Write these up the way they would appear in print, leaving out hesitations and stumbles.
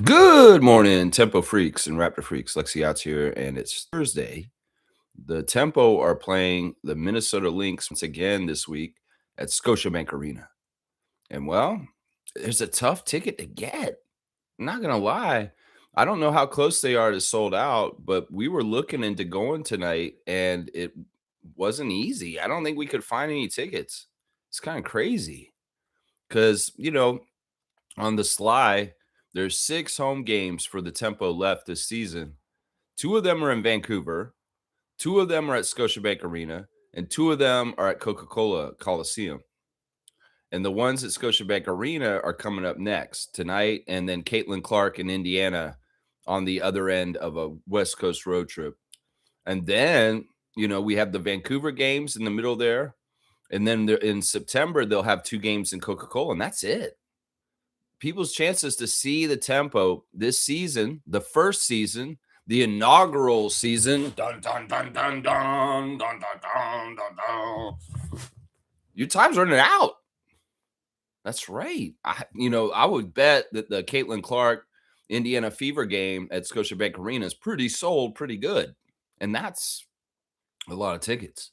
Good morning, Tempo Freaks and Raptor Freaks. Lexi out here, and it's Thursday. The Tempo are playing the Minnesota Lynx once again this week at Scotiabank Arena. And well, there's a tough ticket to get. I'm not gonna lie. I don't know how close they are to sold out, but we were looking into going tonight and it wasn't easy. I don't think we could find any tickets. It's kind of crazy because, on the sly, there's 6 home games for the Tempo left this season. 2 of them are in Vancouver, 2 of them are at Scotiabank Arena, and 2 of them are at Coca-Cola Coliseum. And the ones at Scotiabank Arena are coming up next tonight, and then Caitlin Clark in Indiana on the other end of a West Coast road trip. And then, we have the Vancouver games in the middle there. And then in September, they'll have 2 games in Coca-Cola, and that's it. People's chances to see the Tempo this season, the first season, the inaugural season, dun, dun, dun, dun, dun, dun, dun, dun, dun, dun. Your time's running out. That's right. I would bet that the Caitlin Clark Indiana Fever game at Scotiabank Arena is pretty good. And that's a lot of tickets.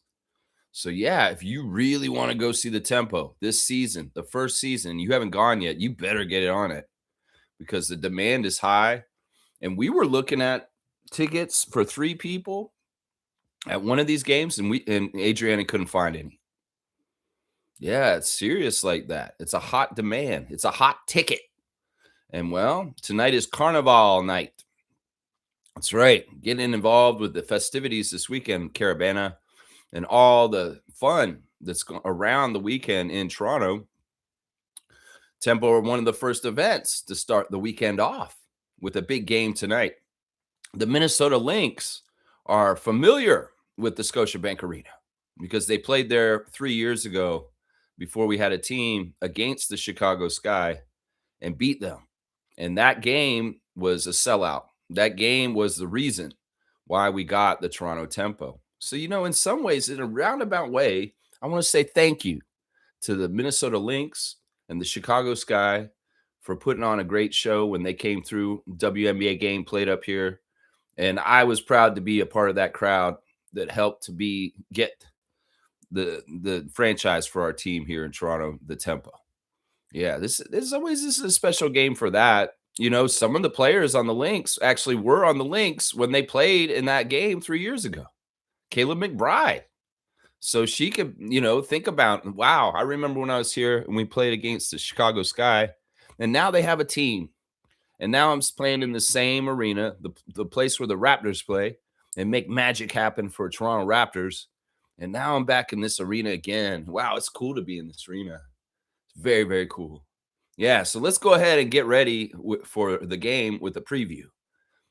So yeah, if you really want to go see the Tempo this season, the first season, you haven't gone yet, you better get it on it because the demand is high. And we were looking at tickets for 3 people at one of these games, and Adriana couldn't find any. Yeah, it's serious like that. It's a hot demand. It's a hot ticket. And well, tonight is Carnival night. That's right. Getting involved with the festivities this weekend, Caravana, and all the fun that's around the weekend in Toronto. Tempo are one of the first events to start the weekend off with a big game tonight. The Minnesota Lynx are familiar with the Scotiabank Arena because they played there 3 years ago before we had a team against the Chicago Sky and beat them. And that game was a sellout. That game was the reason why we got the Toronto Tempo. So, in some ways, in a roundabout way, I want to say thank you to the Minnesota Lynx and the Chicago Sky for putting on a great show when they came through. WNBA game played up here. And I was proud to be a part of that crowd that helped to get the franchise for our team here in Toronto, the Tempo. Yeah, this is a special game for that. Some of the players on the Lynx actually were on the Lynx when they played in that game 3 years ago. Caleb McBride. So she could, think about, wow, I remember when I was here and we played against the Chicago Sky, and now they have a team. And now I'm playing in the same arena, the place where the Raptors play, and make magic happen for Toronto Raptors. And now I'm back in this arena again. Wow, it's cool to be in this arena. It's very, very cool. Yeah, so let's go ahead and get ready for the game with the preview.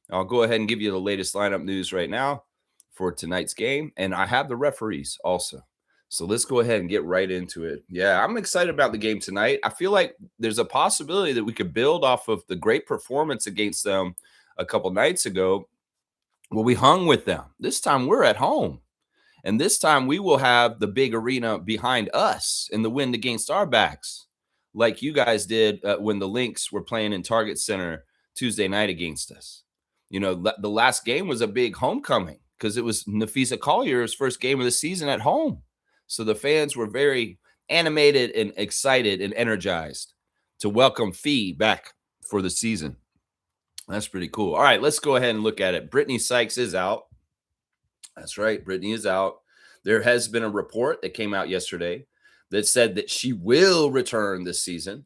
I'll go ahead and give you the latest lineup news right now for tonight's game. And I have the referees also. So let's go ahead and get right into it. Yeah, I'm excited about the game tonight. I feel like there's a possibility that we could build off of the great performance against them a couple nights ago. Well, we hung with them. This time we're at home. And this time we will have the big arena behind us and the wind against our backs, like you guys did when the Lynx were playing in Target Center Tuesday night against us. The last game was a big homecoming because it was Nafisa Collier's first game of the season at home. So the fans were very animated and excited and energized to welcome Fee back for the season. That's pretty cool. All right, let's go ahead and look at it. Brittany Sykes is out. That's right. Brittany is out. There has been a report that came out yesterday that said that she will return this season.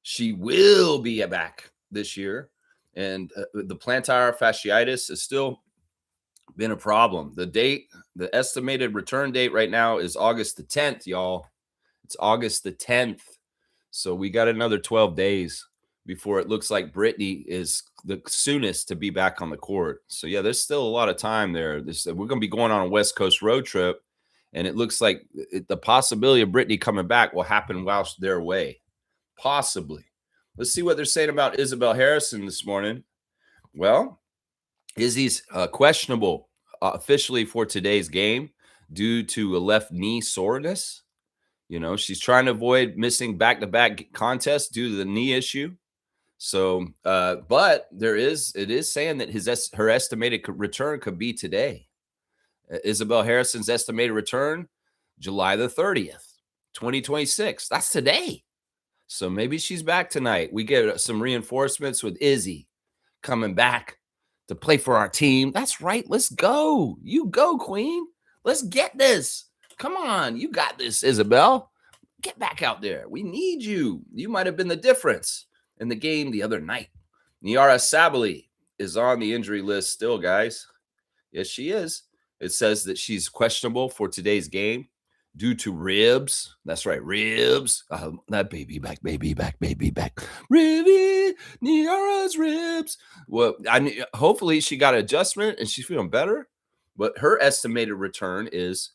She will be back this year. And the plantar fasciitis has still been a problem. The estimated return date right now is August the 10th, y'all. It's August the 10th. So we got another 12 days before it looks like Brittany is the soonest to be back on the court. So yeah, there's still a lot of time there. We're going to be going on a West Coast road trip, and it looks like the possibility of Brittany coming back will happen whilst they're away. Possibly. Let's see what they're saying about Isabel Harrison this morning. Well, Izzy's questionable officially for today's game due to a left knee soreness. She's trying to avoid missing back-to-back contests due to the knee issue. So, but it is saying that her estimated return could be today. Isabel Harrison's estimated return, July the 30th, 2026. That's today. So maybe she's back tonight. We get some reinforcements with Izzy coming back to play for our team. That's right. Let's go. You go, Queen. Let's get this. Come on. You got this, Isabel. Get back out there. We need you. You might have been the difference in the game the other night. Niara Sabali is on the injury list still, guys. Yes, she is. It says that she's questionable for today's game due to ribs. That's right, ribs. That baby back. Ribby, Niara's ribs. Well, hopefully she got adjustment and she's feeling better. But her estimated return is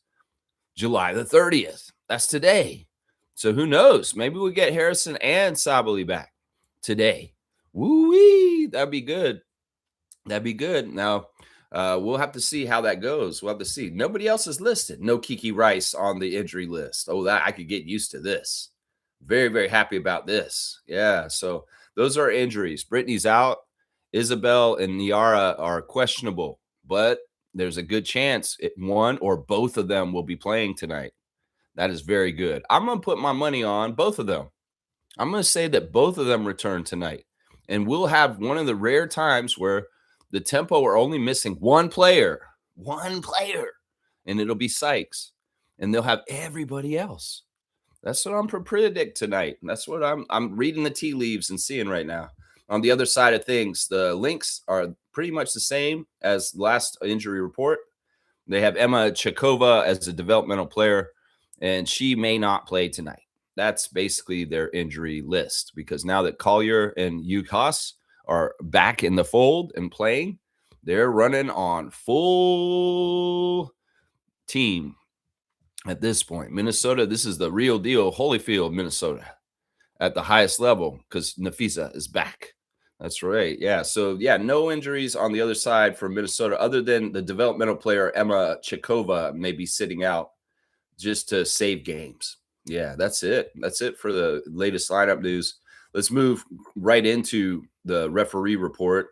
July the 30th. That's today. So who knows? Maybe we get Harrison and Sabali back today. Woo-wee. That'd be good. That'd be good. Now, we'll have to see how that goes. We'll have to see. Nobody else is listed. No Kiki Rice on the injury list. Oh, that I could get used to this. Very, very happy about this. Yeah. So those are injuries. Brittany's out. Isabel and Niara are questionable, but there's a good chance one or both of them will be playing tonight. That is very good. I'm going to put my money on both of them. I'm going to say that both of them return tonight. And we'll have one of the rare times where the Tempo are only missing one player, and it'll be Sykes, and they'll have everybody else. That's what I'm predict tonight. That's what I'm reading the tea leaves and seeing right now. On the other side of things, the Lynx are pretty much the same as last injury report. They have Emma Chakova as a developmental player, and she may not play tonight. That's basically their injury list, because now that Collier and Ukos are back in the fold and playing, they're running on full team at this point. Minnesota, this is the real deal. Holyfield, Minnesota at the highest level because Nafisa is back. That's right. Yeah. So, yeah, no injuries on the other side for Minnesota other than the developmental player Emma Chakova may be sitting out just to save games. Yeah, that's it. That's it for the latest lineup news. Let's move right into the referee report.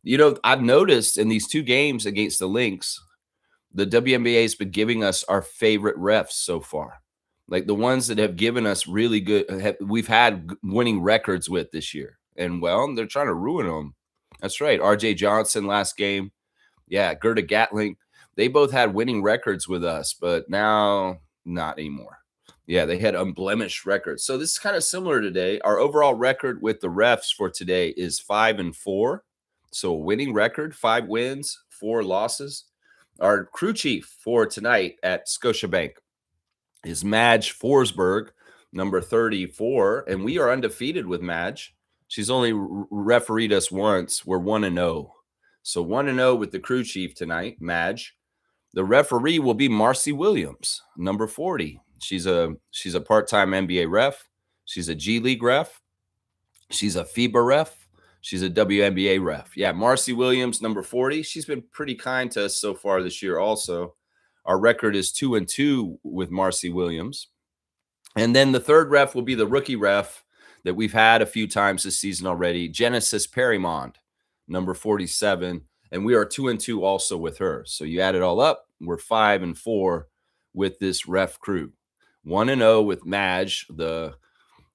You know, I've noticed in these two games against the Lynx, the WNBA has been giving us our favorite refs so far. Like the ones that have given us really good, we've had winning records with this year. And, well, they're trying to ruin them. That's right. RJ Johnson last game. Yeah, Gerda Gatling. They both had winning records with us, but now not anymore. Yeah, they had unblemished records. So this is kind of similar today. Our overall record with the refs for today is 5-4. So a winning record, 5 wins, 4 losses. Our crew chief for tonight at Scotiabank is Madge Forsberg, number 34, and we are undefeated with Madge. She's only refereed us once. We're 1-0. So 1-0 with the crew chief tonight, Madge. The referee will be Marcy Williams, number 40. She's a part-time NBA ref. She's a G League ref. She's a FIBA ref. She's a WNBA ref. Yeah, Marcy Williams, number 40. She's been pretty kind to us so far this year also. Our record is 2-2 with Marcy Williams. And then the third ref will be the rookie ref that we've had a few times this season already, Genesis Perrymond, number 47. And we are 2-2 also with her. So you add it all up, we're 5-4 with this ref crew. 1-0 with Madge, the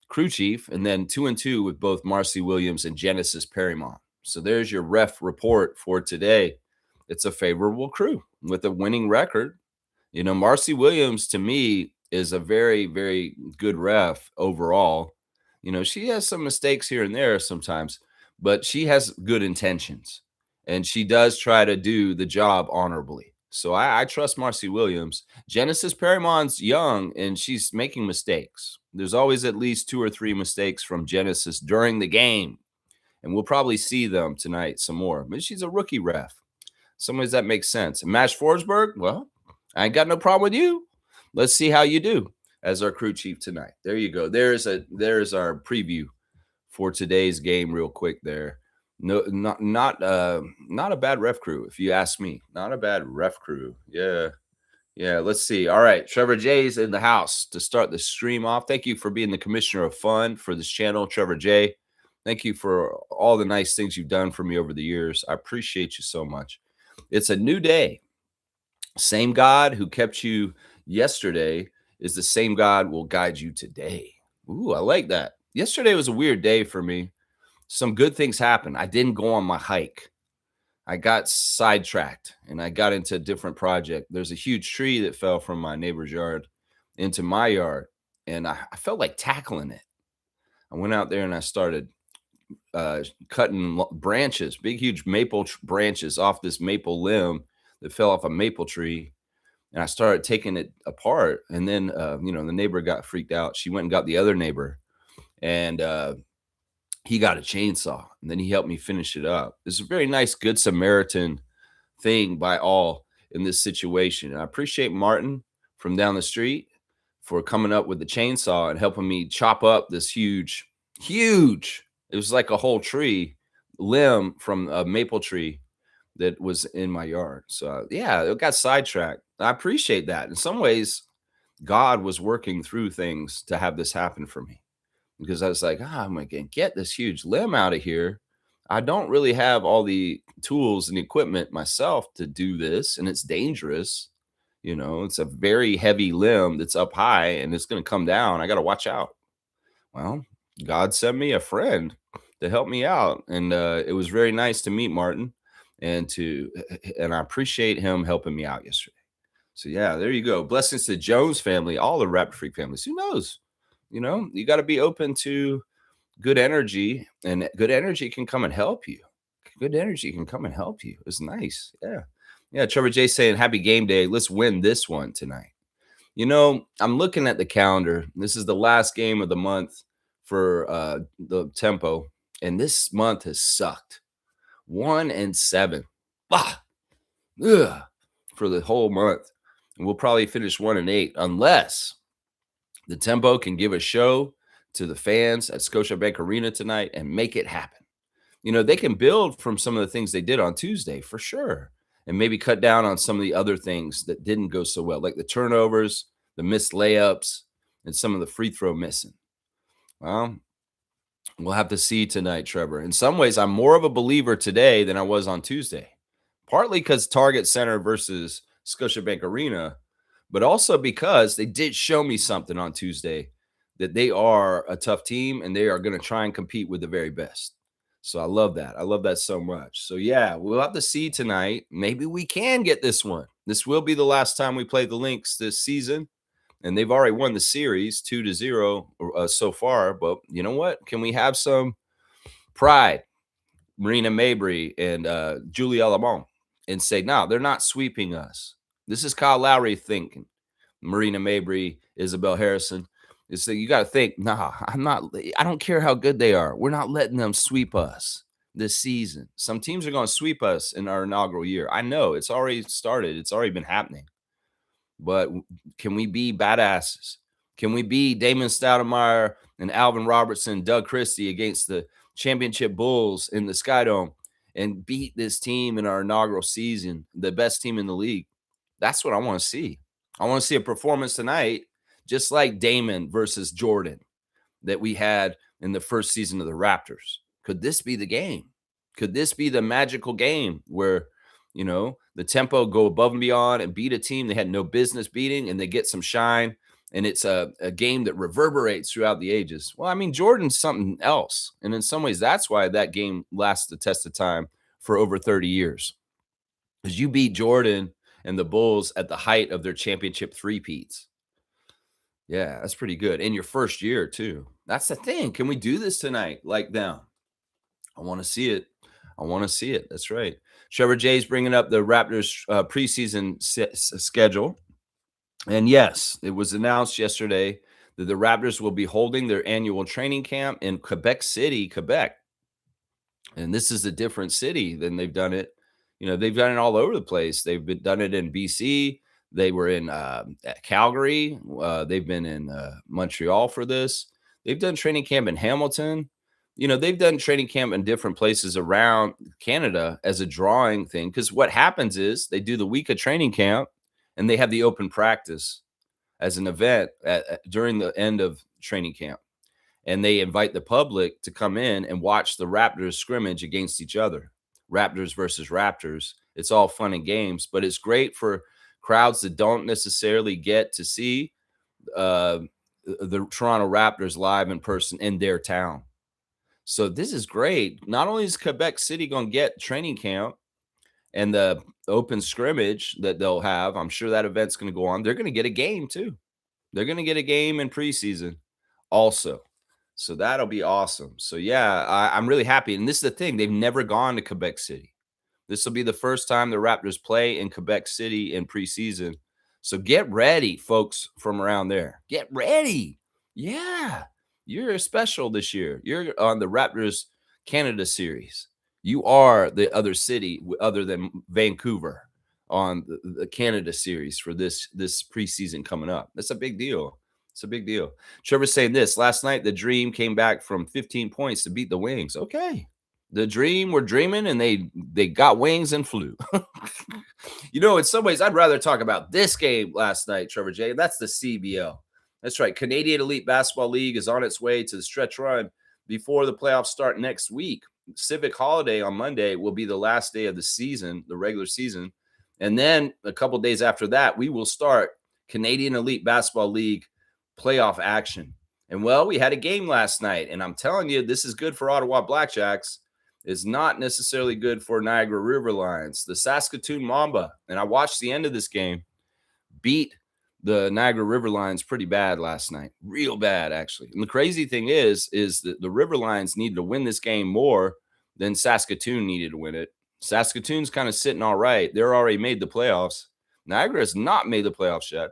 crew chief, and then 2-2 with both Marcy Williams and Genesis Perrymont. So there's your ref report for today. It's a favorable crew with a winning record. You know, Marcy Williams, to me, is a very, very good ref overall. You know, she has some mistakes here and there sometimes, but she has good intentions, and she does try to do the job honorably. So I trust Marcy Williams. Genesis Perrymont's young, and she's making mistakes. There's always at least 2 or 3 mistakes from Genesis during the game, and we'll probably see them tonight some more. But she's a rookie ref. Some ways that makes sense. And Madge Forsberg, well, I ain't got no problem with you. Let's see how you do as our crew chief tonight. There you go. There's our preview for today's game real quick there. No, not a bad ref crew, if you ask me. Not a bad ref crew. Yeah. Let's see. All right, Trevor J's in the house to start the stream off. Thank you for being the commissioner of fun for this channel, Trevor J. Thank you for all the nice things you've done for me over the years. I appreciate you so much. It's a new day. Same God who kept you yesterday is the same God will guide you today. Ooh, I like that. Yesterday was a weird day for me. Some good things happened. I didn't go on my hike. I got sidetracked and I got into a different project. There's a huge tree that fell from my neighbor's yard into my yard, and I felt like tackling it. I went out there and I started cutting branches, big, huge maple branches off this maple limb that fell off a maple tree. And I started taking it apart. And then, the neighbor got freaked out. She went and got the other neighbor, and he got a chainsaw. And then he helped me finish it up. It's a very nice, good Samaritan thing by all in this situation. And I appreciate Martin from down the street for coming up with the chainsaw and helping me chop up this huge, it was like a whole tree limb from a maple tree that was in my yard. So yeah, it got sidetracked. I appreciate that. In some ways, God was working through things to have this happen for me, because I was like, I'm going to get this huge limb out of here. I don't really have all the tools and equipment myself to do this, and it's dangerous. It's a very heavy limb that's up high and it's going to come down. I got to watch out. Well, God sent me a friend to help me out, and it was very nice to meet Martin and I appreciate him helping me out yesterday. So yeah, there you go. Blessings to Jones family, all the Raptor Freak families. Who knows? You got to be open to good energy, and good energy can come and help you. Good energy can come and help you. It's nice. Yeah. Yeah. Trevor J saying, happy game day. Let's win this one tonight. I'm looking at the calendar. This is the last game of the month for the Tempo, and this month has sucked. 1-7. Ah, ugh, for the whole month. And we'll probably finish 1-8 unless the Tempo can give a show to the fans at Scotiabank Arena tonight and make it happen. They can build from some of the things they did on Tuesday for sure, and maybe cut down on some of the other things that didn't go so well, like the turnovers, the missed layups, and some of the free throw missing. Well, we'll have to see tonight, Trevor. In some ways, I'm more of a believer today than I was on Tuesday, partly because Target Center versus Scotiabank Arena, but also because they did show me something on Tuesday, that they are a tough team and they are going to try and compete with the very best. So I love that. I love that so much. So yeah, we'll have to see tonight. Maybe we can get this one. This will be the last time we play the Lynx this season, and they've already won the series 2-0 so far. But you know what? Can we have some pride, Marina Mabry and Julie Alamont, and say, no, they're not sweeping us. This is Kyle Lowry thinking. Marina Mabry, Isabel Harrison. Is that you got to think, I don't care how good they are. We're not letting them sweep us this season. Some teams are going to sweep us in our inaugural year. I know it's already started. It's already been happening. But can we be badasses? Can we be Damon Stoudemire and Alvin Robertson, Doug Christie against the championship Bulls in the Skydome and beat this team in our inaugural season, the best team in the league? That's what I want to see. I want to see a performance tonight, just like Damon versus Jordan that we had in the first season of the Raptors. Could this be the game? Could this be the magical game where, the Tempo go above and beyond and beat a team they had no business beating, and they get some shine, and it's a game that reverberates throughout the ages? Well, I mean, Jordan's something else. And in some ways, that's why that game lasts the test of time for over 30 years. Because you beat Jordan and the Bulls at the height of their championship three-peats. Yeah, that's pretty good. In your first year, too. That's the thing. Can we do this tonight like them? I want to see it. I want to see it. That's right. Trevor J's bringing up the Raptors preseason schedule. And yes, it was announced yesterday that the Raptors will be holding their annual training camp in Quebec City, Quebec. And this is a different city than they've done it. They've done it all over the place. They've done it in BC. They were in Calgary. They've been in Montreal for this. They've done training camp in Hamilton. They've done training camp in different places around Canada as a drawing thing. Because what happens is they do the week of training camp and they have the open practice as an event during the end of training camp. and they invite the public to come in and watch the Raptors scrimmage against each other. Raptors versus Raptors. It's all fun and games, but it's great for crowds that don't necessarily get to see uh, the Toronto Raptors live in person in their town. So this is great. Not only is Quebec City going to get training camp and the open scrimmage that they'll have, I'm sure that event's going to go on. They're going to get a game too. They're going to get a game in preseason also. So that'll be awesome. So yeah, I'm really happy. And this is the thing. They've never gone to Quebec City. This will be the first time the Raptors play in Quebec City in preseason. So get ready, folks from around there. Get ready. Yeah. You're special this year. You're on the Raptors Canada series. You are the other city other than Vancouver on the Canada series for this preseason coming up. That's a big deal. It's a big deal. Trevor's saying this last night. The Dream came back from 15 points to beat the Wings. Okay, the Dream were dreaming, and they got wings and flew. In some ways, I'd rather talk about this game last night, Trevor J. That's the CBL. That's right. Canadian Elite Basketball League is on its way to the stretch run before the playoffs start next week. Civic holiday on Monday will be the last day of the season, the regular season. And then a couple days after that, we will start Canadian Elite Basketball League playoff action. And well, we had a game last night, and I'm telling you, this is good for Ottawa Blackjacks. It's not necessarily good for Niagara River Lions. The Saskatoon Mamba, and I watched the end of this game, beat the Niagara River Lions pretty bad last night. Real bad, actually. And the crazy thing is that the River Lions needed to win this game more than Saskatoon needed to win it. Saskatoon's kind of sitting all right. They're already made the playoffs. Niagara has not made the playoffs yet.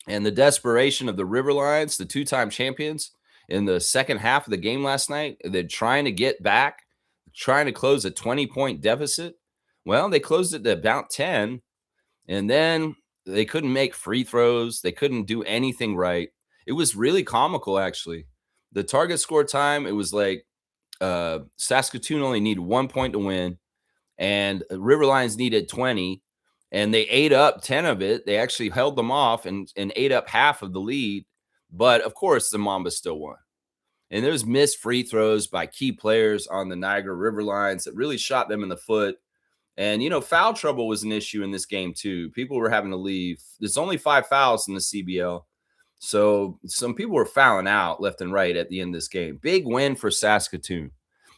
And the desperation of the River Lions, the two-time champions, in the second half of the game last night, they're trying to get back, trying to close a 20-point deficit. Well, they closed it to about 10, and then they couldn't make free throws. They couldn't do anything right. It was really comical, actually. The target score time, it was like Saskatoon only needed 1 point to win, and River Lions needed 20, and they ate up 10 of it. They actually held them off and ate up half of the lead. But, of course, the Mamba still won. And there was missed free throws by key players on the Niagara River Lions that really shot them in the foot. And, foul trouble was an issue in this game, too. People were having to leave. There's only 5 fouls in the CBL. So some people were fouling out left and right at the end of this game. Big win for Saskatoon.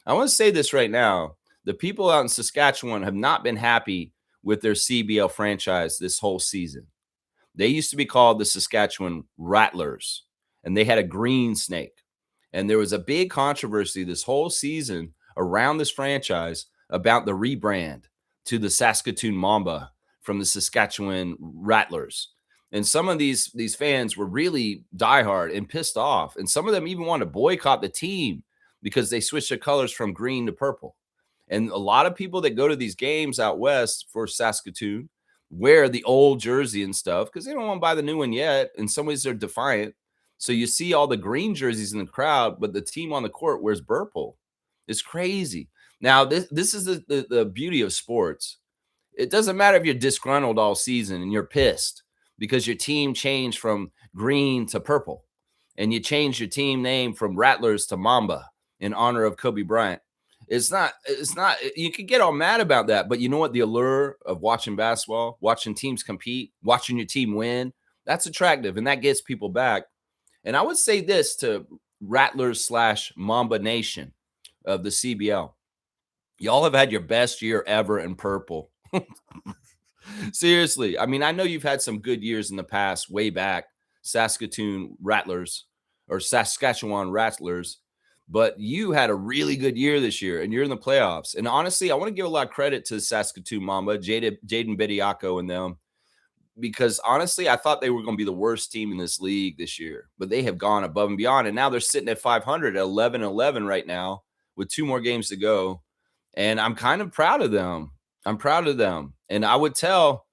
I want to say this right now. The people out in Saskatchewan have not been happy with their CBL franchise this whole season. They used to be called the Saskatchewan Rattlers, and they had a green snake. And there was a big controversy this whole season around this franchise about the rebrand to the Saskatoon Mamba from the Saskatchewan Rattlers. And some of these fans were really diehard and pissed off. And some of them even wanted to boycott the team because they switched their colors from green to purple. And a lot of people that go to these games out west for Saskatoon wear the old jersey and stuff because they don't want to buy the new one yet. In some ways, they're defiant. So you see all the green jerseys in the crowd, but the team on the court wears purple. It's crazy. Now, this is the beauty of sports. It doesn't matter if you're disgruntled all season and you're pissed because your team changed from green to purple, and you changed your team name from Rattlers to Mamba in honor of Kobe Bryant. It's not, you can get all mad about that, but you know what? The allure of watching basketball, watching teams compete, watching your team win, that's attractive, and that gets people back. And I would say this to Rattlers / Mamba Nation of the CBL. Y'all have had your best year ever in purple. Seriously. I mean, I know you've had some good years in the past, way back, Saskatoon Rattlers or Saskatchewan Rattlers, but you had a really good year this year, and you're in the playoffs. And honestly, I want to give a lot of credit to Saskatoon Mamba, Jaden Bediako and them, because honestly, I thought they were going to be the worst team in this league this year, but they have gone above and beyond. And now they're sitting at 500 at 11-11 right now with 2 more games to go. And I'm kind of proud of them. I'm proud of them. And I would tell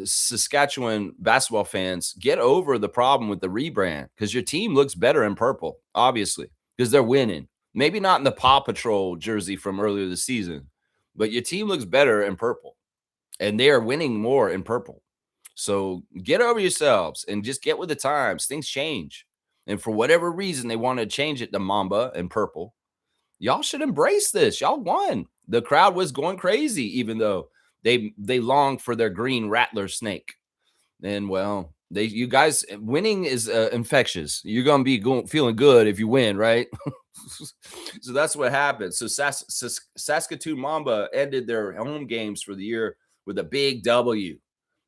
Saskatchewan basketball fans, get over the problem with the rebrand because your team looks better in purple, obviously, because they're winning. Maybe not in the Paw Patrol jersey from earlier this season, but your team looks better in purple, and they are winning more in purple. So get over yourselves and just get with the times. Things change. And for whatever reason, they want to change it to Mamba and purple. Y'all should embrace this. Y'all won. The crowd was going crazy, even though they longed for their green rattler snake. And well, you guys winning is infectious. You're gonna be feeling good if you win, right? So that's what happened. So Saskatoon Mamba ended their home games for the year with a big W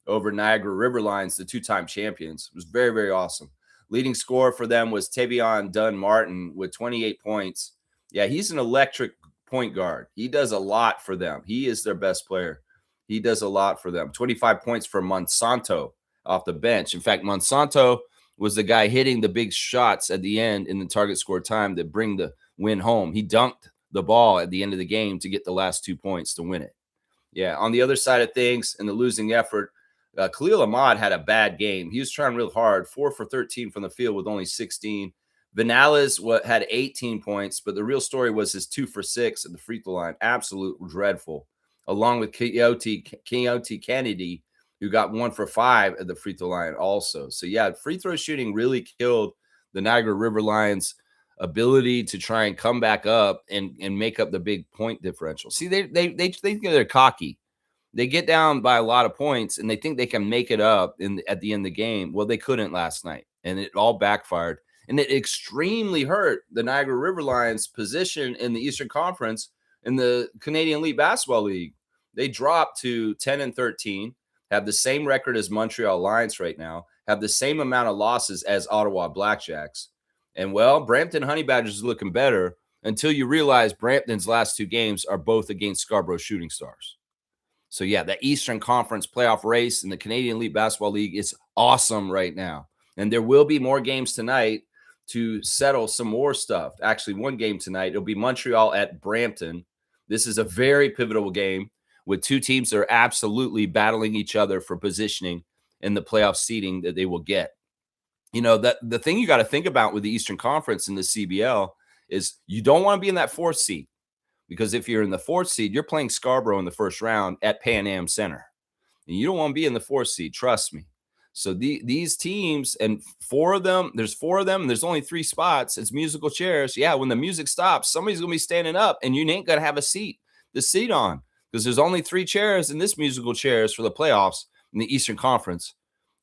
over Niagara River Lions, the two-time champions. It was very, very awesome. Leading scorer for them was Tavion Dunn Martin with 28 points. Yeah, he's an electric point guard. He does a lot for them. He is their best player. He does a lot for them. 25 points for Monsanto off the bench. In fact, Monsanto was the guy hitting the big shots at the end in the target score time to bring the win home. He dunked the ball at the end of the game to get the last 2 points to win it. Yeah, on the other side of things, in the losing effort, Khalil Ahmad had a bad game. He was trying real hard, 4 for 13 from the field with only 16. Vinales had 18 points, but the real story was his 2 for 6 at the free throw line. Absolute dreadful, along with Keoti Kennedy, who got 1 for 5 at the free throw line also. So, yeah, free throw shooting really killed the Niagara River Lions' ability to try and come back up and make up the big point differential. See, they think they're cocky. They get down by a lot of points and they think they can make it up at the end of the game. Well, they couldn't last night, and it all backfired. And it extremely hurt the Niagara River Lions' position in the Eastern Conference in the Canadian Elite Basketball League. They dropped to 10-13, have the same record as Montreal Lions right now, have the same amount of losses as Ottawa Blackjacks. And, well, Brampton Honey Badgers is looking better until you realize Brampton's last 2 games are both against Scarborough Shooting Stars. So, yeah, the Eastern Conference playoff race in the Canadian Elite Basketball League is awesome right now. And there will be more games tonight to settle some more stuff. Actually, one game tonight. It'll be Montreal at Brampton. This is a very pivotal game with 2 teams that are absolutely battling each other for positioning in the playoff seeding that they will get. You know, the thing you got to think about with the Eastern Conference and the CBL is you don't want to be in that 4th seed. Because if you're in the 4th seed, you're playing Scarborough in the first round at Pan Am Center. And you don't want to be in the 4th seed, trust me. So these teams, and 4 of them, there's 4 of them, and there's only 3 spots. It's musical chairs. Yeah, when the music stops, somebody's going to be standing up, and you ain't going to have a seat to sit on because there's only 3 chairs in this musical chairs for the playoffs in the Eastern Conference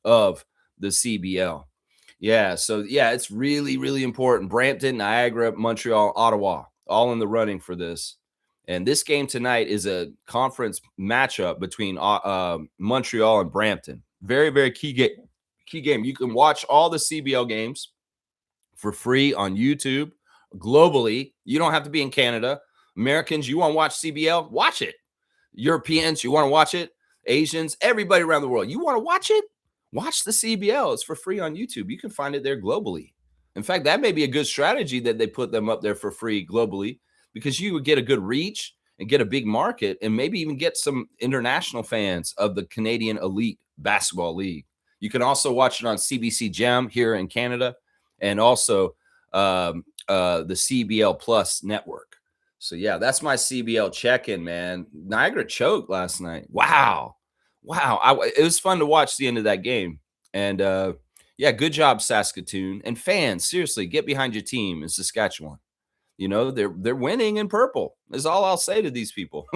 of the CBL. Yeah, so, yeah, it's really, really important. Brampton, Niagara, Montreal, Ottawa, all in the running for this. And this game tonight is a conference matchup between Montreal and Brampton. Very, very key game. You can watch all the CBL games for free on YouTube globally. You don't have to be in Canada. Americans, you want to watch CBL? Watch it. Europeans, you want to watch it? Asians, everybody around the world, you want to watch it? Watch the CBL. It's for free on YouTube. You can find it there globally. In fact, that may be a good strategy that they put them up there for free globally, because you would get a good reach and get a big market and maybe even get some international fans of the Canadian Elite Basketball League. You can also watch it on CBC Gem here in Canada and also the CBL Plus network. So, yeah, that's my CBL check-in, man. Niagara choked last night. Wow. It was fun to watch the end of that game. And, yeah, good job, Saskatoon. And fans, seriously, get behind your team in Saskatchewan. You know, they're winning in purple. Is all I'll say to these people.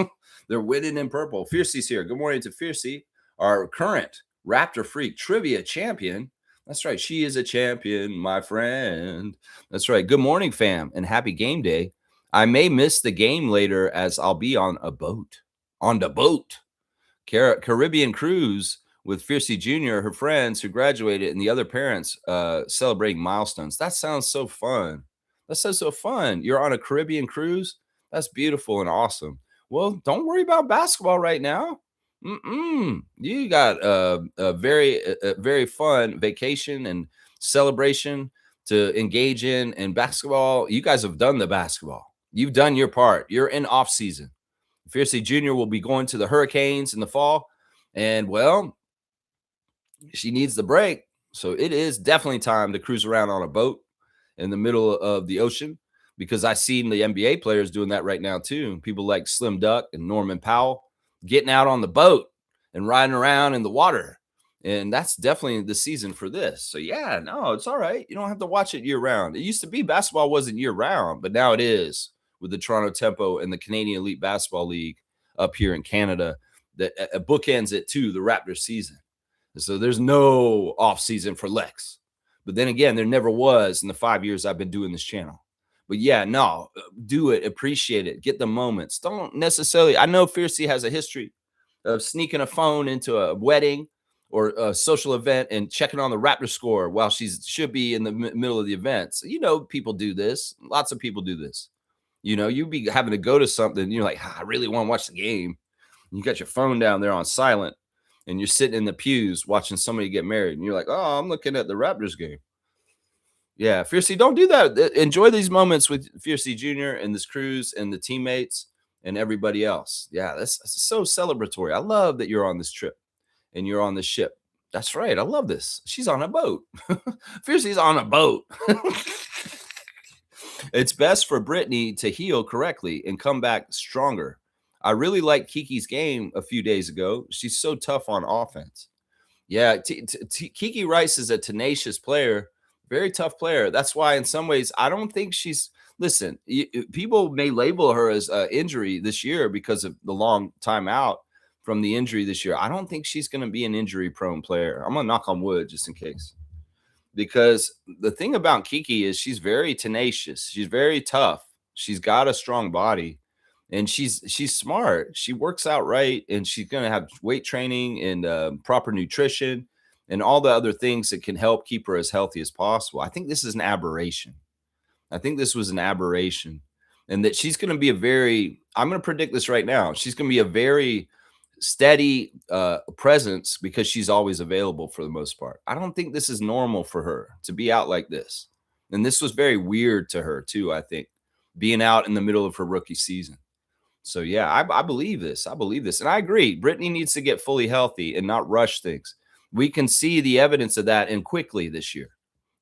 They're winning in purple. Fiercey's here. Good morning to Fiercey, our current Raptor Freak trivia champion. That's right. She is a champion, my friend. That's right. Good morning, fam, and happy game day. I may miss the game later as I'll be on a boat. On the boat. Caribbean cruise with Fiercey Jr., her friends who graduated, and the other parents celebrating milestones. That sounds so fun. That sounds so fun. You're on a Caribbean cruise? That's beautiful and awesome. Well, don't worry about basketball right now. You got a very fun vacation and celebration to engage in. And basketball, you guys have done the basketball. You've done your part. You're in off season. Fiercey Jr. will be going to the Hurricanes in the fall. And, well, she needs the break. So it is definitely time to cruise around on a boat in the middle of the ocean, because I've seen the NBA players doing that right now too. People like Slim Duck and Norman Powell getting out on the boat and riding around in the water And that's definitely the season for this. So yeah, no, it's all right. You don't have to watch it year round. It used to be basketball wasn't year round, but now it is with the Toronto Tempo and the Canadian Elite Basketball League up here in Canada that bookends it to the Raptors season. So there's no off season for Lex. But then again, there never was in the 5 years I've been doing this channel. But yeah, no, do it, appreciate it, get the moments. Don't necessarily. I know Fiercey has a history of sneaking a phone into a wedding or a social event and checking on the Raptor score while she should be in the middle of the event. So, you know, people do this. Lots of people do this. You know, you be having to go to something. You're like, I really want to watch the game. You got your phone down there on silent and you're sitting in the pews watching somebody get married. And you're like, oh, I'm looking at the Raptors game. Yeah, Fiercey, don't do that. Enjoy these moments with Fiercey Jr. and this cruise and the teammates and everybody else. Yeah, that's so celebratory. I love that you're on this trip and you're on the ship. That's right. I love this. She's on a boat. Fiercey's on a boat. It's best for Brittany to heal correctly and come back stronger. I really liked Kiki's game a few days ago. She's so tough on offense. Yeah, Kiki Rice is a tenacious player, very tough player. That's why, in some ways, I don't think she's. Listen, people may label her as injury this year because of the long time out from the injury this year. I don't think she's going to be an injury-prone player. I'm going to knock on wood just in case. Because the thing about Kiki is she's very tenacious. She's very tough. She's got a strong body. And she's smart. She works out right, and she's going to have weight training and proper nutrition and all the other things that can help keep her as healthy as possible. I think this is an aberration. I think this was an aberration, and that she's going to be I'm going to predict this right now. She's going to be a very steady presence because she's always available for the most part. I don't think this is normal for her to be out like this. And this was very weird to her too, I think, being out in the middle of her rookie season. So yeah, I believe this. I believe this. And I agree. Brittany needs to get fully healthy and not rush things. We can see the evidence of that in Quickly this year.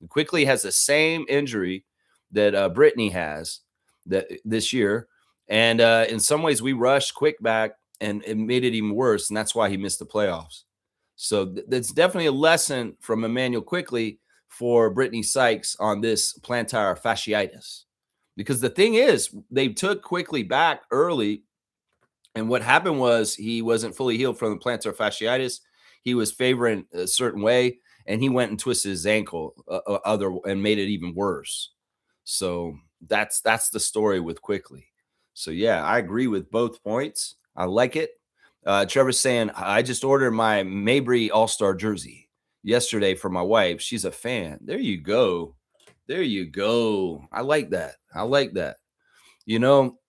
Quickly has the same injury that Brittany has this year. And in some ways, we rushed Quick back and it made it even worse. And that's why he missed the playoffs. So that's definitely a lesson from Emmanuel Quickly for Brittany Sykes on this plantar fasciitis. Because the thing is, they took Quickly back early, and what happened was he wasn't fully healed from the plantar fasciitis. He was favoring a certain way, and he went and twisted his ankle and made it even worse. So that's the story with Quickly. So yeah, I agree with both points. I like it. Trevor's saying, I just ordered my Mabry All-Star jersey yesterday for my wife. She's a fan. There you go. There you go. I like that. I like that. You know,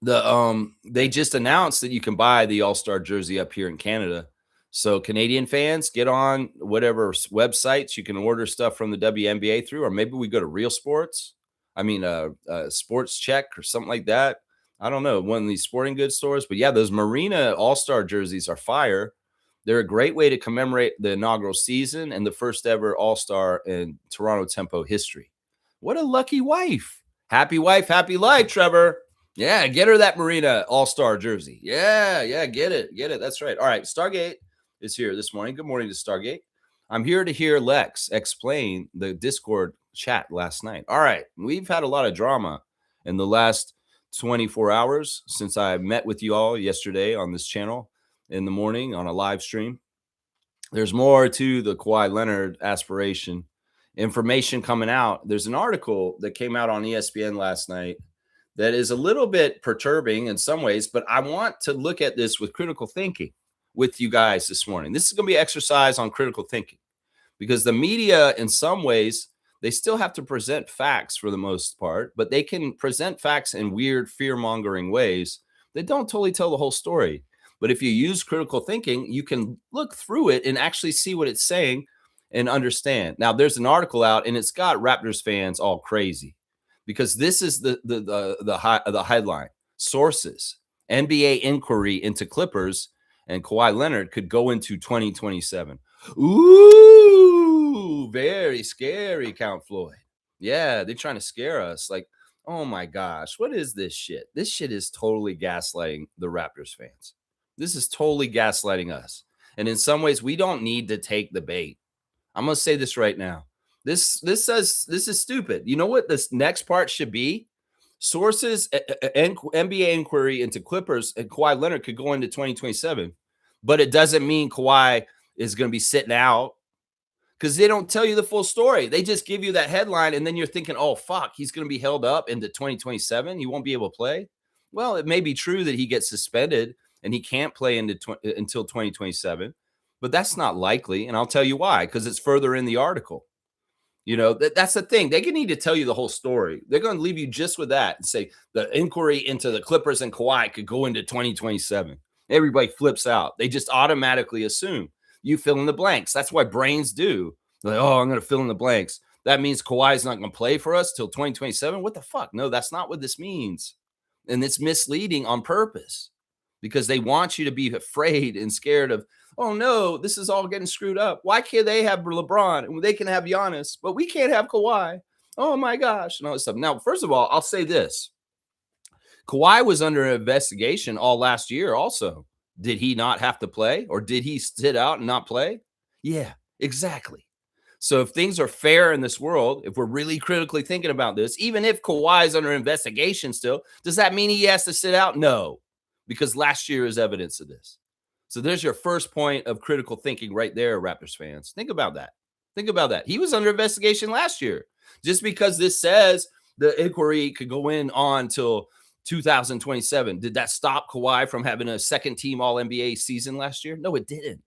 they just announced that you can buy the All-Star jersey up here in Canada. So Canadian fans, get on whatever websites you can order stuff from the WNBA through, or maybe we go to Real Sports. I mean, Sports Check or something like that. I don't know, one of these sporting goods stores. But yeah, those Marina All-Star jerseys are fire. They're a great way to commemorate the inaugural season and the first ever All-Star in Toronto Tempo history. What a lucky wife. Happy wife, happy life, Trevor. Yeah, get her that Marina All-Star jersey. Yeah, get it. Get it. That's right. All right, Stargate is here this morning. Good morning to Stargate. I'm here to hear Lex explain the Discord chat last night. All right, we've had a lot of drama in the last 24 hours since I met with you all yesterday on this channel in the morning on a live stream. There's more to the Kawhi Leonard aspiration. Information coming out. There's an article that came out on ESPN last night that is a little bit perturbing in some ways, but I want to look at this with critical thinking with you guys this morning. This is going to be exercise on critical thinking because the media, in some ways, they still have to present facts for the most part, but they can present facts in weird fear-mongering ways that don't totally tell the whole story. But if you use critical thinking, you can look through it and actually see what it's saying and understand. Now, there's an article out, and it's got Raptors fans all crazy because this is the headline. Sources: NBA inquiry into Clippers and Kawhi Leonard could go into 2027. Ooh, very scary, Count Floyd. Yeah, they're trying to scare us. Like, oh my gosh, what is this shit? This shit is totally gaslighting the Raptors fans. This is totally gaslighting us. And in some ways, we don't need to take the bait. I'm going to say this right now. This is stupid. You know what this next part should be? Sources, NBA inquiry into Clippers and Kawhi Leonard could go into 2027, but it doesn't mean Kawhi is going to be sitting out, because they don't tell you the full story. They just give you that headline, and then you're thinking, oh, fuck, he's going to be held up into 2027. He won't be able to play. Well, it may be true that he gets suspended and he can't play until 2027, but that's not likely. And I'll tell you why, because it's further in the article. You know, that's the thing. They need to tell you the whole story. They're going to leave you just with that and say the inquiry into the Clippers and Kawhi could go into 2027. Everybody flips out. They just automatically assume. You fill in the blanks. That's why brains do. They're like, oh, I'm going to fill in the blanks. That means Kawhi's not going to play for us till 2027. What the fuck? No, that's not what this means. And it's misleading on purpose, because they want you to be afraid and scared of, oh no, this is all getting screwed up. Why can't they have LeBron and they can have Giannis, but we can't have Kawhi? Oh my gosh, and all this stuff. Now, first of all, I'll say this. Kawhi was under investigation all last year also. Did he not have to play, or did he sit out and not play? Yeah, exactly. So if things are fair in this world, if we're really critically thinking about this, even if Kawhi is under investigation still, does that mean he has to sit out? No, because last year is evidence of this. So there's your first point of critical thinking right there, Raptors fans. Think about that. Think about that. He was under investigation last year. Just because this says the inquiry could go in on till 2027, did that stop Kawhi from having a second team All-NBA season last year? No, it didn't.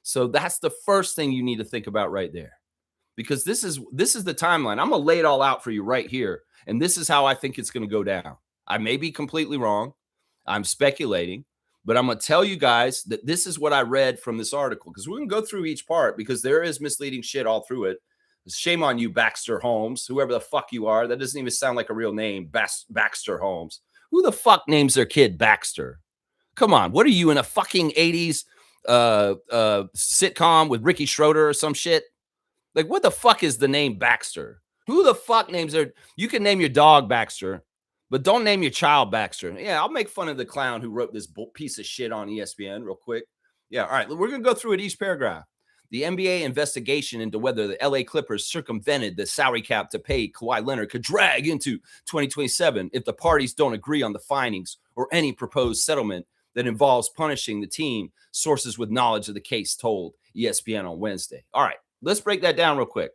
So that's the first thing you need to think about right there, because this is the timeline. I'm going to lay it all out for you right here, and this is how I think it's going to go down. I may be completely wrong. I'm speculating, but I'm going to tell you guys that this is what I read from this article, because we're going to go through each part, because there is misleading shit all through it. Shame on you, Baxter Holmes, whoever the fuck you are. That doesn't even sound like a real name, Baxter Holmes. Who the fuck names their kid Baxter? Come on, what are you, in a fucking 80s sitcom with Ricky Schroeder or some shit? Like, what the fuck is the name Baxter? Who the fuck names their? You can name your dog Baxter, but don't name your child Baxter. Yeah, I'll make fun of the clown who wrote this piece of shit on ESPN real quick. Yeah, all right, we're going to go through it each paragraph. The NBA investigation into whether the LA Clippers circumvented the salary cap to pay Kawhi Leonard could drag into 2027 if the parties don't agree on the findings or any proposed settlement that involves punishing the team, sources with knowledge of the case told ESPN on Wednesday. All right, let's break that down real quick.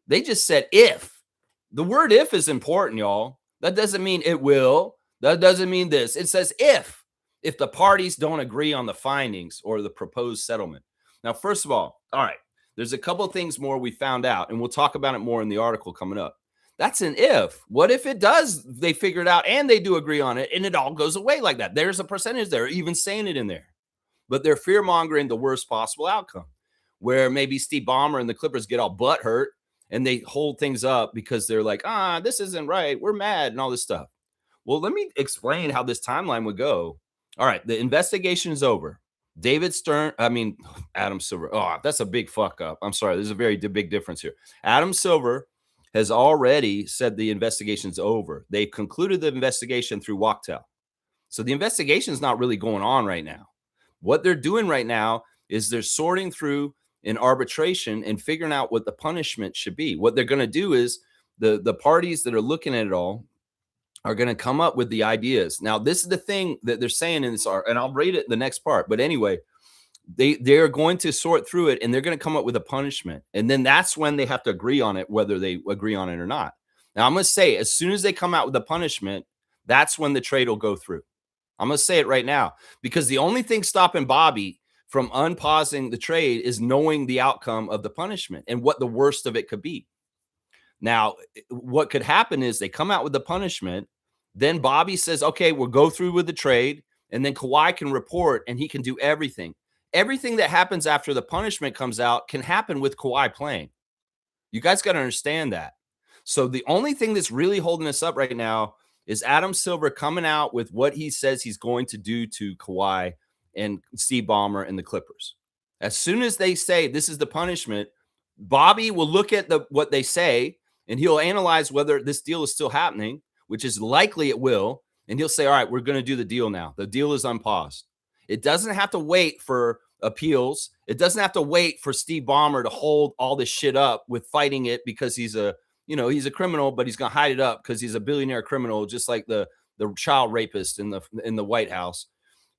They just said if. The word if is important, y'all. That doesn't mean it will. That doesn't mean this. It says if the parties don't agree on the findings or the proposed settlement. Now, first of all right, there's a couple of things more we found out, and we'll talk about it more in the article coming up. That's an if. What if it does, they figure it out and they do agree on it and it all goes away like that? There's a percentage there, even saying it in there. But they're fear-mongering the worst possible outcome, where maybe Steve Ballmer and the Clippers get all butthurt and they hold things up because they're like, this isn't right. We're mad and all this stuff. Well, let me explain how this timeline would go. All right, the investigation is over. Adam Silver. Oh, that's a big fuck up. I'm sorry. There's a very big difference here. Adam Silver has already said the investigation's over. They've concluded the investigation through Wachtell. So the investigation is not really going on right now. What they're doing right now is they're sorting through an arbitration and figuring out what the punishment should be. What they're going to do is the parties that are looking at it all are going to come up with the ideas. Now, this is the thing that they're saying in this art, and I'll read it in the next part. But anyway, they're going to sort through it, and they're going to come up with a punishment. And then that's when they have to agree on it, whether they agree on it or not. Now, I'm going to say, as soon as they come out with a punishment, that's when the trade will go through. I'm going to say it right now, because the only thing stopping Bobby from unpausing the trade is knowing the outcome of the punishment and what the worst of it could be. Now, what could happen is they come out with the punishment. Then Bobby says, okay, we'll go through with the trade. And then Kawhi can report and he can do everything. Everything that happens after the punishment comes out can happen with Kawhi playing. You guys got to understand that. So the only thing that's really holding us up right now is Adam Silver coming out with what he says he's going to do to Kawhi and Steve Ballmer and the Clippers. As soon as they say this is the punishment, Bobby will look at what they say, and he'll analyze whether this deal is still happening, which is likely it will. And he'll say, all right, we're going to do the deal now. The deal is unpaused. It doesn't have to wait for appeals. It doesn't have to wait for Steve Ballmer to hold all this shit up with fighting it because he's a criminal, but he's gonna hide it up because he's a billionaire criminal, just like the child rapist in the White House.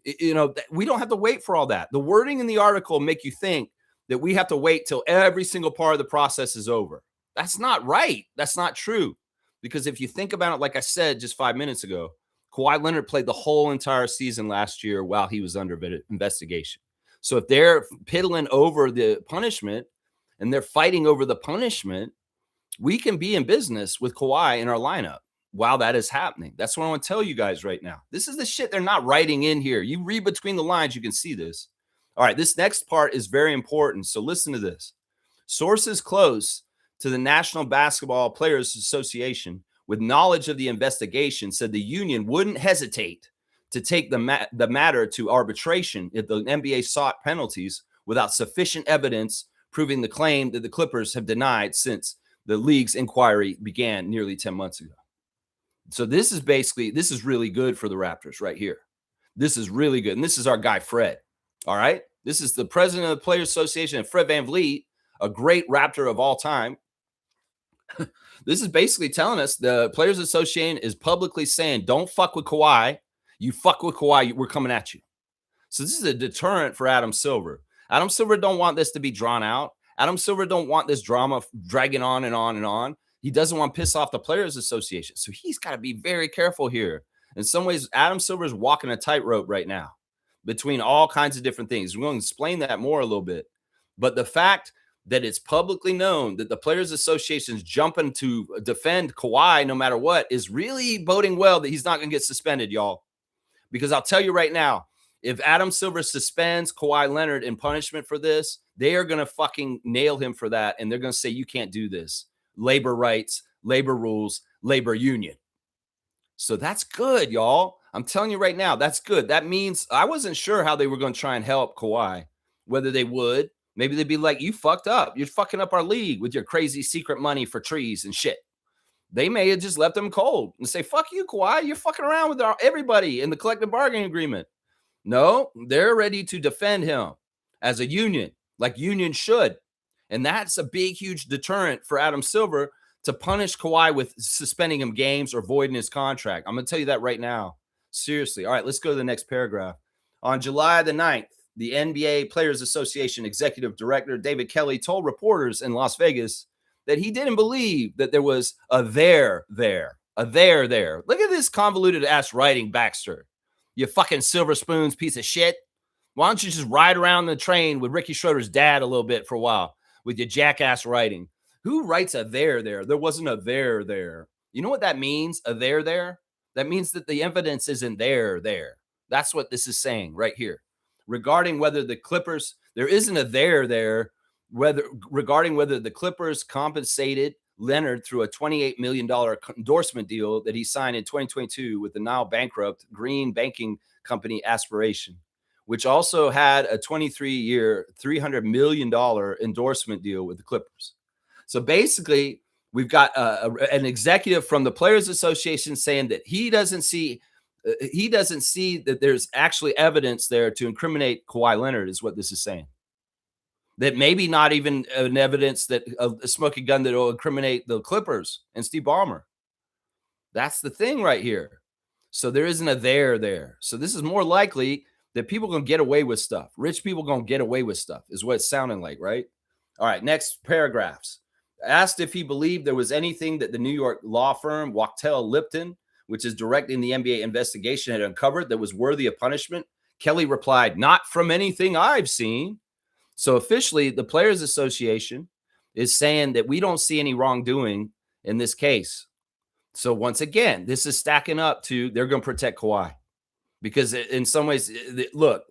We don't have to wait for all that. The wording in the article make you think that we have to wait till every single part of the process is over. That's not right. That's not true. Because if you think about it, like I said just 5 minutes ago, Kawhi Leonard played the whole entire season last year while he was under investigation. So if they're piddling over the punishment and they're fighting over the punishment, we can be in business with Kawhi in our lineup while that is happening. That's what I want to tell you guys right now. This is the shit they're not writing in here. You read between the lines, you can see this. All right, this next part is very important. So listen to this. Sources close to the National Basketball Players Association with knowledge of the investigation said the union wouldn't hesitate to take the matter to arbitration if the NBA sought penalties without sufficient evidence proving the claim that the Clippers have denied since the league's inquiry began nearly 10 months ago. So this is really good for the Raptors right here. This is really good. And this is our guy, Fred. All right. This is the president of the Players Association, Fred VanVleet, a great Raptor of all time. This is basically telling us the Players Association is publicly saying, don't fuck with Kawhi. You fuck with Kawhi, we're coming at you. So this is a deterrent for Adam Silver. Adam Silver don't want this to be drawn out. Adam Silver don't want this drama dragging on and on and on. He doesn't want to piss off the Players Association. So he's got to be very careful here. In some ways, Adam Silver is walking a tightrope right now between all kinds of different things. We're going to explain that more a little bit. But the fact that it's publicly known that the Players Association is jumping to defend Kawhi no matter what is really boding well that he's not going to get suspended, y'all. Because I'll tell you right now, if Adam Silver suspends Kawhi Leonard in punishment for this, they are going to fucking nail him for that. And they're going to say, you can't do this. Labor rights, labor rules, labor union. So that's good, y'all. I'm telling you right now, that's good. That means I wasn't sure how they were going to try and help Kawhi, whether they would. Maybe they'd be like, you fucked up. You're fucking up our league with your crazy secret money for trees and shit. They may have just left him cold and say, fuck you, Kawhi. You're fucking around with everybody in the collective bargaining agreement. No, they're ready to defend him as a union, like unions should. And that's a big, huge deterrent for Adam Silver to punish Kawhi with suspending him games or voiding his contract. I'm going to tell you that right now. Seriously. All right, let's go to the next paragraph. On July the 9th, the NBA Players Association Executive Director David Kelly told reporters in Las Vegas that he didn't believe that there was a there there. Look at this convoluted ass writing, Baxter. You fucking silver spoons piece of shit. Why don't you just ride around the train with Ricky Schroeder's dad a little bit for a while with your jackass writing? Who writes a there there? There wasn't a there there. You know what that means? A there there? That means that the evidence isn't there. That's what this is saying right here. Regarding whether the Clippers, there isn't a there, regarding whether the Clippers compensated Leonard through a $28 million endorsement deal that he signed in 2022 with the now bankrupt green banking company Aspiration, which also had a 23-year, $300 million endorsement deal with the Clippers. So basically, we've got an executive from the Players Association saying that he doesn't see that there's actually evidence there to incriminate Kawhi Leonard, is what this is saying. That maybe not even an evidence that a smoking gun that will incriminate the Clippers and Steve Ballmer. That's the thing right here. So there isn't a there. So this is more likely that people are going to get away with stuff. Rich people are going to get away with stuff is what it's sounding like, right? All right, next paragraphs. Asked if he believed there was anything that the New York law firm Wachtell Lipton, which is directing the NBA investigation, had uncovered that was worthy of punishment, Kelly replied, not from anything I've seen. So officially, the Players Association is saying that we don't see any wrongdoing in this case. So once again, this is stacking up to they're going to protect Kawhi. Because in some ways, look,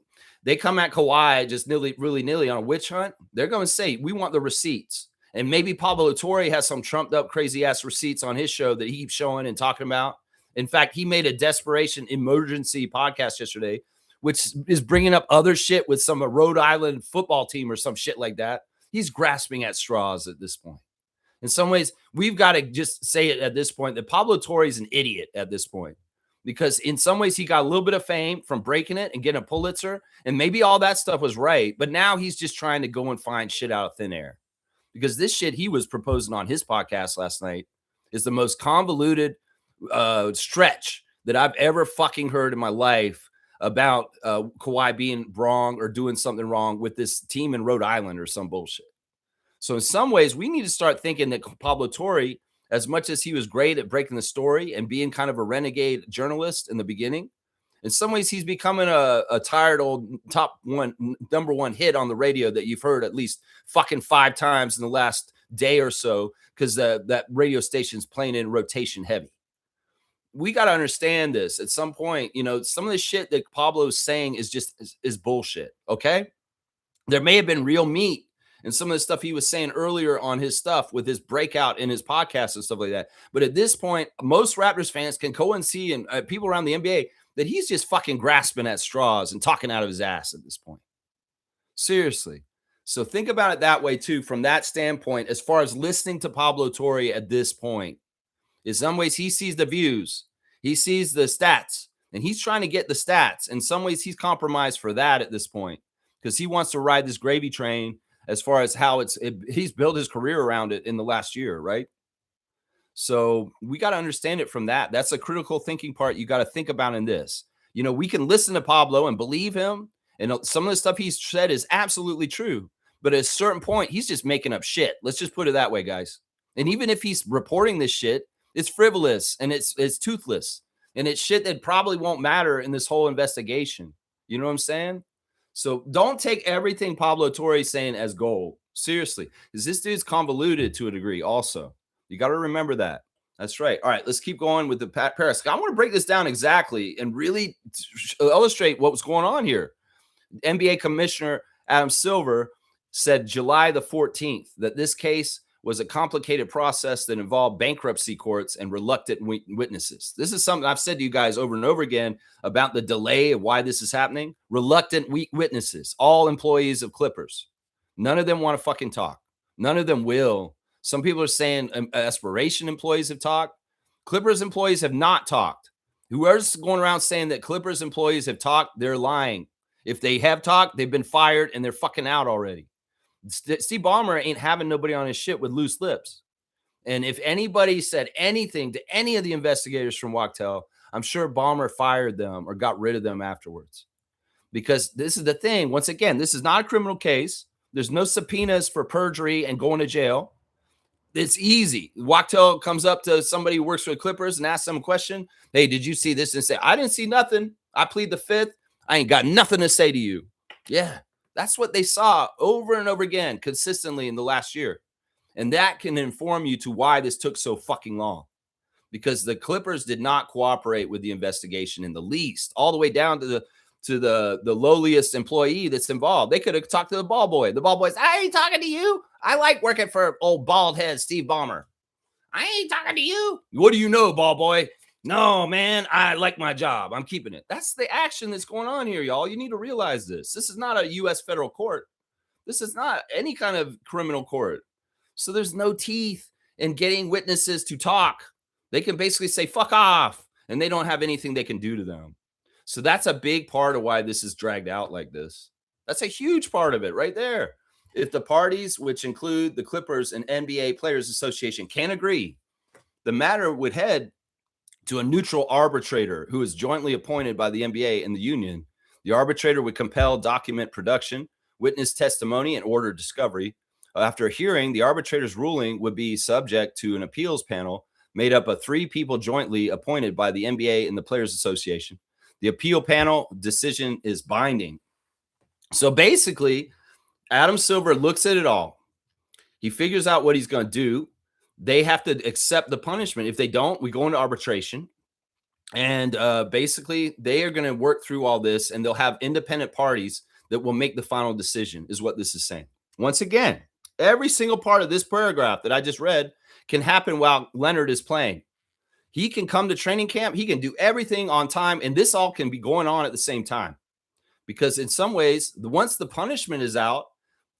they come at Kawhi just willy-nilly on a witch hunt. They're going to say, we want the receipts. And maybe Pablo Torre has some trumped up crazy-ass receipts on his show that he keeps showing and talking about. In fact, he made a desperation emergency podcast yesterday, which is bringing up other shit with some Rhode Island football team or some shit like that. He's grasping at straws at this point. In some ways, we've got to just say it at this point that Pablo Torre is an idiot at this point. because in some ways he got a little bit of fame from breaking it and getting a Pulitzer, and maybe all that stuff was right, but now he's just trying to go and find shit out of thin air, because this shit he was proposing on his podcast last night is the most convoluted stretch that I've ever fucking heard in my life about Kawhi being wrong or doing something wrong with this team in Rhode Island or some bullshit. So in some ways, we need to start thinking that Pablo Torre, as much as he was great at breaking the story and being kind of a renegade journalist in the beginning, in some ways he's becoming a tired old number one hit on the radio that you've heard at least fucking 5 times in the last day or so, because that radio station's playing in rotation heavy. We got to understand this at some point. Some of the shit that Pablo's saying is bullshit. Okay. There may have been real meat and some of the stuff he was saying earlier on his stuff with his breakout in his podcast and stuff like that. But at this point, most Raptors fans can go and see, and people around the NBA, that he's just fucking grasping at straws and talking out of his ass at this point. Seriously. So think about it that way too, from that standpoint, as far as listening to Pablo Torre at this point. In some ways, he sees the views, he sees the stats, and he's trying to get the stats. In some ways, he's compromised for that at this point, because he wants to ride this gravy train as far as how he's built his career around it in the last year, right? So we got to understand it from that. That's a critical thinking part you got to think about in this. We can listen to Pablo and believe him, and some of the stuff he's said is absolutely true. But at a certain point, he's just making up shit. Let's just put it that way, guys. And even if he's reporting this shit, it's frivolous and it's toothless, and it's shit that probably won't matter in this whole investigation. You know what I'm saying? So don't take everything Pablo Torre is saying as gold. Seriously, because this dude's convoluted to a degree also. You got to remember that. That's right. All right, let's keep going with the Pat Paris. I want to break this down exactly and really illustrate what was going on here. NBA Commissioner Adam Silver said July the 14th that this case was a complicated process that involved bankruptcy courts and reluctant witnesses. This is something I've said to you guys over and over again about the delay of why this is happening. Reluctant witnesses, all employees of Clippers. None of them want to fucking talk. None of them will. Some people are saying Aspiration employees have talked. Clippers employees have not talked. Whoever's going around saying that Clippers employees have talked, they're lying. If they have talked, they've been fired and they're fucking out already. Steve Ballmer ain't having nobody on his shit with loose lips. And if anybody said anything to any of the investigators from Wachtell, I'm sure Ballmer fired them or got rid of them afterwards. Because this is the thing. Once again, this is not a criminal case. There's no subpoenas for perjury and going to jail. It's easy. Wachtell comes up to somebody who works for the Clippers and asks them a question. Hey, did you see this? And say, I didn't see nothing. I plead the fifth. I ain't got nothing to say to you. Yeah. That's what they saw over and over again consistently in the last year. And that can inform you to why this took so fucking long. Because the Clippers did not cooperate with the investigation in the least, all the way down to the lowliest employee that's involved. They could have talked to the ball boy. The ball boy's, I ain't talking to you. I like working for old bald head Steve Ballmer. I ain't talking to you. What do you know, ball boy? No, man, I like my job. I'm keeping it. That's the action that's going on here, y'all. You need to realize this. This is not a U.S. federal court. This is not any kind of criminal court. So there's no teeth in getting witnesses to talk. They can basically say, fuck off, and they don't have anything they can do to them. So that's a big part of why this is dragged out like this. That's a huge part of it right there. If the parties, which include the Clippers and NBA Players Association, can't agree, the matter would head to a neutral arbitrator who is jointly appointed by the NBA and the union. The arbitrator would compel document production, witness testimony, and order discovery. After a hearing, the arbitrator's ruling would be subject to an appeals panel made up of 3 people jointly appointed by the NBA and the Players Association. The appeal panel decision is binding. So basically, Adam Silver looks at it all. He figures out what he's going to do. They have to accept the punishment. If they don't, we go into arbitration. And basically, they are going to work through all this, and they'll have independent parties that will make the final decision, is what this is saying. Once again, every single part of this paragraph that I just read can happen while Leonard is playing. He can come to training camp. He can do everything on time, and this all can be going on at the same time. Because in some ways, once the punishment is out,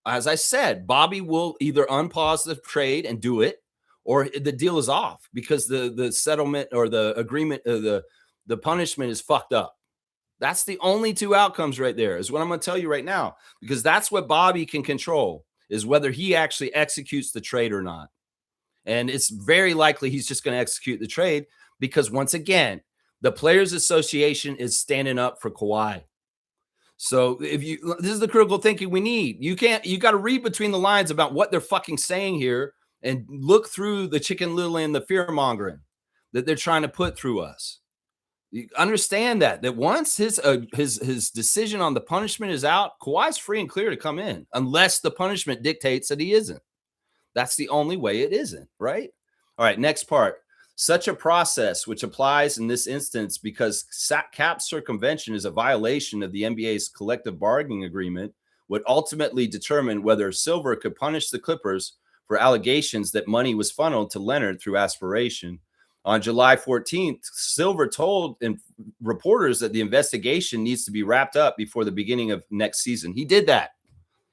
as I said, Bobby will either unpause the trade and do it, or the deal is off because the settlement or the agreement, the the punishment is fucked up. That's the only two outcomes right there, is what I'm going to tell you right now, because that's what Bobby can control, is whether he actually executes the trade or not. And it's very likely he's just going to execute the trade because, once again, the Players Association is standing up for Kawhi. So this is the critical thinking we need. You got to read between the lines about what they're fucking saying here and look through the chicken little and the fear mongering that they're trying to put through us. You understand that once his decision on the punishment is out, Kawhi's free and clear to come in, unless the punishment dictates that he isn't. That's the only way it isn't, right? All right, next part. Such a process, which applies in this instance because cap circumvention is a violation of the NBA's collective bargaining agreement, would ultimately determine whether Silver could punish the Clippers for allegations that money was funneled to Leonard through aspiration. On July 14th, Silver told reporters that the investigation needs to be wrapped up before the beginning of next season. He did that.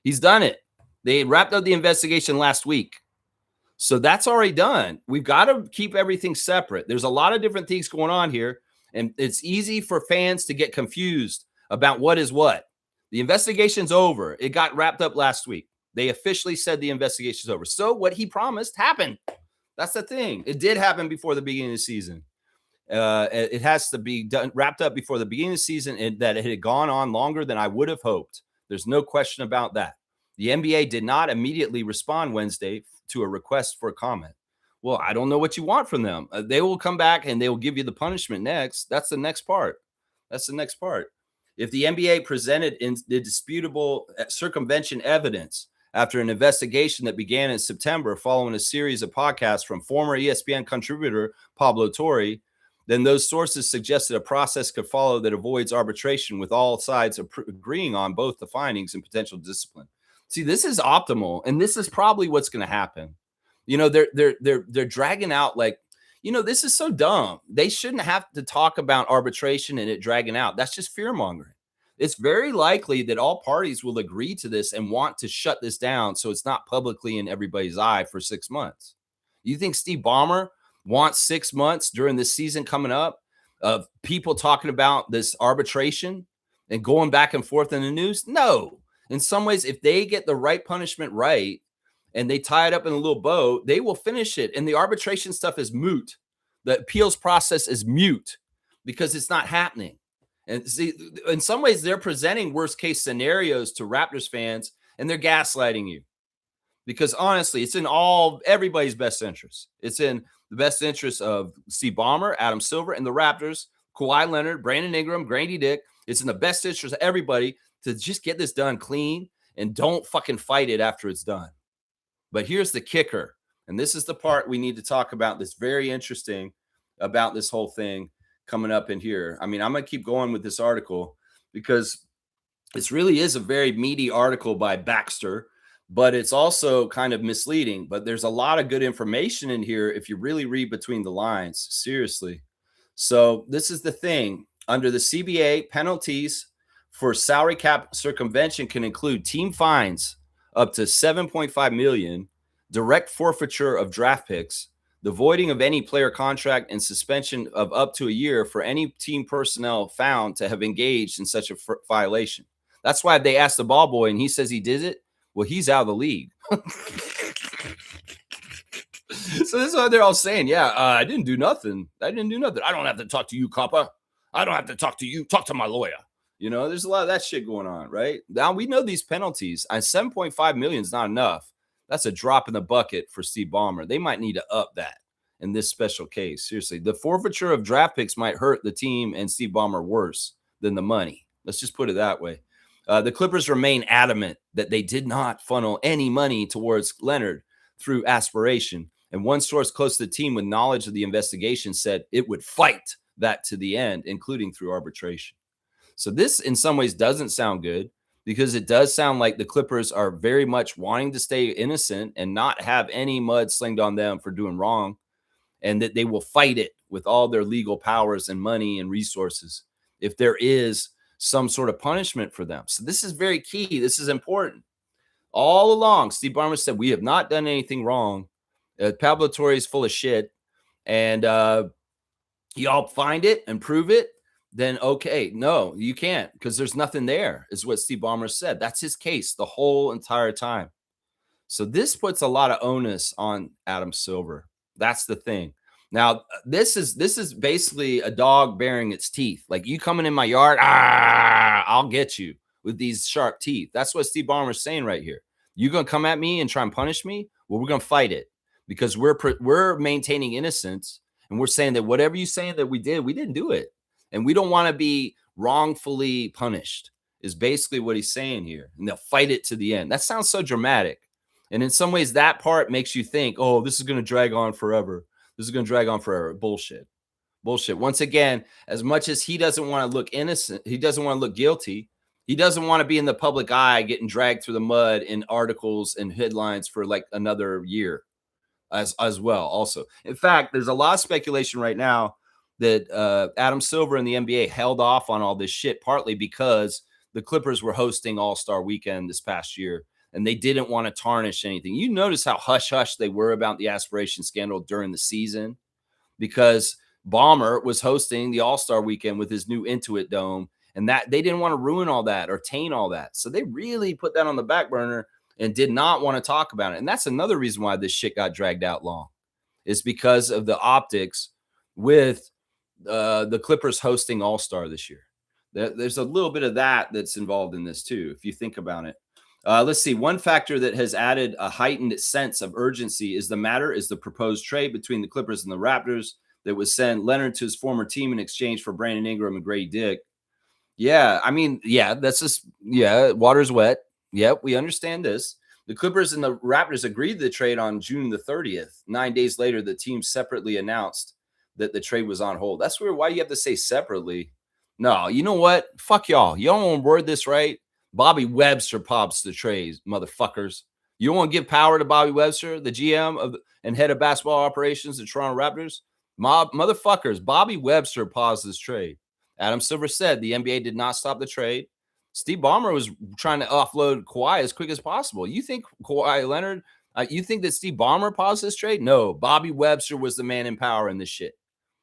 He's done it. They wrapped up the investigation last week. So that's already done. We've got to keep everything separate. There's a lot of different things going on here, and it's easy for fans to get confused about what is what. The investigation's over. It got wrapped up last week. They officially said the investigation's over. So what he promised happened. That's the thing. It did happen before the beginning of the season. It has to be wrapped up before the beginning of the season, and that it had gone on longer than I would have hoped. There's no question about that. The NBA did not immediately respond Wednesday to a request for a comment. Well, I don't know what you want from them. They will come back and they will give you the punishment next. That's the next part. If the NBA presented indisputable circumvention evidence after an investigation that began in September following a series of podcasts from former ESPN contributor Pablo Torre, then those sources suggested a process could follow that avoids arbitration, with all sides agreeing on both the findings and potential discipline. See, this is optimal, and this is probably what's going to happen. They're dragging out, like, this is so dumb. They shouldn't have to talk about arbitration and it dragging out. That's just fear mongering. It's very likely that all parties will agree to this and want to shut this down so it's not publicly in everybody's eye for 6 months. You think Steve Ballmer wants 6 months during this season coming up of people talking about this arbitration and going back and forth in the news? No. In some ways, if they get the right punishment right and they tie it up in a little bow, they will finish it. And the arbitration stuff is moot. The appeals process is mute because it's not happening. And see, in some ways, they're presenting worst case scenarios to Raptors fans, and they're gaslighting you. Because honestly, it's in everybody's best interest. It's in the best interest of Steve Ballmer, Adam Silver, and the Raptors, Kawhi Leonard, Brandon Ingram, Grady Dick. It's in the best interest of everybody to just get this done clean and don't fucking fight it after it's done. But here's the kicker, and this is the part we need to talk about that's very interesting about this whole thing coming up in here. I mean, I'm going to keep going with this article because this really is a very meaty article by Baxter, but it's also kind of misleading. But there's a lot of good information in here if you really read between the lines, seriously. So this is the thing. Under the CBA, penalties for salary cap circumvention can include team fines up to $7.5 million, direct forfeiture of draft picks, the voiding of any player contract, and suspension of up to a year for any team personnel found to have engaged in such a violation. That's why they asked the ball boy, and he says he did it. Well, he's out of the league. So this is what they're all saying. Yeah, I didn't do nothing. I don't have to talk to you, copper. I don't have to talk to you. Talk to my lawyer. There's a lot of that shit going on, right? Now we know these penalties. $7.5 million is not enough. That's a drop in the bucket for Steve Ballmer. They might need to up that in this special case. Seriously, the forfeiture of draft picks might hurt the team and Steve Ballmer worse than the money. Let's just put it that way. The Clippers remain adamant that they did not funnel any money towards Leonard through aspiration. And one source close to the team with knowledge of the investigation said it would fight that to the end, including through arbitration. So this, in some ways, doesn't sound good because it does sound like the Clippers are very much wanting to stay innocent and not have any mud slinged on them for doing wrong, and that they will fight it with all their legal powers and money and resources if there is some sort of punishment for them. So this is very key. This is important. All along, Steve Ballmer said, we have not done anything wrong. Pablo Torre is full of shit. And, y'all find it and prove it, then okay. No, you can't because there's nothing there, is what Steve Ballmer said. That's his case the whole entire time. So this puts a lot of onus on Adam Silver. That's the thing. Now, this is basically a dog baring its teeth. Like, you coming in my yard, I'll get you with these sharp teeth. That's what Steve Ballmer's saying right here. You gonna come at me and try and punish me? Well, we're gonna fight it because we're maintaining innocence, and we're saying that whatever you saying that we didn't do it, and we don't want to be wrongfully punished. Is basically what he's saying here, and they'll fight it to the end. That sounds so dramatic. And in some ways, that part makes you think, oh, this is going to drag on forever. This is going to drag on forever. Bullshit. Bullshit. Once again, as much as he doesn't want to look innocent, he doesn't want to look guilty. He doesn't want to be in the public eye getting dragged through the mud in articles and headlines for like another year as well. Also, in fact, there's a lot of speculation right now that Adam Silver and the NBA held off on all this shit partly because the Clippers were hosting All-Star Weekend this past year, and they didn't want to tarnish anything. You notice how hush-hush they were about the aspiration scandal during the season because Ballmer was hosting the All-Star Weekend with his new Intuit Dome, and that they didn't want to ruin all that or taint all that. So they really put that on the back burner and did not want to talk about it. And that's another reason why this shit got dragged out long, is because of the optics with the Clippers hosting All-Star this year. There's a little bit of that that's involved in this too, if you think about it. Let's see. One factor that has added a heightened sense of urgency is the proposed trade between the Clippers and the Raptors that would send Leonard to his former team in exchange for Brandon Ingram and Grady Dick. Yeah, I mean, yeah, that's just, yeah, water's wet. Yep, we understand this. The Clippers and the Raptors agreed to the trade on June the 30th. 9 days later, the team separately announced that the trade was on hold. That's weird. Why do you have to say separately? No, you know what? Fuck y'all. You don't want to word this right. Bobby Webster pops the trades, motherfuckers. You don't want to give power to Bobby Webster, the GM and head of basketball operations at Toronto Raptors? Motherfuckers, Bobby Webster paused this trade. Adam Silver said the NBA did not stop the trade. Steve Ballmer was trying to offload Kawhi as quick as possible. You think Kawhi Leonard, you think that Steve Ballmer paused this trade? No, Bobby Webster was the man in power in this shit.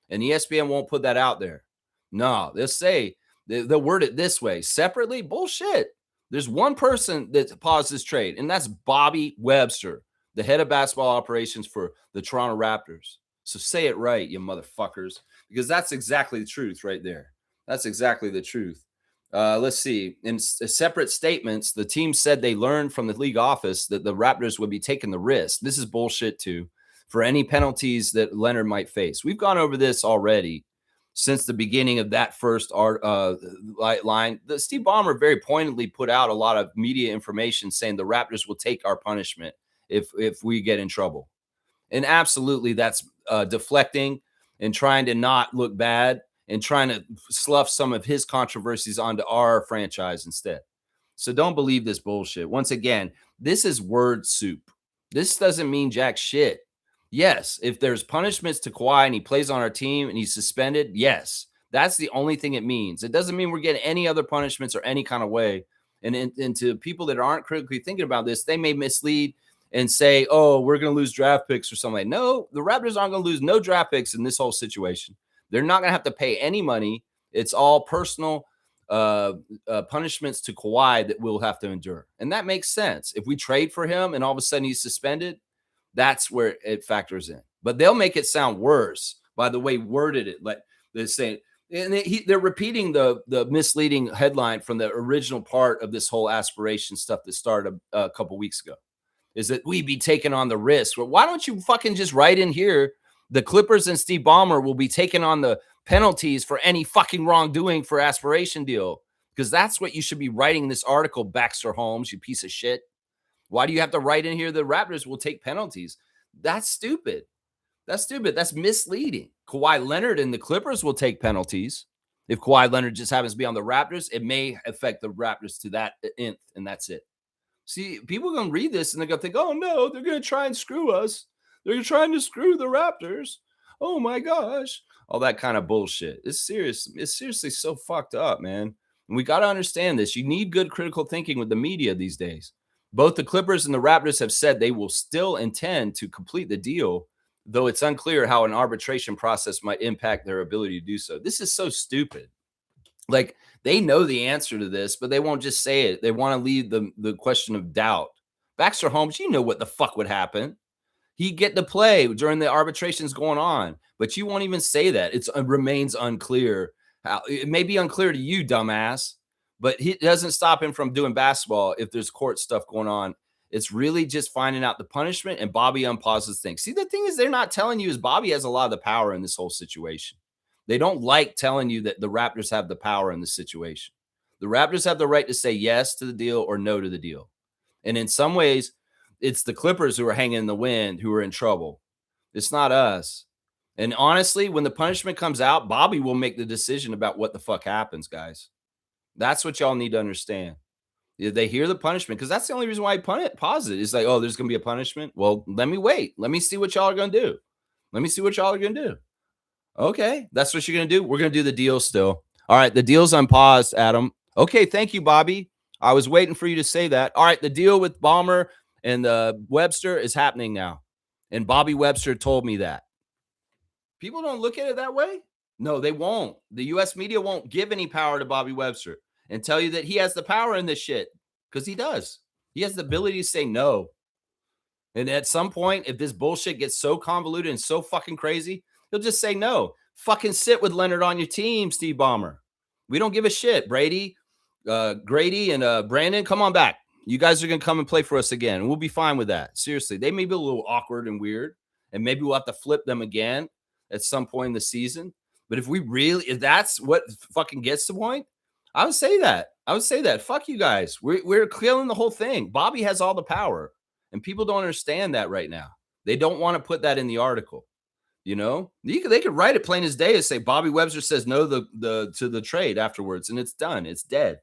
And ESPN won't put that out there. No, they'll say, they'll word it this way. Separately, bullshit. There's one person that paused this trade, and that's Bobby Webster, the head of basketball operations for the Toronto Raptors. So say it right, you motherfuckers, because that's exactly the truth right there. That's exactly the truth. Let's see. In separate statements, the team said they learned from the league office that the Raptors would be taking the risk. This is bullshit too, for any penalties that Leonard might face. We've gone over this already since the beginning of that first line. The Steve Ballmer very pointedly put out a lot of media information saying the Raptors will take our punishment if we get in trouble. And absolutely, that's deflecting and trying to not look bad and trying to slough some of his controversies onto our franchise instead. So don't believe this bullshit. Once again, this is word soup. This doesn't mean jack shit. Yes, if there's punishments to Kawhi and he plays on our team and he's suspended, yes, that's the only thing it means. It doesn't mean we're getting any other punishments or any kind of way. And to people that aren't critically thinking about this, they may mislead and say, oh, we're going to lose draft picks or something. No, the Raptors aren't going to lose no draft picks in this whole situation. They're not going to have to pay any money. It's all personal punishments to Kawhi that we'll have to endure. And that makes sense. If we trade for him and all of a sudden he's suspended, that's where it factors in. But they'll make it sound worse by the way worded it. Like they're saying, and they're repeating the misleading headline from the original part of this whole aspiration stuff that started a couple weeks ago, is that we be taking on the risk. Well, why don't you fucking just write in here, the Clippers and Steve Ballmer will be taking on the penalties for any fucking wrongdoing for aspiration deal? Because that's what you should be writing in this article, Baxter Holmes, you piece of shit. Why do you have to write in here the Raptors will take penalties? That's stupid. That's stupid. That's misleading. Kawhi Leonard and the Clippers will take penalties. If Kawhi Leonard just happens to be on the Raptors, it may affect the Raptors to that nth, and that's it. See, people are going to read this and they're going to think, oh, no, they're going to try and screw us. They're trying to screw the Raptors. Oh, my gosh. All that kind of bullshit. It's serious. It's seriously so fucked up, man. And we got to understand this. You need good critical thinking with the media these days. Both the Clippers and the Raptors have said they will still intend to complete the deal though it's unclear how an arbitration process might impact their ability to do so. This is so stupid. Like, they know the answer to this, but they won't just say it. They want to leave the question of doubt. Baxter Holmes, you know what the fuck would happen. He'd get to play during the arbitrations going on, but you won't even say that. It remains unclear. How it may be unclear to you, dumbass, but it doesn't stop him from doing basketball if there's court stuff going on. It's really just finding out the punishment, and Bobby unpauses things. See, the thing is, they're not telling you is Bobby has a lot of the power in this whole situation. They don't like telling you that the Raptors have the power in this situation. The Raptors have the right to say yes to the deal or no to the deal. And in some ways, it's the Clippers who are hanging in the wind, who are in trouble. It's not us. And honestly, when the punishment comes out, Bobby will make the decision about what the fuck happens, guys. That's what y'all need to understand. They hear the punishment, because that's the only reason why I pause it. It's like, oh, there's going to be a punishment. Well, let me wait. Let me see what y'all are going to do. Let me see what y'all are going to do. Okay, that's what you're going to do. We're going to do the deal still. All right, the deal's unpaused, Adam. Okay, thank you, Bobby. I was waiting for you to say that. All right, the deal with Ballmer and Webster is happening now. And Bobby Webster told me that. People don't look at it that way. No, they won't. The U.S. media won't give any power to Bobby Webster and tell you that he has the power in this shit, because he does. He has the ability to say no. And at some point, if this bullshit gets so convoluted and so fucking crazy, he'll just say no. Fucking sit with Leonard on your team, Steve Ballmer. We don't give a shit. Brady, Grady, and Brandon, come on back. You guys are going to come and play for us again. And we'll be fine with that. Seriously, they may be a little awkward and weird, and maybe we'll have to flip them again at some point in the season. But if that's what fucking gets the point, I would say that. Fuck you guys. We're killing the whole thing. Bobby has all the power, and people don't understand that right now. They don't want to put that in the article. You know, they could write it plain as day and say Bobby Webster says no to the trade afterwards, and it's done. It's dead.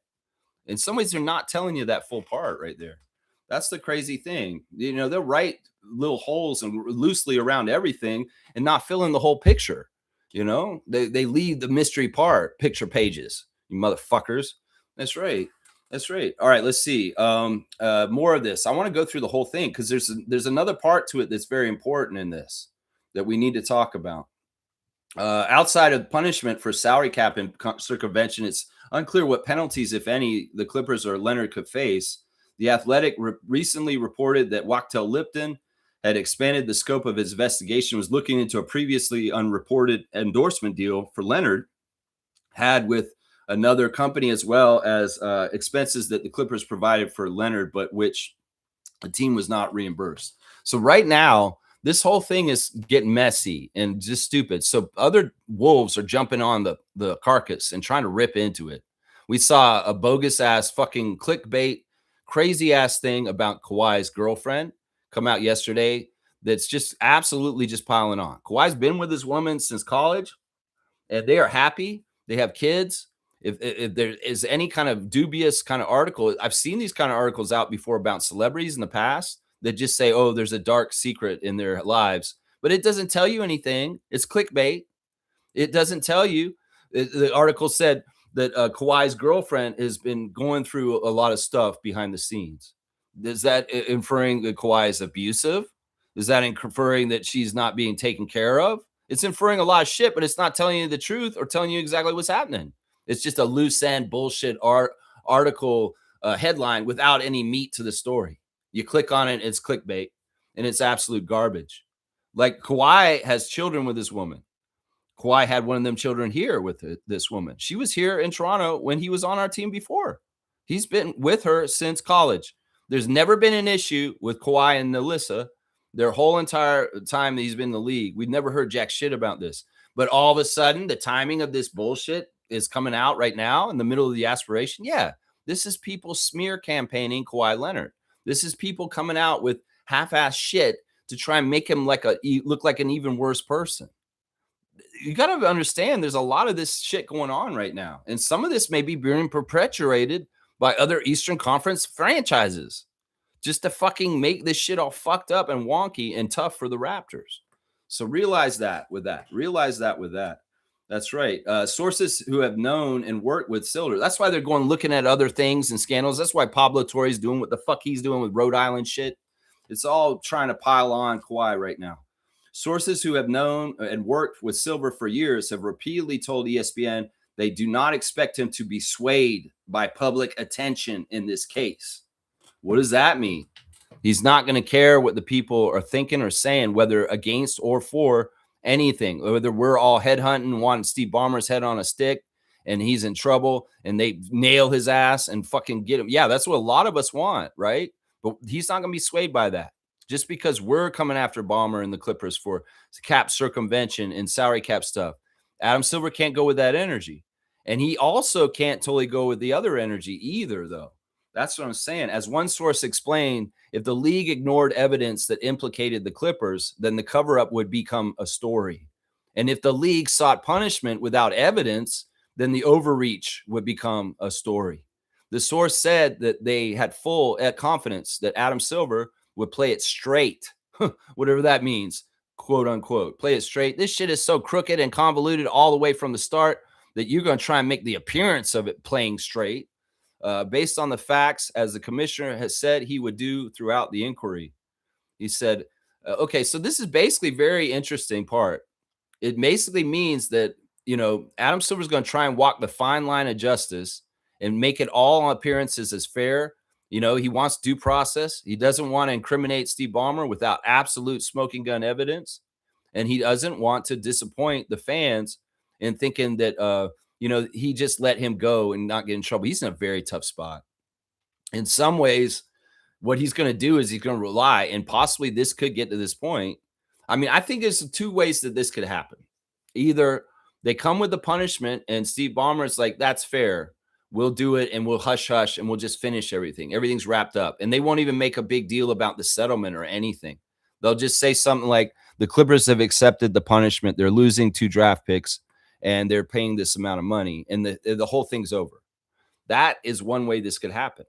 In some ways, they're not telling you that full part right there. That's the crazy thing. You know, they'll write little holes and loosely around everything and not fill in the whole picture. You know, they leave the mystery part, picture pages, you motherfuckers. That's right. That's right. All right, let's see. More of this. I want to go through the whole thing, because there's another part to it that's very important in this that we need to talk about. Outside of punishment for salary cap and circumvention, it's unclear what penalties, if any, the Clippers or Leonard could face. The Athletic recently reported that Wachtell Lipton had expanded the scope of his investigation, was looking into a previously unreported endorsement deal for Leonard had with another company, as well as expenses that the Clippers provided for Leonard, but which the team was not reimbursed. So right now, this whole thing is getting messy and just stupid. So other wolves are jumping on the carcass and trying to rip into it. We saw a bogus ass fucking clickbait, crazy ass thing about Kawhi's girlfriend come out yesterday. That's just absolutely just piling on. Kawhi's been with this woman since college, and they are happy. They have kids. If there is any kind of dubious kind of article, I've seen these kind of articles out before about celebrities in the past that just say, oh, there's a dark secret in their lives, but it doesn't tell you anything. It's clickbait. It doesn't tell you. The article said that Kawhi's girlfriend has been going through a lot of stuff behind the scenes. Is that inferring that Kawhi is abusive? Is that inferring that she's not being taken care of? It's inferring a lot of shit, but it's not telling you the truth or telling you exactly what's happening. It's just a loose end bullshit article headline without any meat to the story. You click on it, it's clickbait, and it's absolute garbage. Like, Kawhi has children with this woman. Kawhi had one of them children here with this woman. She was here in Toronto when he was on our team before. He's been with her since college. There's never been an issue with Kawhi and Alyssa their whole entire time that he's been in the league. We've never heard jack shit about this. But all of a sudden, the timing of this bullshit is coming out right now in the middle of the aspiration. Yeah, this is people smear campaigning Kawhi Leonard. This is people coming out with half-ass shit to try and make him look like an even worse person. You got to understand there's a lot of this shit going on right now. And some of this may be being perpetuated by other Eastern Conference franchises just to fucking make this shit all fucked up and wonky and tough for the Raptors. So realize that with that. That's right. Sources who have known and worked with Silver. That's why they're going looking at other things and scandals. That's why Pablo Torre's doing what the fuck he's doing with Rhode Island shit. It's all trying to pile on Kawhi right now. Sources who have known and worked with Silver for years have repeatedly told ESPN they do not expect him to be swayed by public attention in this case. What does that mean? He's not going to care what the people are thinking or saying, whether against or for anything, whether we're all headhunting, wanting Steve Ballmer's head on a stick and he's in trouble and they nail his ass and fucking get him. Yeah, that's what a lot of us want, right? But he's not going to be swayed by that. Just because we're coming after Ballmer and the Clippers for cap circumvention and salary cap stuff, Adam Silver can't go with that energy. And he also can't totally go with the other energy either, though. That's what I'm saying. As one source explained, if the league ignored evidence that implicated the Clippers, then the cover-up would become a story. And if the league sought punishment without evidence, then the overreach would become a story. The source said that they had full confidence that Adam Silver would play it straight, whatever that means, quote unquote. Play it straight. This shit is so crooked and convoluted all the way from the start that you're going to try and make the appearance of it playing straight. Based on the facts, as the commissioner has said he would do throughout the inquiry. He said, okay, so this is basically very interesting part. It basically means that, Adam Silver's going to try and walk the fine line of justice and make it all on appearances as fair. He wants due process. He doesn't want to incriminate Steve Ballmer without absolute smoking gun evidence. And he doesn't want to disappoint the fans in thinking that, he just let him go and not get in trouble. He's in a very tough spot. In some ways, what he's going to do is he's going to rely, and possibly this could get to this point. I mean, I think there's two ways that this could happen. Either they come with the punishment and Steve Ballmer is like, that's fair. We'll do it and we'll hush and we'll just finish everything. Everything's wrapped up. And they won't even make a big deal about the settlement or anything. They'll just say something like, the Clippers have accepted the punishment. They're losing 2 draft picks and they're paying this amount of money, and the whole thing's over. That is one way this could happen.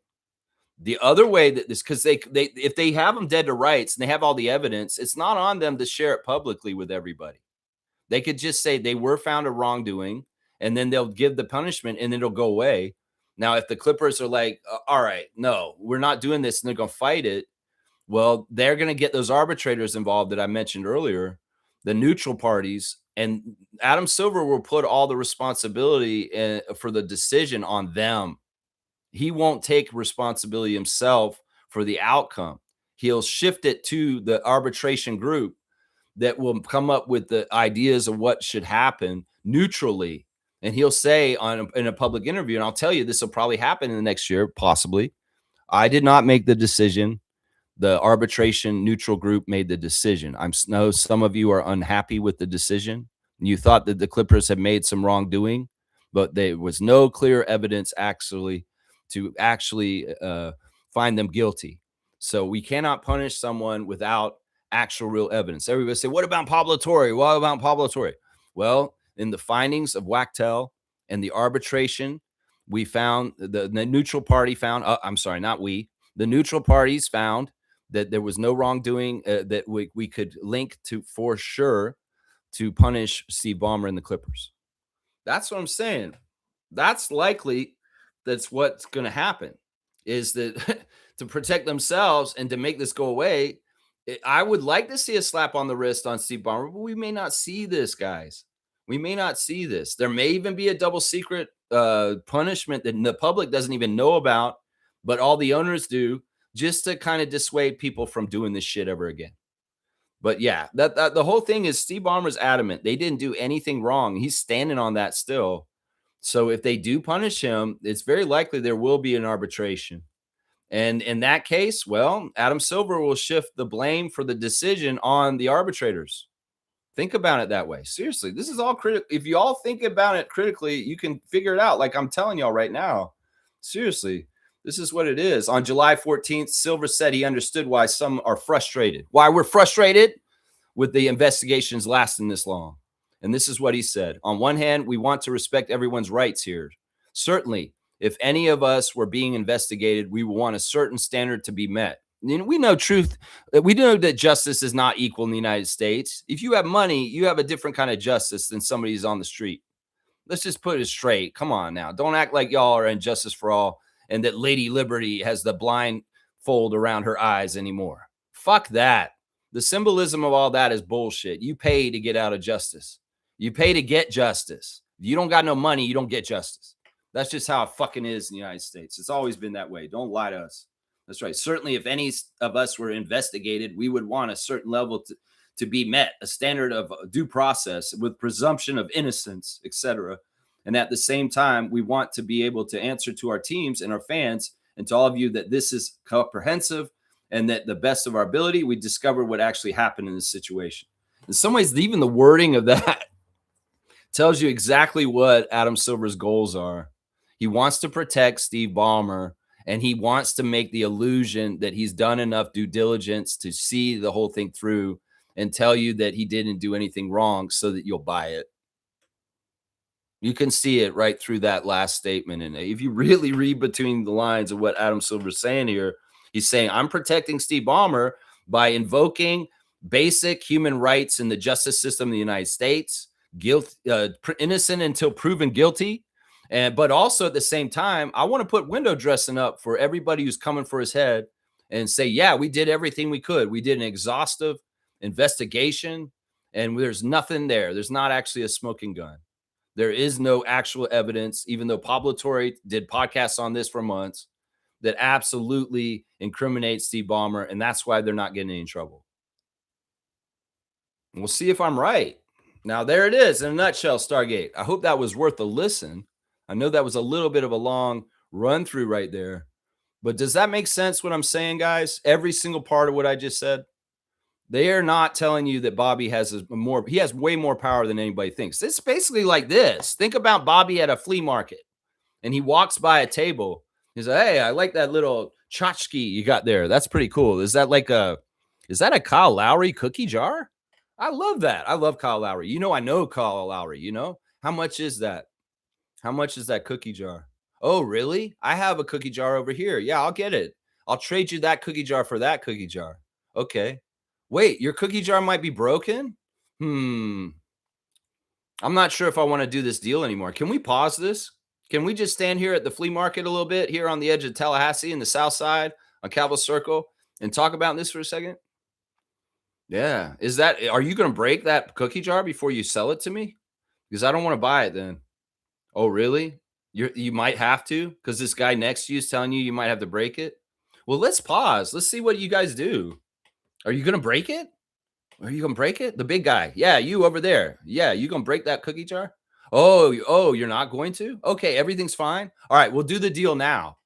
The other way that this, because they if they have them dead to rights and they have all the evidence, it's not on them to share it publicly with everybody. They could just say they were found of wrongdoing, and then they'll give the punishment and it'll go away. Now, if the Clippers are like, all right, no, we're not doing this, and they're going to fight it, well, they're going to get those arbitrators involved that I mentioned earlier, the neutral parties, and Adam Silver will put all the responsibility for the decision on them. He won't take responsibility himself for the outcome. He'll shift it to the arbitration group that will come up with the ideas of what should happen neutrally. And he'll say in a public interview, and I'll tell you, this will probably happen in the next year, possibly. I did not make the decision. The arbitration neutral group made the decision. I know some of you are unhappy with the decision. You thought that the Clippers had made some wrongdoing, but there was no clear evidence to find them guilty. So we cannot punish someone without actual real evidence. Everybody say, what about Pablo Torre? What about Pablo Torre? Well, in the findings of Wachtel and the arbitration, we found the neutral party found, I'm sorry, not we, the neutral parties found that there was no wrongdoing that we could link to for sure to punish Steve Ballmer and the Clippers. That's what I'm saying. That's likely. That's what's going to happen, is that to protect themselves and to make this go away. I would like to see a slap on the wrist on Steve Ballmer, but we may not see this, guys. We may not see this. There may even be a double secret punishment that the public doesn't even know about, but all the owners do, just to kind of dissuade people from doing this shit ever again. But yeah, that the whole thing is Steve Ballmer's adamant. They didn't do anything wrong. He's standing on that still. So if they do punish him, it's very likely there will be an arbitration. And in that case, well, Adam Silver will shift the blame for the decision on the arbitrators. Think about it that way. Seriously, this is all critical. If you all think about it critically, you can figure it out like I'm telling y'all right now. Seriously, this is what it is. On July 14th, Silver said he understood why some are frustrated. Why we're frustrated with the investigations lasting this long. And this is what he said. On one hand, we want to respect everyone's rights here. Certainly, if any of us were being investigated, we would want a certain standard to be met. And we know truth. We know that justice is not equal in the United States. If you have money, you have a different kind of justice than somebody who's on the street. Let's just put it straight. Come on now. Don't act like y'all are in justice for all and that Lady Liberty has the blindfold around her eyes anymore. Fuck that. The symbolism of all that is bullshit. You pay to get out of justice. You pay to get justice. If you don't got no money, you don't get justice. That's just how it fucking is in the United States. It's always been that way. Don't lie to us. That's right. Certainly, if any of us were investigated, we would want a certain level to be met, a standard of due process with presumption of innocence, etc. And at the same time, we want to be able to answer to our teams and our fans and to all of you that this is comprehensive and that the best of our ability, we discover what actually happened in this situation. In some ways, even the wording of that tells you exactly what Adam Silver's goals are. He wants to protect Steve Ballmer, and he wants to make the illusion that he's done enough due diligence to see the whole thing through and tell you that he didn't do anything wrong so that you'll buy it. You can see it right through that last statement. And if you really read between the lines of what Adam Silver's saying here, he's saying, I'm protecting Steve Ballmer by invoking basic human rights in the justice system of the United States, innocent until proven guilty. But also at the same time, I want to put window dressing up for everybody who's coming for his head and say, yeah, we did everything we could. We did an exhaustive investigation and there's nothing there. There's not actually a smoking gun. There is no actual evidence, even though Pablo Torre did podcasts on this for months, that absolutely incriminates Steve Ballmer. And that's why they're not getting in trouble. And we'll see if I'm right. Now, there it is in a nutshell, Stargate. I hope that was worth a listen. I know that was a little bit of a long run through right there, but does that make sense what I'm saying, guys? Every single part of what I just said. They are not telling you that Bobby has he has way more power than anybody thinks. It's basically like this. Think about Bobby at a flea market and he walks by a table. He's like, hey, I like that little tchotchke you got there. That's pretty cool. Is that a Kyle Lowry cookie jar? I love that. I love Kyle Lowry. I know Kyle Lowry, how much is that? How much is that cookie jar? Oh, really? I have a cookie jar over here. Yeah, I'll get it. I'll trade you that cookie jar for that cookie jar. Okay. Wait, your cookie jar might be broken? I'm not sure if I want to do this deal anymore. Can we pause this? Can we just stand here at the flea market a little bit here on the edge of Tallahassee in the south side on Calvin Circle and talk about this for a second? Yeah. Are you going to break that cookie jar before you sell it to me? Because I don't want to buy it then. Oh, really? You might have to because this guy next to you is telling you might have to break it. Well, let's pause. Let's see what you guys do. Are you going to break it? Are you going to break it? The big guy. Yeah, you over there. Yeah, you going to break that cookie jar? Oh, you're not going to? Okay, everything's fine. All right, we'll do the deal now.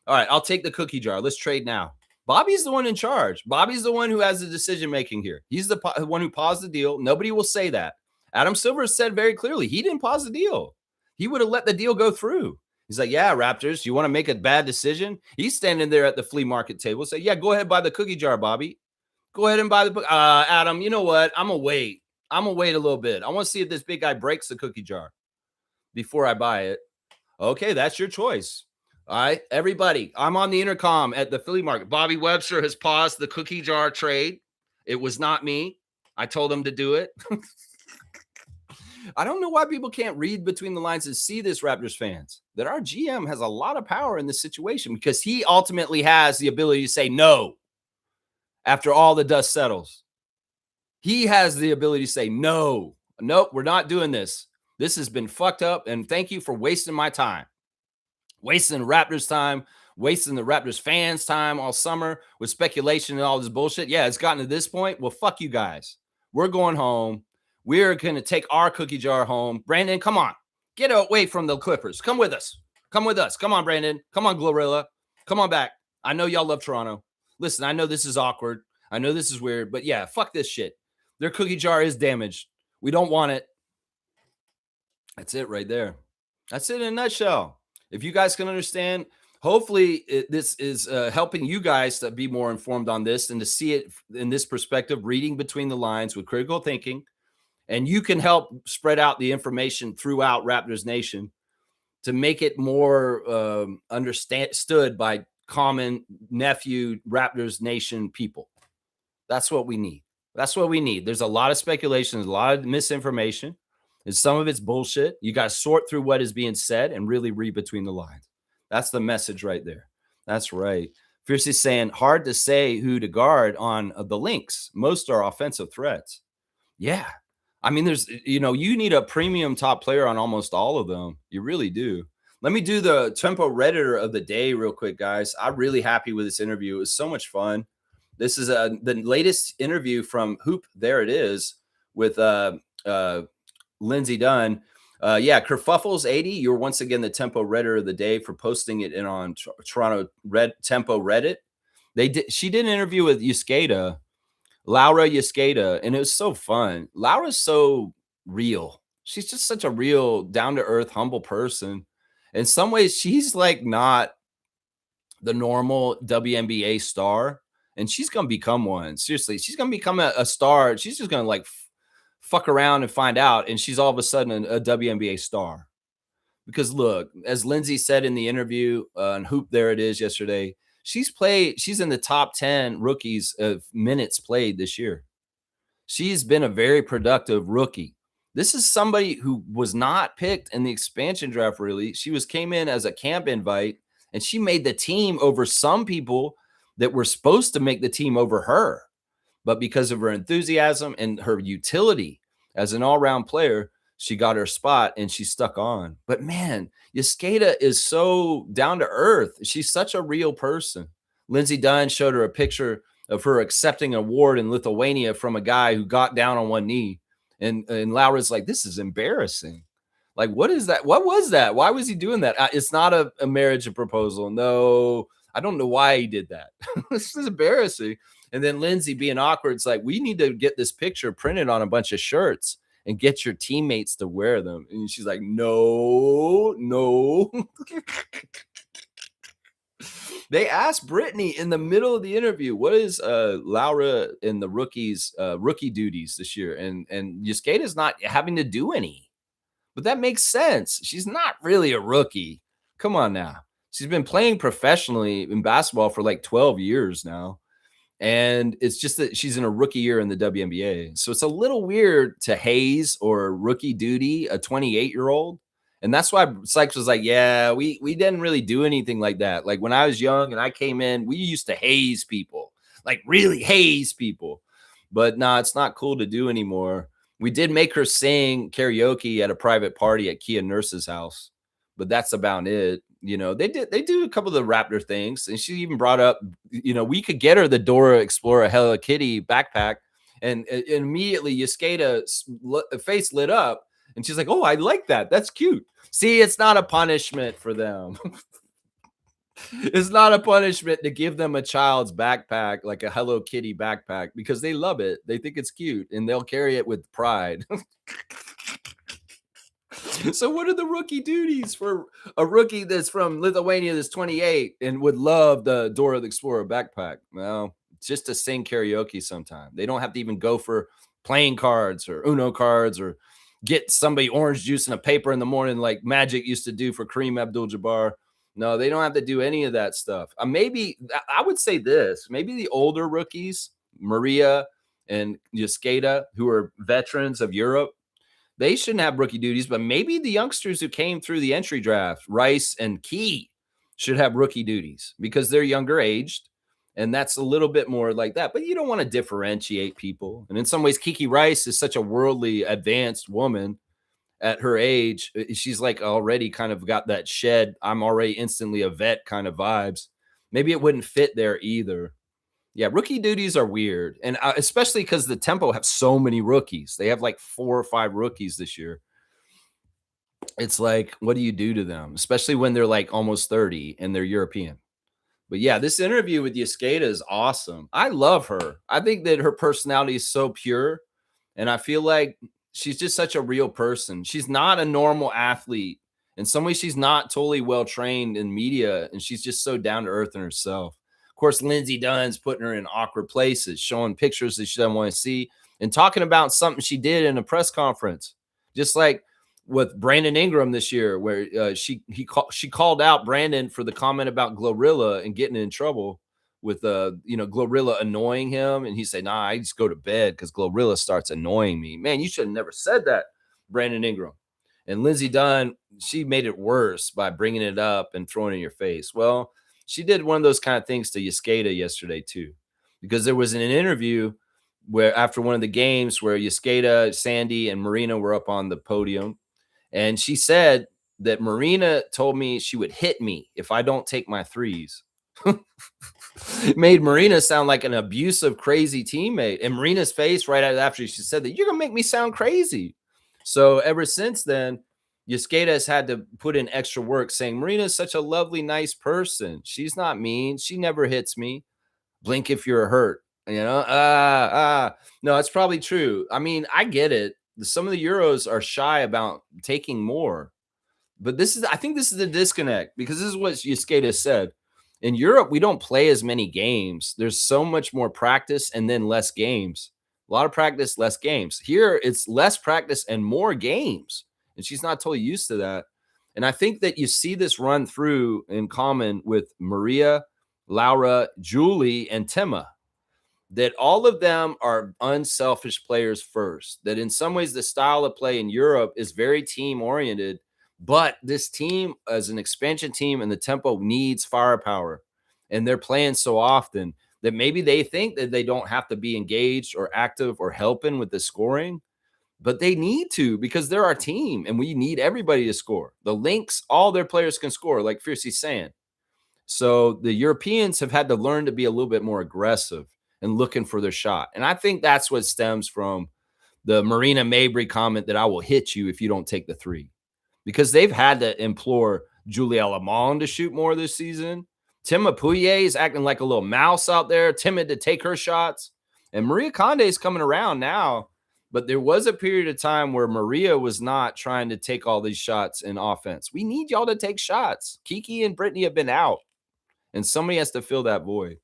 All right, I'll take the cookie jar. Let's trade now. Bobby's the one in charge. Bobby's the one who has the decision making here. He's the one who paused the deal. Nobody will say that. Adam Silver said very clearly he didn't pause the deal. He would have let the deal go through. He's like, yeah, Raptors, you want to make a bad decision? He's standing there at the flea market table. Say, yeah, go ahead, buy the cookie jar, Bobby. Go ahead and buy the book. Adam, you know what? I'm going to wait. I'm going to wait a little bit. I want to see if this big guy breaks the cookie jar before I buy it. Okay, that's your choice. All right, everybody, I'm on the intercom at the flea market. Bobby Webster has paused the cookie jar trade. It was not me. I told him to do it. I don't know why people can't read between the lines and see this, Raptors fans, that our GM has a lot of power in this situation because he ultimately has the ability to say no after all the dust settles. He has the ability to say no. Nope, we're not doing this. This has been fucked up, and thank you for wasting my time. Wasting the Raptors time, wasting the Raptors fans' time all summer with speculation and all this bullshit. Yeah, it's gotten to this point. Well, fuck you guys. We're going home. We're going to take our cookie jar home. Brandon, come on. Get away from the Clippers. Come with us. Come with us. Come on, Brandon. Come on, Glorilla. Come on back. I know y'all love Toronto. Listen, I know this is awkward. I know this is weird. But yeah, fuck this shit. Their cookie jar is damaged. We don't want it. That's it right there. That's it in a nutshell. If you guys can understand, hopefully this is helping you guys to be more informed on this and to see it in this perspective, reading between the lines with critical thinking. And you can help spread out the information throughout Raptors Nation to make it more understood by common nephew Raptors Nation people. That's what we need. That's what we need. There's a lot of speculation, there's a lot of misinformation, and some of it's bullshit. You got to sort through what is being said and really read between the lines. That's the message right there. That's right. Fiercely saying, hard to say who to guard on the Lynx. Most are offensive threats. Yeah. I mean, you need a premium top player on almost all of them. You really do. Let me do the Tempo Redditor of the day real quick, guys. I'm really happy with this interview. It was so much fun. This is the latest interview from Hoop. There it is with Lindsey Dunn. Yeah, Kerfuffles 80. You're once again the Tempo Redditor of the day for posting it in on Toronto Tempo Reddit. She did an interview with Yuskata, Laura Yuskata, and it was so fun. Laura's so real. She's just such a real, down to earth, humble person. In some ways, she's like not the normal WNBA star, and she's gonna become one. Seriously, she's gonna become a star. She's just gonna like fuck around and find out, and she's all of a sudden a WNBA star. Because look, as Lindsay said in the interview on Hoop, there it is yesterday. She's in the top 10 rookies of minutes played this year. She's been a very productive rookie. This is somebody who was not picked in the expansion draft, really. Came in as a camp invite, and she made the team over some people that were supposed to make the team over her. But because of her enthusiasm and her utility as an all-around player, she got her spot and she stuck on. But man, Yuskata is so down to earth. She's such a real person. Lindsey Dunn showed her a picture of her accepting an award in Lithuania from a guy who got down on one knee. And Laura's like, this is embarrassing. Like, what is that? What was that? Why was he doing that? It's not a marriage proposal. No, I don't know why he did that. This is embarrassing. And then Lindsay being awkward, it's like, we need to get this picture printed on a bunch of shirts and get your teammates to wear them. And she's like, no. They asked Brittany in the middle of the interview, what is Laura and the rookies' rookie duties this year? And Yuskata's not having to do any. But that makes sense. She's not really a rookie. Come on now. She's been playing professionally in basketball for like 12 years now. And it's just that she's in a rookie year in the WNBA. So it's a little weird to haze or rookie duty a 28-year-old. And that's why Sykes was like, yeah, we didn't really do anything like that. Like when I was young and I came in, we used to haze people, like really haze people. But no, it's not cool to do anymore. We did make her sing karaoke at a private party at Kia Nurse's house, but that's about it. They do a couple of the Raptor things, and she even brought up, we could get her the Dora Explorer Hello Kitty backpack, and immediately Yuskata's face lit up, and she's like, "Oh, I like that. That's cute." See, it's not a punishment for them. It's not a punishment to give them a child's backpack, like a Hello Kitty backpack, because they love it. They think it's cute, and they'll carry it with pride. So what are the rookie duties for a rookie that's from Lithuania that's 28 and would love the Dora the Explorer backpack? Well, just to sing karaoke sometime. They don't have to even go for playing cards or Uno cards or get somebody orange juice and a paper in the morning like Magic used to do for Kareem Abdul-Jabbar. No, they don't have to do any of that stuff. Maybe I would say this. Maybe the older rookies, Maria and Yuskata, who are veterans of Europe, they shouldn't have rookie duties, but maybe the youngsters who came through the entry draft, Rice and Key, should have rookie duties because they're younger aged. And that's a little bit more like that. But you don't want to differentiate people. And in some ways, Kiki Rice is such a worldly, advanced woman at her age. She's like already kind of got that shed, I'm already instantly a vet kind of vibes. Maybe it wouldn't fit there either. Yeah, rookie duties are weird. And especially because the Tempo have so many rookies. They have like 4 or 5 rookies this year. It's like, what do you do to them? Especially when they're like almost 30 and they're European. But yeah, this interview with Yuskata is awesome. I love her. I think that her personality is so pure. And I feel like she's just such a real person. She's not a normal athlete. In some ways, she's not totally well trained in media. And she's just so down to earth in herself. Of course, Lindsey Dunn's putting her in awkward places, showing pictures that she doesn't want to see, and talking about something she did in a press conference. Just like with Brandon Ingram this year, where she called out Brandon for the comment about Glorilla and getting in trouble with Glorilla annoying him, and he said, "Nah, I just go to bed because Glorilla starts annoying me." Man, you should have never said that, Brandon Ingram. And Lindsey Dunn, she made it worse by bringing it up and throwing it in your face. Well, She did one of those kind of things to Yascada yesterday too, because there was an interview where after one of the games where Yascada, Sandy, and Marina were up on the podium, and she said that Marina told me she would hit me if I don't take my threes. It made Marina sound like an abusive, crazy teammate. And Marina's face right after she said that, you're going to make me sound crazy. So ever since then, Yascada has had to put in extra work saying, Marina's such a lovely, nice person. She's not mean. She never hits me. Blink if you're hurt. No, it's probably true. I mean, I get it. Some of the Euros are shy about taking more. But I think this is the disconnect, because this is what Yascada said. In Europe, we don't play as many games. There's so much more practice and then less games. A lot of practice, less games. Here, it's less practice and more games. And she's not totally used to that. And I think that you see this run through in common with Maria, Laura, Julie, and Tema, that all of them are unselfish players first. That in some ways, the style of play in Europe is very team-oriented. But this team, as an expansion team, and the Tempo needs firepower, and they're playing so often that maybe they think that they don't have to be engaged or active or helping with the scoring, but they need to, because they're our team and we need everybody to score. The Lynx, all their players can score, like Fiercey's saying. So the Europeans have had to learn to be a little bit more aggressive and looking for their shot. And I think that's what stems from the Marina Mabry comment that I will hit you if you don't take the three. Because they've had to implore Julia Lamond to shoot more this season. Tema Pouillet is acting like a little mouse out there, timid to take her shots. And Maria Conde is coming around now. But there was a period of time where Maria was not trying to take all these shots in offense. We need y'all to take shots. Kiki and Brittany have been out, and somebody has to fill that void.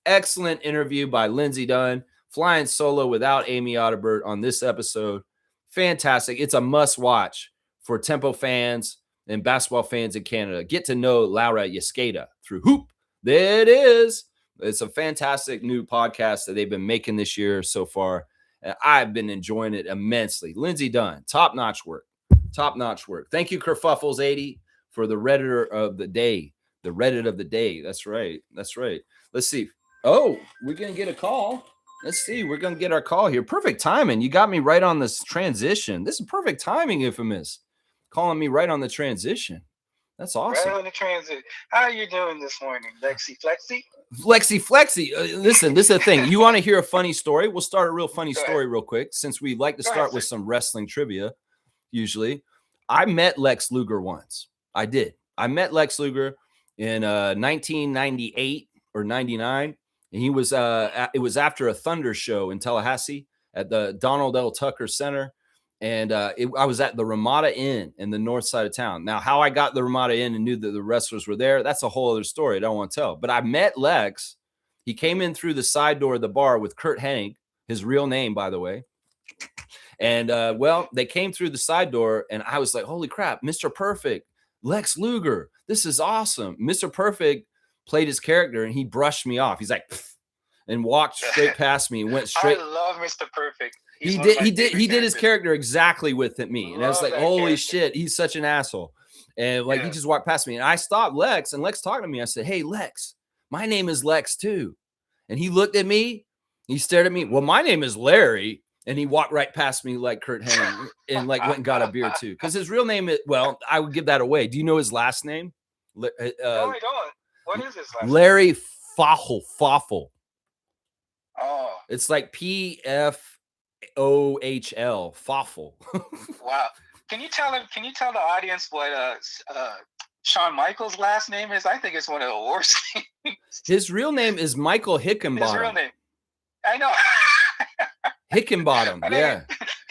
Excellent interview by Lindsay Dunn, flying solo without Amy Audibert on this episode. Fantastic. It's a must watch for Tempo fans and basketball fans in Canada. Get to know Laura Yascada through Hoop. There it is. It's a fantastic new podcast that they've been making this year so far. And I've been enjoying it immensely. Lindsay Dunn, top-notch work. Top-notch work. Thank you, Kerfuffles80, for the Redditor of the day. The Reddit of the day. That's right. That's right. Let's see. Oh, we're going to get a call. Let's see. We're going to get our call here. Perfect timing. You got me right on this transition. This is perfect timing, Infamous. Calling me right on the transition. That's awesome. Right on the transition. How are you doing this morning, Lexi Flexi? Flexi. Listen, this is the thing. You want to hear a funny story? We'll start a real funny story real quick, since we like to start with some wrestling trivia, usually. I met Lex Luger once. I did. I met Lex Luger in 1998 or 99. And he was it was after a Thunder show in Tallahassee at the Donald L. Tucker Center. And I was at the Ramada Inn in the north side of town. Now, how I got the Ramada Inn and knew that the wrestlers were there, that's a whole other story I don't want to tell. But I met Lex. He came in through the side door of the bar with Kurt Hennig, his real name, by the way. And, well, they came through the side door, and I was like, holy crap, Mr. Perfect, Lex Luger, this is awesome. Mr. Perfect played his character, and he brushed me off. He's like, pfft, and walked straight past me and went straight. I love Mr. Perfect. He did his character exactly with me. And I was like, holy shit, he's such an asshole. And like, he just walked past me, and I stopped Lex, and Lex talking to me. I said, hey, Lex, my name is Lex too. And he looked at me, he stared at me. Well, my name is Larry. And he walked right past me like Kurt Hennig and like went and got a beer too. Because his real name is, well, I would give that away. Do you know his last name? No, I don't. What is his last name? Larry Foffel. Oh. It's like PFOHL, Foffel. Wow. Can you tell the audience what Shawn Michaels' last name is? I think it's one of the worst names. His real name is Michael Hickenbottom. His real name. I know. Hickenbottom, yeah.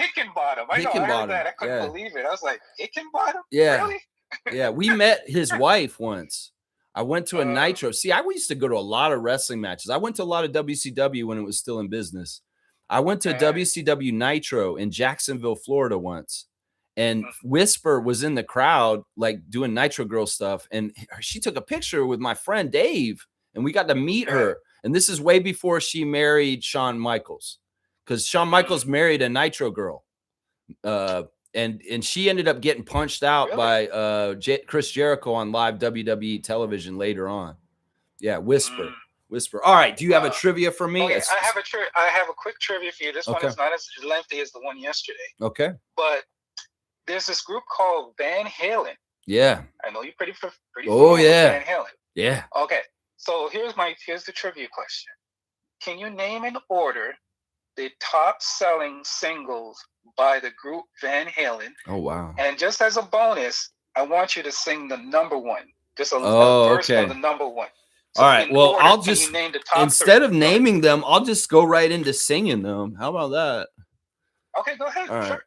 Hickenbottom. I know. I heard that. I couldn't believe it. I was like, Hickenbottom? Yeah. Really? Yeah. We met his wife once. I went to a Nitro. See, I used to go to a lot of wrestling matches. I went to a lot of WCW when it was still in business. I went to WCW Nitro in Jacksonville, Florida once. And Whisper was in the crowd, like doing Nitro Girl stuff. And she took a picture with my friend Dave, and we got to meet her. And this is way before she married Shawn Michaels, because Shawn Michaels married a Nitro Girl. And she ended up getting punched out by Chris Jericho on live WWE television later on. Yeah, Whisper. Whisper. All right. Do you have a trivia for me? Okay, I have a quick trivia for you. This one is not as lengthy as the one yesterday. Okay. But there's this group called Van Halen. Yeah. I know you're pretty familiar with Van Halen. Yeah. Okay. So here's the trivia question. Can you name in order the top selling singles by the group Van Halen? Oh, wow. And just as a bonus, I want you to sing the number one. Just a verse of the number one. So all right. Well, I'll just, name the top instead of naming them, I'll just go right into singing them. How about that? Okay, go ahead. All right. Sure.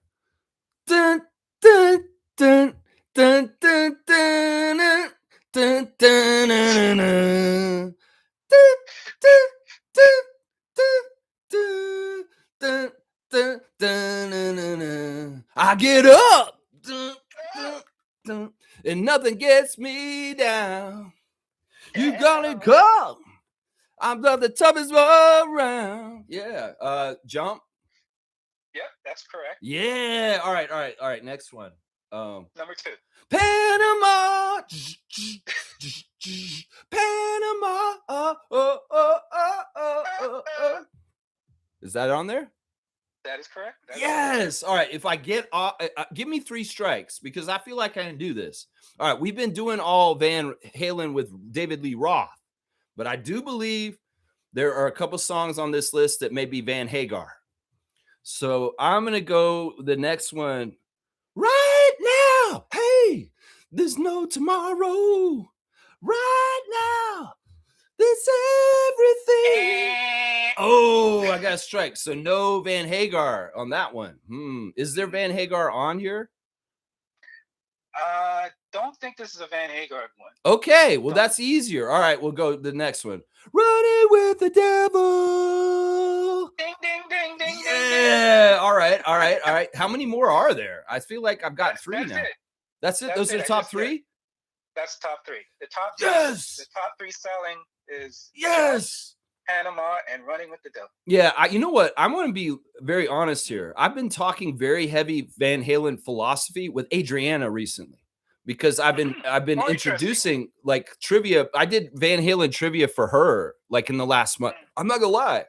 Dun, dun, dun, dun, dun, dun, dun, dun, dun, dun, dun. I get up and nothing gets me down. You gonna come? I'm the toughest one around. Yeah. Jump. Yep, that's correct. Yeah. All right. Next one. Number 2. Panama. Panama. Is that on there? That is correct. Yes. All right. If I get off, give me 3 strikes because I feel like I can do this. All right. We've been doing all Van Halen with David Lee Roth, but I do believe there are a couple songs on this list that may be Van Hagar. So I'm going to go the next one right now. Hey, there's no tomorrow. Right now. This everything. Oh, I got a strike. So no Van Hagar on that one. Is there Van Hagar on here? Don't think this is a Van Hagar one. Okay, well, that's easier. All right, we'll go to the next one. Running with the devil. Ding, ding, ding, ding. Yeah. All right. How many more are there? I feel like I've got 3 now. That's it. Those are the top 3? That's top 3. The top 3. Yes. The top 3 selling is Panama and Running with the Devil. Yeah, you know what? I want to be very honest here. I've been talking very heavy Van Halen philosophy with Adriana recently because I've been introducing like trivia. I did Van Halen trivia for her like in the last month. I'm not gonna lie.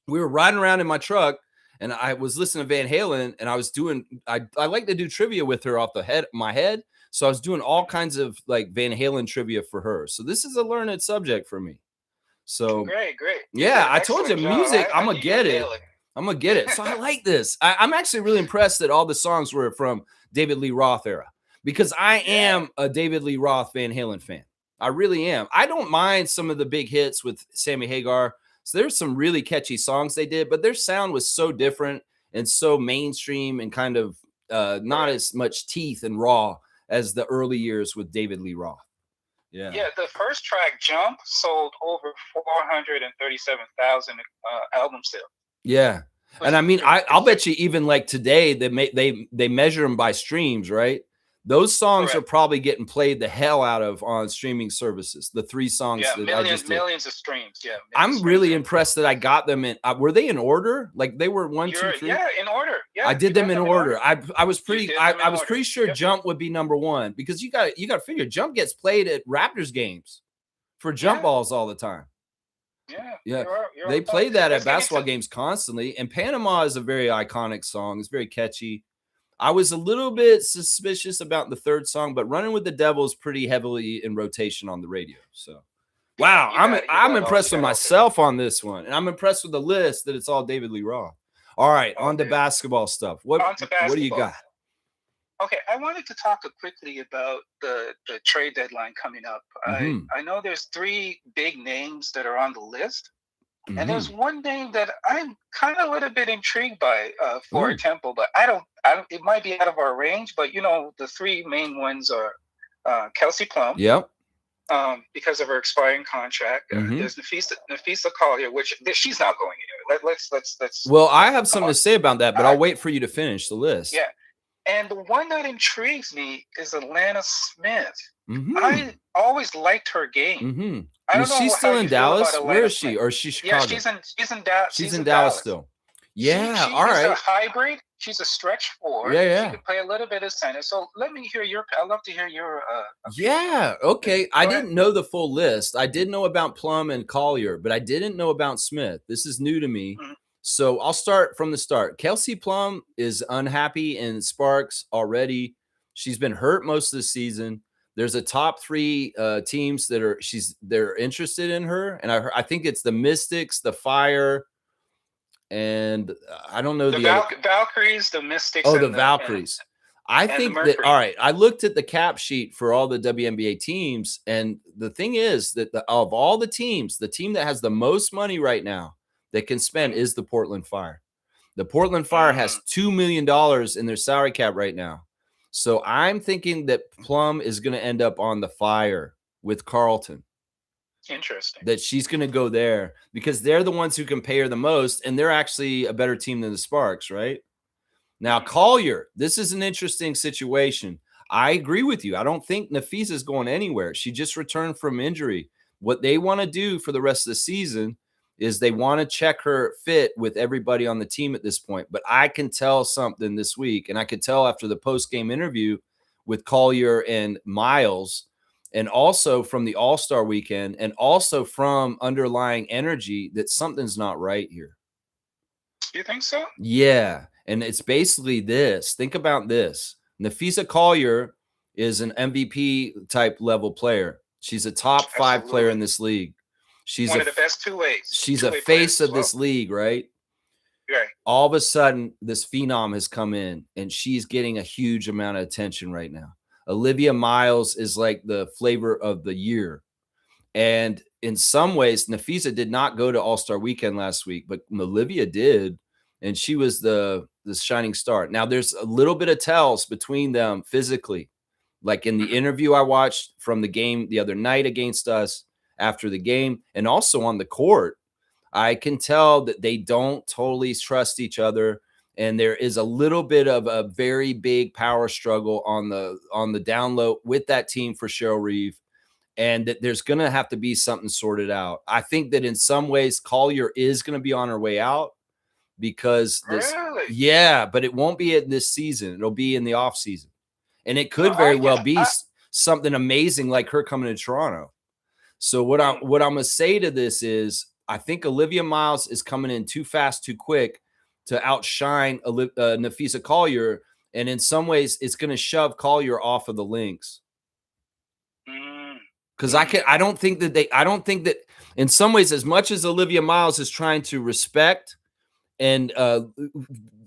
We were riding around in my truck and I was listening to Van Halen and I was doing I like to do trivia with her off my head. So I was doing all kinds of like Van Halen trivia for her. So this is a learned subject for me. So great. Yeah, I told you music. I'm gonna get it. I'm gonna get it. So I like this. I'm actually really impressed that all the songs were from David Lee Roth era because I am a David Lee Roth Van Halen fan. I really am. I don't mind some of the big hits with Sammy Hagar. So there's some really catchy songs they did, but their sound was so different and so mainstream and kind of not as much teeth and raw as the early years with David Lee Roth. Yeah, the first track, Jump, sold over 437,000 album sales. Yeah. And I mean, I'll bet you even like today they measure them by streams, right? Those songs are probably getting played the hell out of on streaming services. The 3 songs that I just did. Millions of streams. Yeah, I'm really impressed that I got them in. Were they in order? Like they were 1, 2, 3. Yeah, in order. Yeah, I did them in order. I was pretty sure Jump would be number 1 because you got to figure Jump gets played at Raptors games for jump balls all the time. Yeah. They play that at basketball games constantly. And Panama is a very iconic song. It's very catchy. I was a little bit suspicious about the 3rd song, but Running with the Devil is pretty heavily in rotation on the radio. So, wow, I'm impressed with myself on this one, and I'm impressed with the list that it's all David Lee Roth. All right, on to basketball stuff. What do you got? Okay, I wanted to talk quickly about the trade deadline coming up. I know there's 3 big names that are on the list. And there's one name that I'm kind of a little bit intrigued by for Tempo, but I don't. It might be out of our range, but the 3 main ones are Kelsey Plum. Yep. Because of her expiring contract. There's Nafisa Collier, which she's not going anywhere. Let's. Well, I have something to say about that, but I'll wait for you to finish the list. Yeah, and the one that intrigues me is Alana Smith. I always liked her game. I don't know. She's still in Dallas. Where is she? Or is she Chicago? Yeah, she's in Dallas. She's in Dallas still. Yeah, all right. She's a hybrid. she's a stretch four. Yeah. She could play a little bit of center. So let me hear your. I'd love to hear your. Yeah. Okay. I didn't know the full list. I did know about Plum and Collier, but I didn't know about Smith. This is new to me. Mm-hmm. So I'll start from the start. Kelsey Plum is unhappy in Sparks already. She's been hurt most of the season. There's a top 3 teams that they're interested in her, and I think it's the Mystics, the Fire, and I don't know the Valkyries, the Mystics. Oh, the Valkyries. I think that, all right, I looked at the cap sheet for all the WNBA teams, and the thing is that of all the teams, the team that has the most money right now that can spend is the Portland Fire. The Portland Fire has $2 million in their salary cap right now. So I'm thinking that Plum is going to end up on the Fire with Carlton. Interesting. That she's going to go there because they're the ones who can pay her the most, and they're actually a better team than the Sparks, right? Now, Collier, this is an interesting situation. I agree with you. I don't think Nafisa is going anywhere. She just returned from injury. What they want to do for the rest of the season is they want to check her fit with everybody on the team at this point. But I can tell something this week, and I could tell after the post-game interview with Collier and Miles, and also from the All-Star weekend, and also from underlying energy, that something's not right here. You think so? Yeah. And it's basically this. Think about this. Nafisa Collier is an MVP type level player. She's a top 5 player in this league. She's one of the best two-ways. She's a face of this league, right? Right. All of a sudden, this phenom has come in, and she's getting a huge amount of attention right now. Olivia Miles is like the flavor of the year. And in some ways, Nafisa did not go to All-Star Weekend last week, but Olivia did, and she was the shining star. Now, there's a little bit of tells between them physically. Like in the interview I watched from the game the other night against us after the game, and also on the court, I can tell that they don't totally trust each other. And there is a little bit of a very big power struggle on the down low with that team for Cheryl Reeve. And that there's going to have to be something sorted out. I think that in some ways, Collier is going to be on her way out because yeah, but it won't be in this season. It'll be in the off season. And it could very well be something amazing like her coming to Toronto. So what I'm going to say to this is I think Olivia Miles is coming in too fast, too quick to outshine Nafisa Collier. And in some ways, it's going to shove Collier off of the Lynx. Because I don't think that in some ways, as much as Olivia Miles is trying to respect and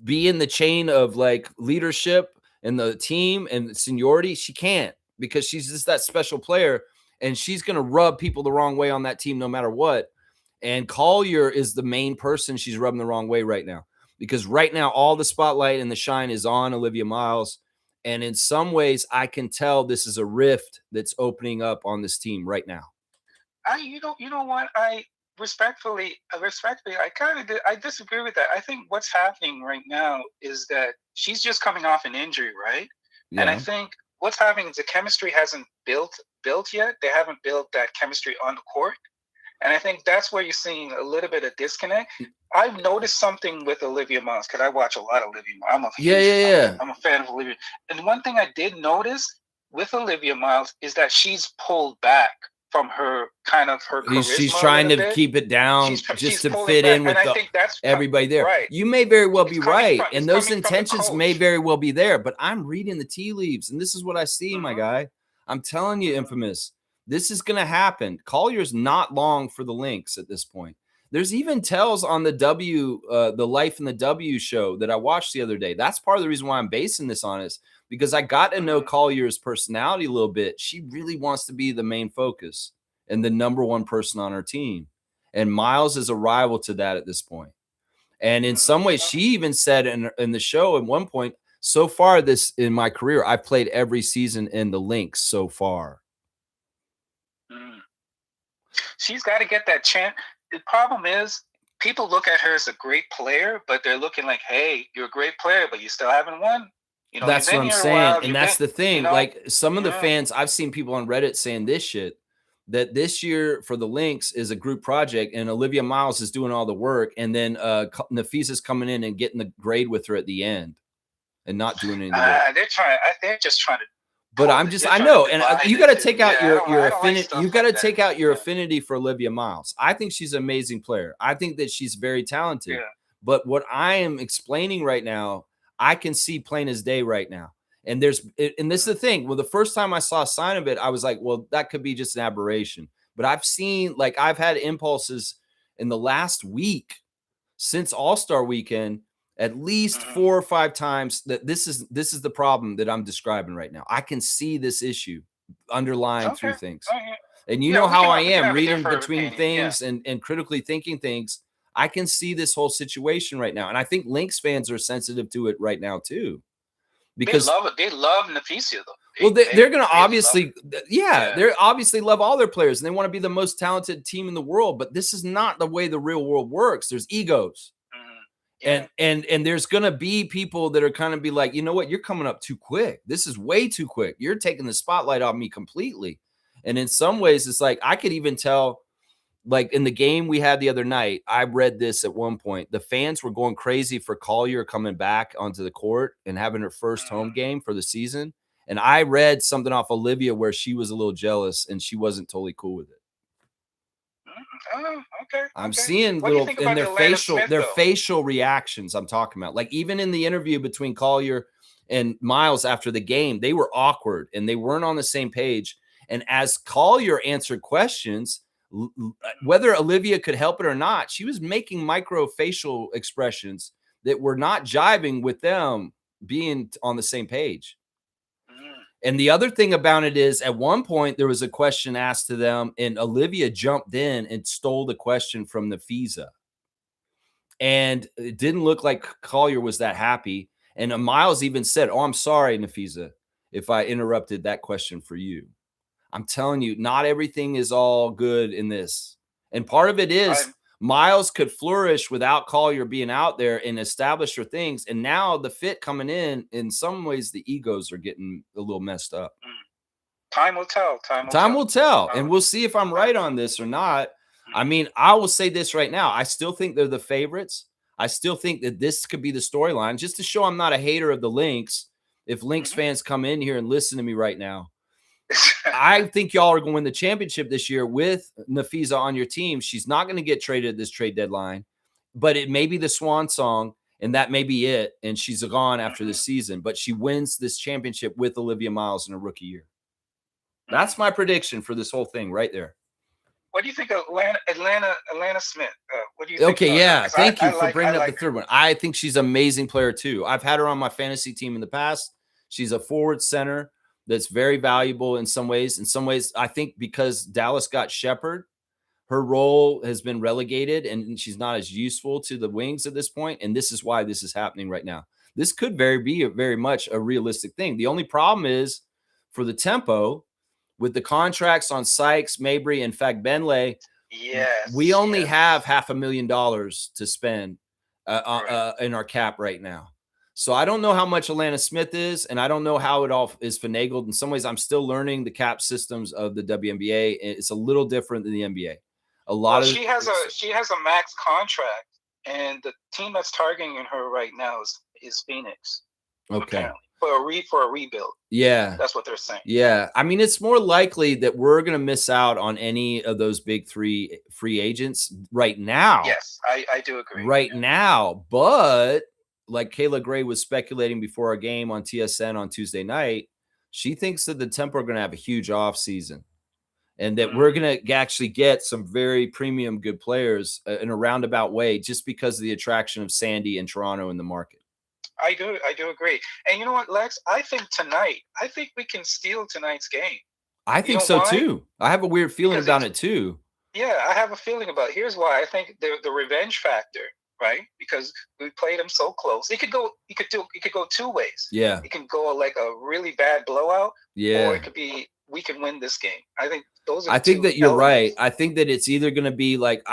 be in the chain of like leadership and the team and seniority, she can't, because she's just that special player, and she's going to rub people the wrong way on that team no matter what. And Collier is the main person she's rubbing the wrong way right now, because right now all the spotlight and the shine is on Olivia Miles. And in some ways, I can tell this is a rift that's opening up on this team right now. You know what? I respectfully, I disagree with that. I think what's happening right now is that she's just coming off an injury, right? Yeah. And I think what's happening is the chemistry hasn't built yet. They haven't built that chemistry on the court. And I think that's where you're seeing a little bit of disconnect. I've noticed something with Olivia Miles, because I watch a lot of Olivia Miles. I'm a fan of Olivia. And one thing I did notice with Olivia Miles is that she's pulled back from her charisma. She's trying to keep it down just to fit in with everybody there. Right. You may very well be right. And those intentions may very well be there. But I'm reading the tea leaves, and this is what I see, my guy. I'm telling you, Infamous. This is going to happen. Collier's not long for the Lynx at this point. There's even tells on the the Life in the W show that I watched the other day. That's part of the reason why I'm basing this on is because I got to know Collier's personality a little bit. She really wants to be the main focus and the number one person on her team. And Miles is a rival to that at this point. And in some ways, she even said in the show at one point, so far this in my career, I've played every season in the Lynx so far. She's got to get that chance. The problem is people look at her as a great player, but they're looking like, hey, you're a great player, but you still haven't won. You know, that's what I'm saying. And that's the thing. You know, like some of the fans, I've seen people on Reddit saying this shit, that this year for the Lynx is a group project and Olivia Miles is doing all the work. And then Nafisa's coming in and getting the grade with her at the end. and not doing any work. They're just trying to. But I know, and you got to take out your affinity. You got to take out your affinity for Olivia Miles. I think she's an amazing player. I think that she's very talented. Yeah. But what I am explaining right now, I can see plain as day right now. And this is the thing. Well, the first time I saw a sign of it, I was like, well, that could be just an aberration. But I've had impulses in the last week since All-Star Weekend, at least 4 or 5 times, that this is the problem that I'm describing right now. I can see this issue underlying through things. And you know how I am reading between things and critically thinking things. I can see this whole situation right now. And I think Lynx fans are sensitive to it right now too. Because they love Nafisa though. They're going to obviously, they obviously love all their players and they want to be the most talented team in the world. But this is not the way the real world works. There's egos. And there's going to be people that are kind of be like, you know what? You're coming up too quick. This is way too quick. You're taking the spotlight off me completely. And in some ways, it's like I could even tell, like in the game we had the other night, I read this at one point. The fans were going crazy for Collier coming back onto the court and having her first home game for the season. And I read something off Olivia where she was a little jealous and she wasn't totally cool with it. Oh, okay. I'm seeing little in their facial reactions. I'm talking about, like, even in the interview between Collier and Miles after the game, they were awkward and they weren't on the same page. And as Collier answered questions, whether Olivia could help it or not, she was making micro facial expressions that were not jiving with them being on the same page. And the other thing about it is, at one point, there was a question asked to them, and Olivia jumped in and stole the question from Nafisa. And it didn't look like Collier was that happy. And Miles even said, "Oh, I'm sorry, Nafisa, if I interrupted that question for you." I'm telling you, not everything is all good in this. And part of it is Miles could flourish without Collier being out there and establish her things. And now the fit coming in some ways, the egos are getting a little messed up. Time will tell. Time will tell. And we'll see if I'm right on this or not. I mean, I will say this right now. I still think they're the favorites. I still think that this could be the storyline, just to show I'm not a hater of the Lynx. If Lynx fans come in here and listen to me right now, I think y'all are going to win the championship this year with Nafisa on your team. She's not going to get traded at this trade deadline, but it may be the swan song, and that may be it. And she's gone after this season, but she wins this championship with Olivia Miles in her rookie year. That's my prediction for this whole thing right there. What do you think of Atlanta Smith? What do you think? Okay, yeah. Thank you for bringing up the third one. I think she's an amazing player too. I've had her on my fantasy team in the past. She's a forward center that's very valuable in some ways. In some ways, I think because Dallas got Shepherd, her role has been relegated and she's not as useful to the wings at this point. And this is why this is happening right now. This could be very much a realistic thing. The only problem is for the Tempo, with the contracts on Sykes, Mabry, and Fagbenle, we only have $500,000 to spend in our cap right now. So I don't know how much Atlanta Smith is, and I don't know how it all is finagled. In some ways, I'm still learning the cap systems of the WNBA. It's a little different than the NBA. She has a max contract, and the team that's targeting her right now is Phoenix. Okay. Apparently. For a rebuild. Yeah. That's what they're saying. Yeah. I mean, it's more likely that we're going to miss out on any of those big 3 free agents right now. Yes, I do agree. Right now. But like Kayla Gray was speculating before our game on TSN on Tuesday night, she thinks that the Tempo are going to have a huge off season and that we're going to actually get some very premium good players in a roundabout way just because of the attraction of Sandy and Toronto in the market. I do agree. And you know what, Lex? I think we can steal tonight's game. I think so too. I have a weird feeling about it too. Yeah, I have a feeling about it. Here's why. I think the revenge factor, right? Because we played them so close. It could go 2 ways. Yeah. It can go like a really bad blowout. Yeah. Or it could be we can win this game. I think those are I think that you're right. I think that it's either going to be like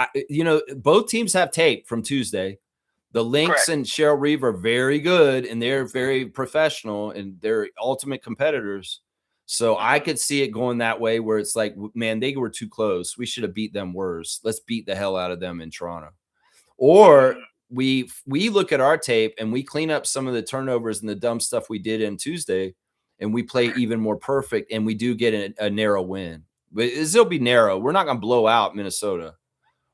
both teams have tape from Tuesday. The Lynx and Cheryl Reeve are very good, and they're very professional, and they're ultimate competitors. So I could see it going that way where it's like, man, they were too close. We should have beat them worse. Let's beat the hell out of them in Toronto. Or we look at our tape and we clean up some of the turnovers and the dumb stuff we did in Tuesday, and we play even more perfect, and we do get a narrow win. But it'll be narrow. We're not going to blow out Minnesota.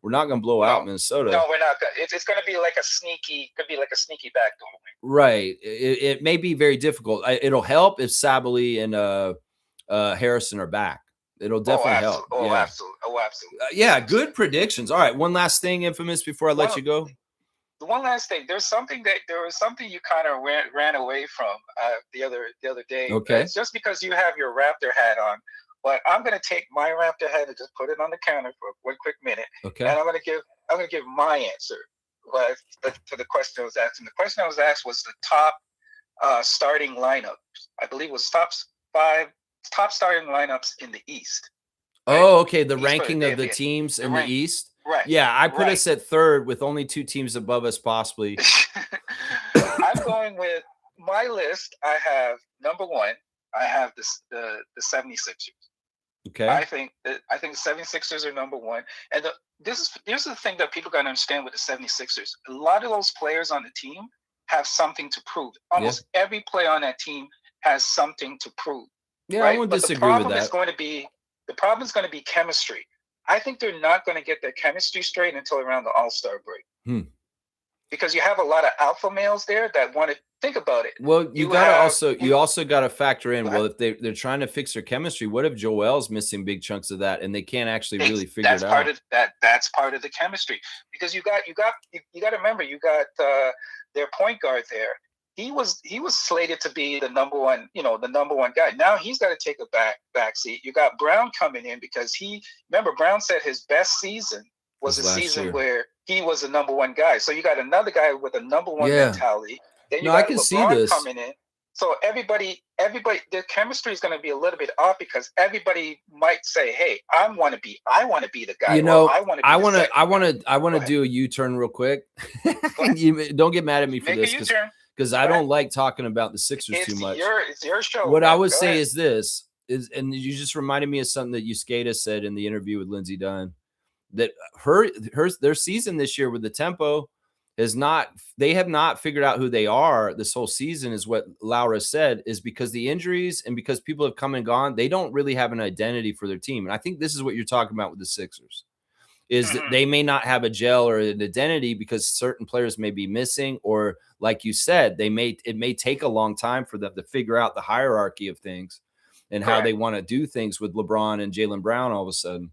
We're not going to blow out Minnesota. No, we're not. It's going to be like a sneaky backdoor win. Right. It may be very difficult. It'll help if Sabally and Harrison are back. It'll definitely help. Absolutely. Yeah, good predictions. All right, one last thing, Infamous, before I let you go. The one last thing. There was something you kind of ran away from the other day. Okay. It's just because you have your Raptor hat on, but I'm going to take my Raptor hat and just put it on the counter for one quick minute. Okay. And I'm going to give my answer to the question I was asked. And the question I was asked was the top starting lineup. I believe it was top starting lineups in the East. Right? Oh, okay. The ranking of the teams in the East. Right. Yeah, I put us at third with only 2 teams above us, possibly. I'm going with my list. I have number 1. I have the 76ers. Okay. I think the 76ers are number 1. And here's the thing that people got to understand with the 76ers. A lot of those players on the team have something to prove. Almost every player on that team has something to prove. Yeah, right? I won't disagree with that. The problem is going to be chemistry. I think they're not going to get their chemistry straight until around the All-Star break. Because you have a lot of alpha males there that want to think about it. Well, you also got to factor in, well, if they're trying to fix their chemistry, what if Joel's missing big chunks of that and they can't actually really figure it out? That's part of the chemistry, because you got to remember, you got their point guard there. He was slated to be the number one guy. Now he's got to take a back seat. You got Brown coming in because Brown said his best season was a season where he was the number 1 guy. So you got another guy with a number 1 mentality. Then you got I can see this coming in. So everybody, their chemistry is going to be a little bit off, because everybody might say, "Hey, I want to be the guy." I want to do a U-turn real quick. You don't get mad at me for this, because I don't like talking about the Sixers too much. It's your show. What I would say is this, and you just reminded me of something that Euskata said in the interview with Lindsey Dunn, that their season this year with the Tempo they have not figured out who they are this whole season, is what Laura said, is because the injuries and because people have come and gone, they don't really have an identity for their team. And I think this is what you're talking about with the Sixers, is that they may not have a gel or an identity because certain players may be missing, or like you said, it may take a long time for them to figure out the hierarchy of things and how they want to do things with LeBron and Jaylen Brown all of a sudden.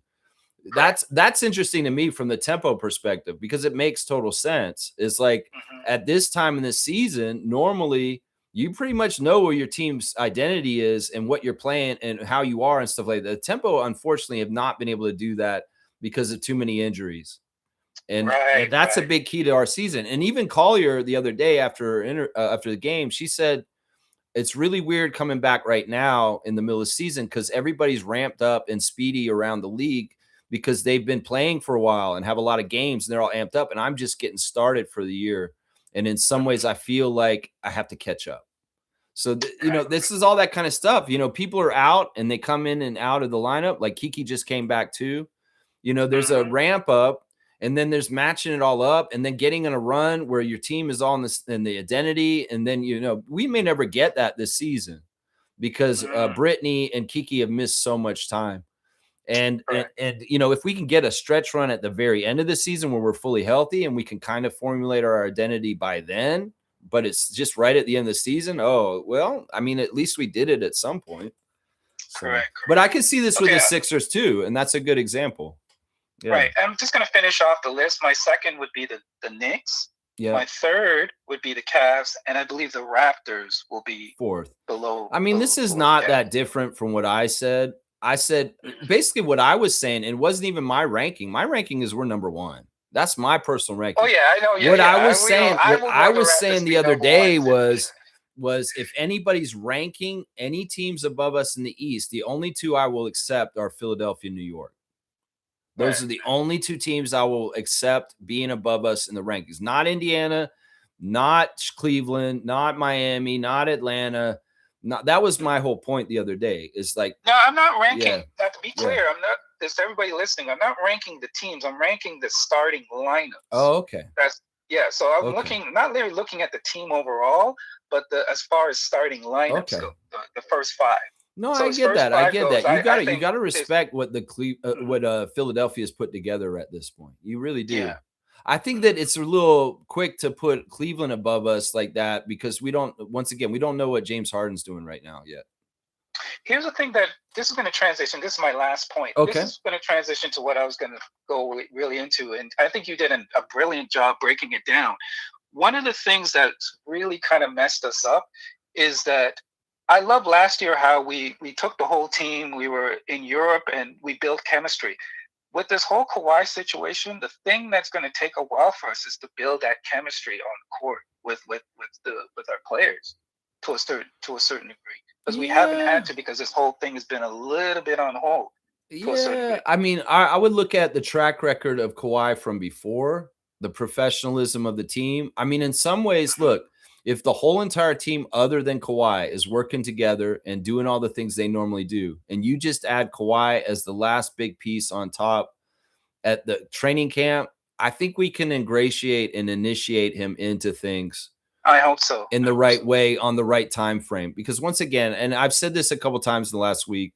That's interesting to me from the Tempo perspective, because it makes total sense. It's like at this time in the season, normally you pretty much know where your team's identity is and what you're playing and how you are and stuff like that. The Tempo, unfortunately, have not been able to do that because of too many injuries. And that's a big key to our season. And even Collier the other day after the game, she said, it's really weird coming back right now in the middle of the season because everybody's ramped up and speedy around the league because they've been playing for a while and have a lot of games and they're all amped up. And I'm just getting started for the year. And in some ways, I feel like I have to catch up. So, this is all that kind of stuff. People are out and they come in and out of the lineup. Like Kiki just came back too. There's a ramp up and then there's matching it all up and then getting in a run where your team is all in the identity. And then, we may never get that this season because Brittany and Kiki have missed so much time. And if we can get a stretch run at the very end of the season where we're fully healthy and we can kind of formulate our identity by then, but it's just right at the end of the season. Oh, well, I mean, at least we did it at some point. So, correct. But I can see this with the Sixers too, and that's a good example. Yeah. Right. I'm just going to finish off the list. My second would be the Knicks. Yeah. My third would be the Cavs, and I believe the Raptors will be fourth below. I mean, this is not that different from what I said. I said basically what I was saying, and it wasn't even my ranking. My ranking is we're number 1. That's my personal ranking. Oh yeah, I know. What I was saying the other day was if anybody's ranking any teams above us in the East, the only 2 I will accept are Philadelphia, New York. Those are the only 2 teams I will accept being above us in the rankings. Not Indiana, not Cleveland, not Miami, not Atlanta. That was my whole point the other day. Is like, no, I'm not ranking. Yeah, to be clear, I'm not. There's everybody listening. I'm not ranking the teams. I'm ranking the starting lineups. Oh, okay. Yeah, so I'm not really looking at the team overall, but as far as starting lineups go, the first 5. No, so I get that. I get that. You got to respect what Philadelphia's put together at this point. You really do. Yeah. I think that it's a little quick to put Cleveland above us like that because we don't know what James Harden's doing right now yet. Here's the thing that this is going to transition. This is my last point. Okay. This is going to transition to what I was going to go really into. And I think you did a brilliant job breaking it down. One of the things that really kind of messed us up is that I love last year how we took the whole team. We were in Europe and we built chemistry. With this whole Kawhi situation, the thing that's going to take a while for us is to build that chemistry on the court with our players to a certain degree. Because we haven't had to, because this whole thing has been a little bit on hold. Yeah, I mean, I would look at the track record of Kawhi from before, the professionalism of the team. I mean, in some ways, look, if the whole entire team other than Kawhi is working together and doing all the things they normally do, and you just add Kawhi as the last big piece on top at the training camp, I think we can ingratiate and initiate him into things. I hope so. In the right way, on the right time frame. Because once again, and I've said this a couple times in the last week,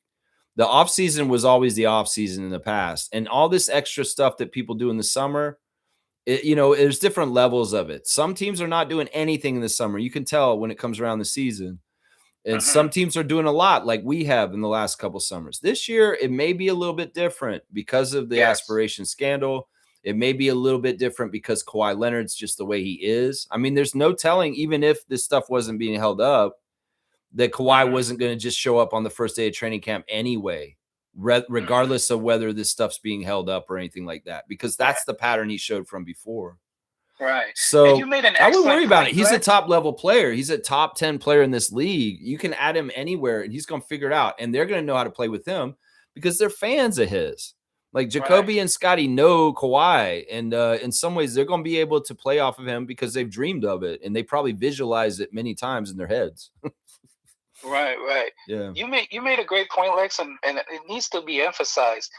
the offseason was always the offseason in the past. And all this extra stuff that people do in the summer, there's different levels of it. Some teams are not doing anything in the summer. You can tell when it comes around the season. And some teams are doing a lot like we have in the last couple summers. This year, it may be a little bit different because of the aspiration scandal. It may be a little bit different because Kawhi Leonard's just the way he is. I mean, there's no telling, even if this stuff wasn't being held up, that Kawhi wasn't going to just show up on the first day of training camp anyway, regardless of whether this stuff's being held up or anything like that, because that's the pattern he showed from before. Right. So I wouldn't worry about it. He's a top level player. He's a top 10 player in this league. You can add him anywhere and he's going to figure it out. And they're going to know how to play with him because they're fans of his. Like Jacoby and Scotty know Kawhi, and in some ways they're going to be able to play off of him because they've dreamed of it and they probably visualize it many times in their heads. Right. Yeah. You made a great point, Lex, and it needs to be emphasized.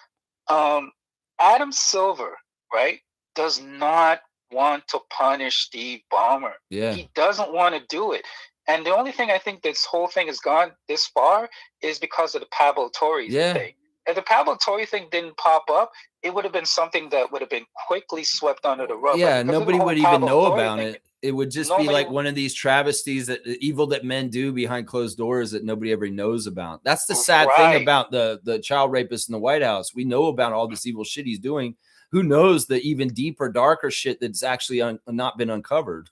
Adam Silver, right, does not want to punish Steve Ballmer. Yeah. He doesn't want to do it. And the only thing I think this whole thing has gone this far is because of the Pablo Torre thing. If the Pablo Torre thing didn't pop up, it would have been something that would have been quickly swept under the rug. Yeah, nobody would even know about it. It would just be like one of these travesties that evil that men do behind closed doors that nobody ever knows about. That's the sad thing about the child rapist in the White House. We know about all this evil shit he's doing. Who knows the even deeper, darker shit that's actually not been uncovered.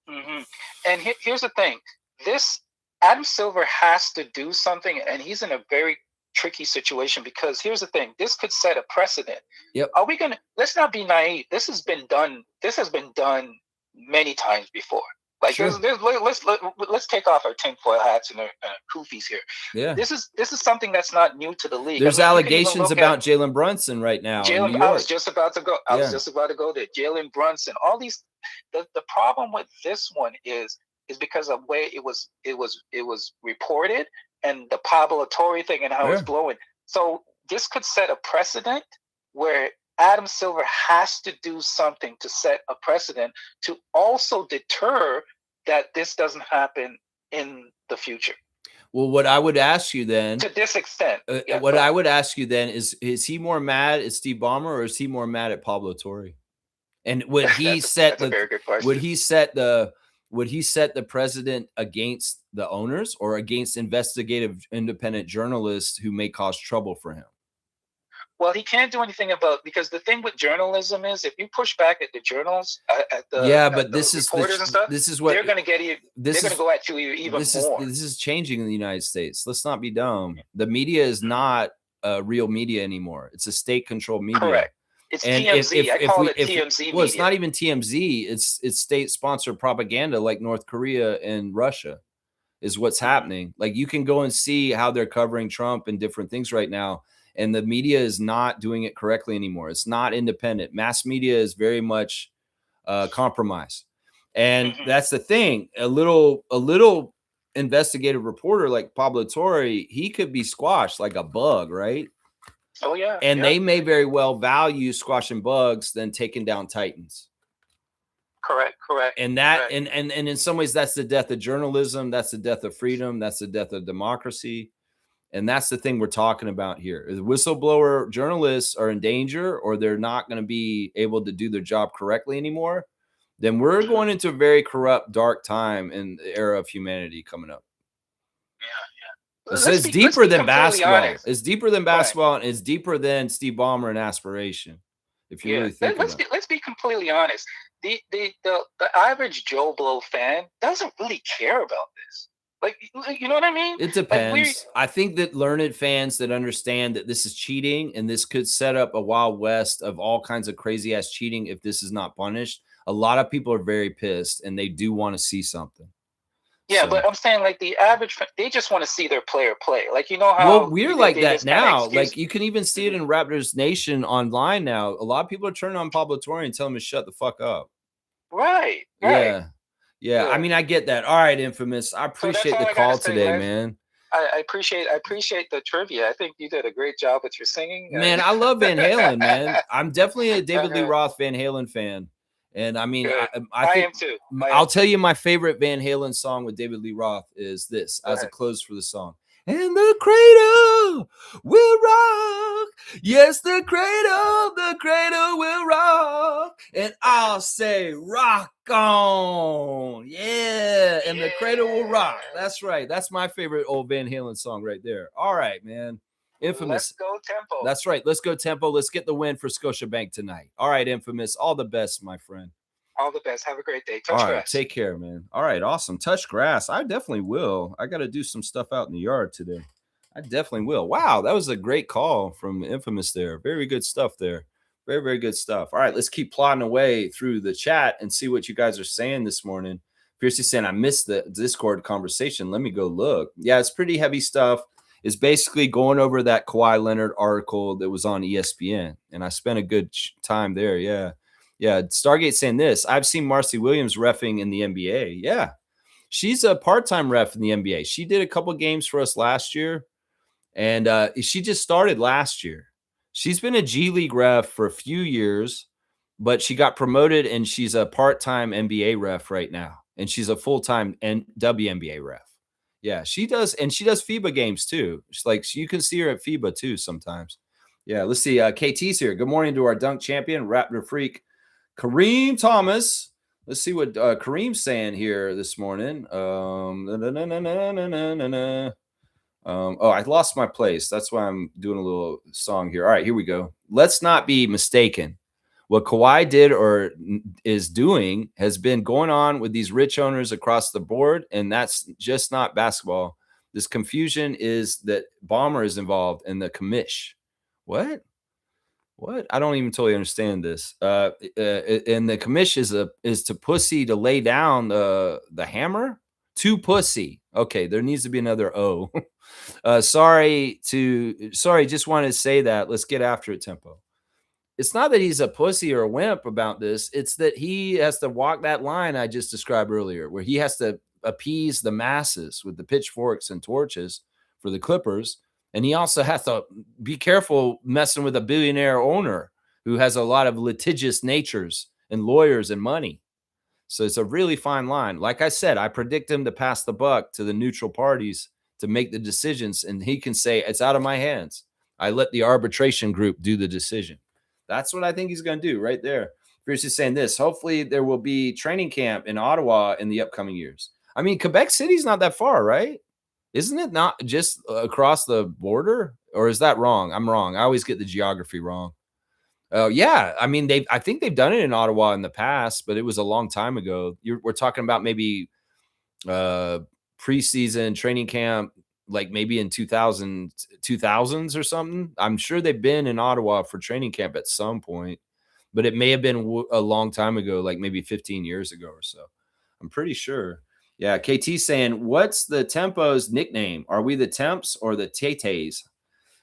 And here's the thing. This Adam Silver has to do something, and he's in a very tricky situation because here's the thing. This could set a precedent. Yep. Let's not be naive. This has been done many times before. Like let's take off our tinfoil hats and our koofies here. Yeah. This is something that's not new to the league. There's allegations about Jalen Brunson right now. I was just about to go. I was just about to go there. Jalen Brunson. All these. The problem with this one is because of the way it was reported and the Pablo Torre thing and how it's blowing. So this could set a precedent where Adam Silver has to do something to set a precedent to also deter that this doesn't happen in the future. Well, what I would ask you then, to this extent, I would ask you then is he more mad at Steve Ballmer or is he more mad at Pablo Torre? And would he set the precedent against the owners or against investigative independent journalists who may cause trouble for him? Well, he can't do anything because the thing with journalism is if you push back at the journals, this is what they're going to get you. They're going to go at you even more. This is changing in the United States. Let's not be dumb. The media is not real media anymore. It's a state-controlled media. Correct. It's TMZ. I call it TMZ media. Well, it's not even TMZ. It's state-sponsored propaganda like North Korea and Russia is what's happening. Like you can go and see how they're covering Trump and different things right now. And the media is not doing it correctly anymore. It's not independent. Mass media is very much compromised. And that's the thing. A little investigative reporter like Pablo Torre, he could be squashed like a bug, right? Oh, yeah. And they may very well value squashing bugs than taking down titans. Correct. And that, and in some ways, that's the death of journalism. That's the death of freedom. That's the death of democracy. And that's the thing we're talking about here. The whistleblower journalists are in danger, or they're not going to be able to do their job correctly anymore. Then we're going into a very corrupt, dark time in the era of humanity coming up. Yeah. It's deeper than basketball. Honest. It's deeper than basketball, and it's deeper than Steve Ballmer and aspiration. If you really think about it. Let's be completely honest. The average Joe Blow fan doesn't really care about this. Like, you know what I mean? It depends. I think that learned fans that understand that this is cheating, and this could set up a wild west of all kinds of crazy ass cheating if this is not punished. A lot of people are very pissed, and they do want to see something. Yeah, but I'm saying, like, the average, they just want to see their player play. Like, you know how we're like that now. Like, you can even see it in Raptors Nation online now. A lot of people are turning on Pablo Torre and telling him to shut the fuck up. Right. Yeah. I mean, I get that. All right, Infamous. I appreciate the call today, man. I appreciate the trivia. I think you did a great job with your singing. Man, I love Van Halen, man. I'm definitely a David Lee Roth Van Halen fan. And I mean, I think am too. I'll tell you my favorite Van Halen song with David Lee Roth is this as a close for the song. And the cradle will rock. Yes, the cradle will rock. And I'll say, rock on. Yeah. And the cradle will rock. That's right. That's my favorite old Van Halen song right there. All right, man. Infamous. Let's go Tempo. That's right. Let's go Tempo. Let's get the win for Scotiabank tonight. All right, Infamous. All the best, my friend. All the best. Have a great day. Touch grass. Take care, man. All right, awesome. Touch grass. I definitely will. I got to do some stuff out in the yard today. I definitely will. Wow, that was a great call from Infamous there. Very good stuff there. Very, very good stuff. All right, let's keep plodding away through the chat and see what you guys are saying this morning. Fiercely saying, I missed the Discord conversation. Let me go look. Yeah, it's pretty heavy stuff. It's basically going over that Kawhi Leonard article that was on ESPN. And I spent a good time there. Yeah. Stargate saying this. I've seen Marcy Williams reffing in the NBA. Yeah. She's a part-time ref in the NBA. She did a couple games for us last year. And she just started last year. She's been a G League ref for a few years, but she got promoted and she's a part-time NBA ref right now. And she's a full-time WNBA ref. Yeah, she does. And she does FIBA games too. She's like, you can see her at FIBA too sometimes. Yeah, let's see. KT's here. Good morning to our dunk champion, Raptor Freak, Kareem Thomas. Let's see what Kareem's saying here this morning. I lost my place. That's why I'm doing a little song here. All right, here we go. Let's not be mistaken. What Kawhi did or is doing has been going on with these rich owners across the board, and that's just not basketball. This confusion is that Ballmer is involved in the commish. What? I don't even totally understand this. And the commish is to pussy to lay down the hammer to pussy. Okay, there needs to be another O. Sorry. Just wanted to say that. Let's get after it, Tempo. It's not that he's a pussy or a wimp about this. It's that he has to walk that line I just described earlier, where he has to appease the masses with the pitchforks and torches for the Clippers. And he also has to be careful messing with a billionaire owner who has a lot of litigious natures and lawyers and money. So it's a really fine line. Like I said, I predict him to pass the buck to the neutral parties to make the decisions. And he can say, it's out of my hands. I let the arbitration group do the decision. That's what I think he's going to do right there. Fierce is saying this. Hopefully there will be training camp in Ottawa in the upcoming years. I mean, Quebec City's not that far, right? Isn't it not just across the border? Or is that wrong? I'm wrong. I always get the geography wrong. Yeah. I mean, I think they've done it in Ottawa in the past, but it was a long time ago. We're talking about maybe preseason training camp, like maybe in 2000s or something. I'm sure they've been in Ottawa for training camp at some point, but it may have been a long time ago, like maybe 15 years ago or so. I'm pretty sure. Yeah, KT saying, what's the Tempo's nickname? Are we the Temps or the Tay-Tays?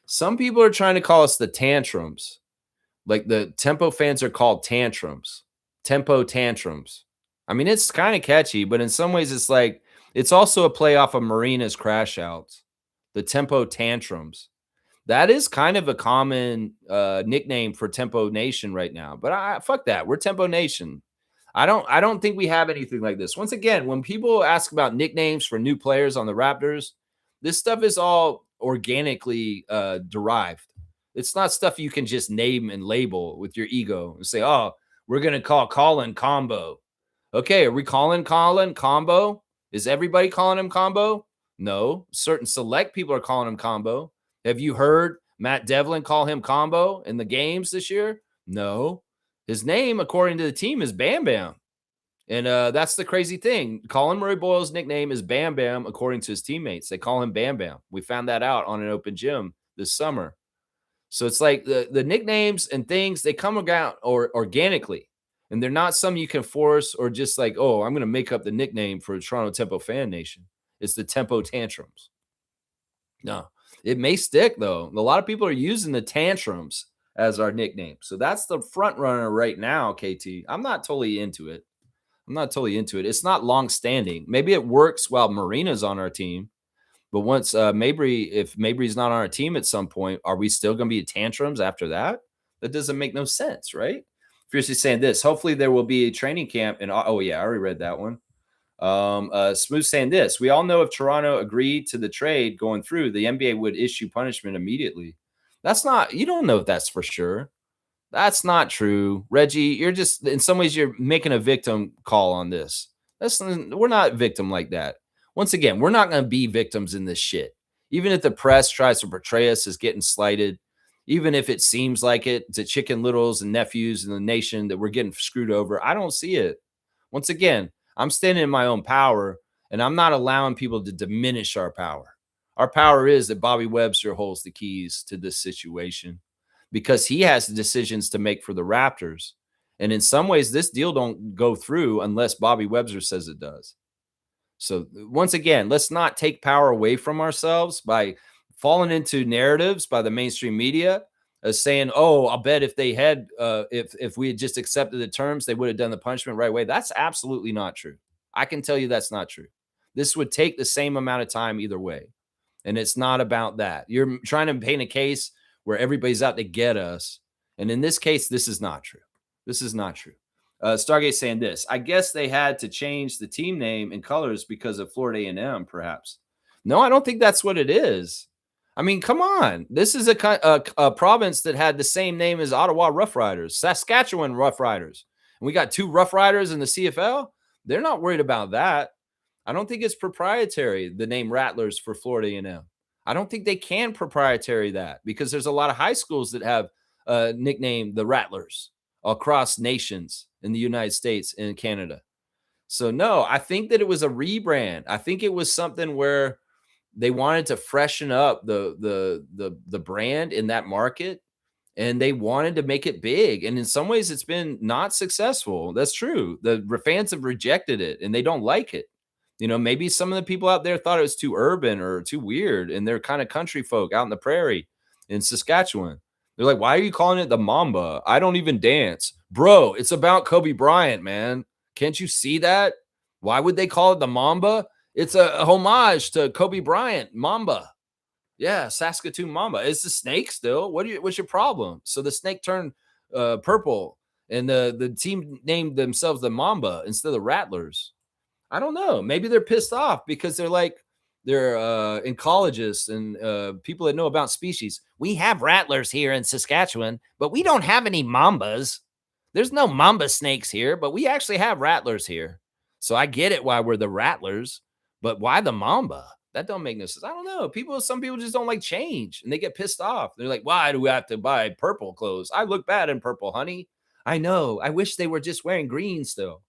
Some people are trying to call us the Tantrums. Like the Tempo fans are called Tantrums. Tempo Tantrums. I mean, it's kind of catchy, but in some ways it's like, it's also a play off of Marina's Crash Outs. The Tempo Tantrums. That is kind of a common nickname for Tempo Nation right now. But fuck that. We're Tempo Nation. I don't think we have anything like this. Once again, when people ask about nicknames for new players on the Raptors, this stuff is all organically derived. It's not stuff you can just name and label with your ego and say, "Oh, we're going to call Colin Combo." Okay, are we calling Colin Combo? Is everybody calling him Combo? No, certain select people are calling him Combo. Have you heard Matt Devlin call him Combo in the games this year? No. His name, according to the team, is Bam Bam. And that's the crazy thing. Colin Murray-Boyles' nickname is Bam Bam, according to his teammates. They call him Bam Bam. We found that out on an open gym this summer. So it's like the nicknames and things, they come about or organically. And they're not some you can force or just like, oh, I'm going to make up the nickname for Toronto Tempo Fan Nation. It's the Tempo Tantrums. No, it may stick, though. A lot of people are using the Tantrums as our nickname. So that's the front runner right now, KT. I'm not totally into it. It's not long standing. Maybe it works while Marina's on our team. But once Mabry, if Mabry's not on our team at some point, are we still going to be Tantrums after that? That doesn't make no sense, right? Fiercely saying this. Hopefully there will be a training camp. And oh yeah, I already read that one. Smooth saying this. We all know if Toronto agreed to the trade going through, the NBA would issue punishment immediately. That's not. You don't know if that's for sure. That's not true. Reggie, you're just, in some ways, you're making a victim call on this. We're not victim like that. Once again, we're not going to be victims in this shit. Even if the press tries to portray us as getting slighted, even if it seems like it to Chicken Littles and nephews in the nation that we're getting screwed over, I don't see it. Once again, I'm standing in my own power, and I'm not allowing people to diminish our power. Our power is that Bobby Webster holds the keys to this situation, because he has the decisions to make for the Raptors. And in some ways, this deal don't go through unless Bobby Webster says it does. So once again, let's not take power away from ourselves by falling into narratives by the mainstream media as saying, oh, I'll bet if they had, if we had just accepted the terms, they would have done the punishment right away. That's absolutely not true. I can tell you that's not true. This would take the same amount of time either way. And it's not about that. You're trying to paint a case where everybody's out to get us. And in this case, this is not true. This is not true. Stargate saying this. I guess they had to change the team name and colors because of Florida A&M, perhaps. No, I don't think that's what it is. I mean, come on. This is a province that had the same name as Ottawa Rough Riders, Saskatchewan Rough Riders. And we got 2 Rough Riders in the CFL. They're not worried about that. I don't think it's proprietary, the name Rattlers for Florida A&M. I don't think they can proprietary that because there's a lot of high schools that have nicknamed the Rattlers across nations in the United States and Canada. So no, I think that it was a rebrand. I think it was something where they wanted to freshen up the brand in that market, and they wanted to make it big. And in some ways, it's been not successful. That's true. The fans have rejected it, and they don't like it. You know, maybe some of the people out there thought it was too urban or too weird, and they're kind of country folk out in the prairie in Saskatchewan. They're like, why are you calling it the Mamba? I don't even dance. Bro, it's about Kobe Bryant, man. Can't you see that? Why would they call it the Mamba? It's a homage to Kobe Bryant, Mamba. Yeah, Saskatoon Mamba. It's the snake still. What's your problem? So the snake turned purple, and the team named themselves the Mamba instead of the Rattlers. I don't know. Maybe they're pissed off because they're ecologists and people that know about species. We have rattlers here in Saskatchewan, but we don't have any mambas. There's no mamba snakes here, but we actually have rattlers here. So I get it why we're the rattlers, but why the mamba? That don't make no sense. I don't know. Some people just don't like change and they get pissed off. They're like, why do we have to buy purple clothes? I look bad in purple, honey. I know. I wish they were just wearing green still.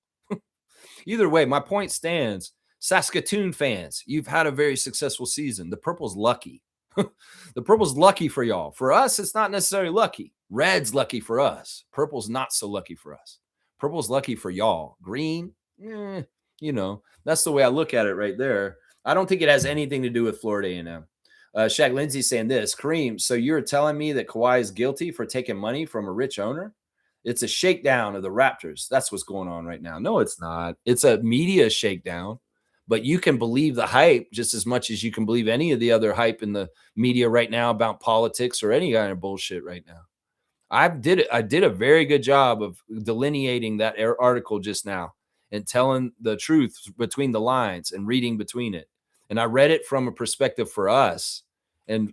Either way, my point stands. Saskatoon fans, you've had a very successful season. The purple's lucky. The purple's lucky for y'all. For us, it's not necessarily lucky. Red's lucky for us. Purple's not so lucky for us. Purple's lucky for y'all. Green, that's the way I look at it right there. I don't think it has anything to do with Florida A&M. Shaq Lindsay saying this. Kareem, so you're telling me that Kawhi is guilty for taking money from a rich owner? It's a shakedown of the Raptors. That's what's going on right now. No, it's not. It's a media shakedown, but you can believe the hype just as much as you can believe any of the other hype in the media right now about politics or any kind of bullshit right now. I did a very good job of delineating that article just now and telling the truth between the lines and reading between it. And I read it from a perspective for us and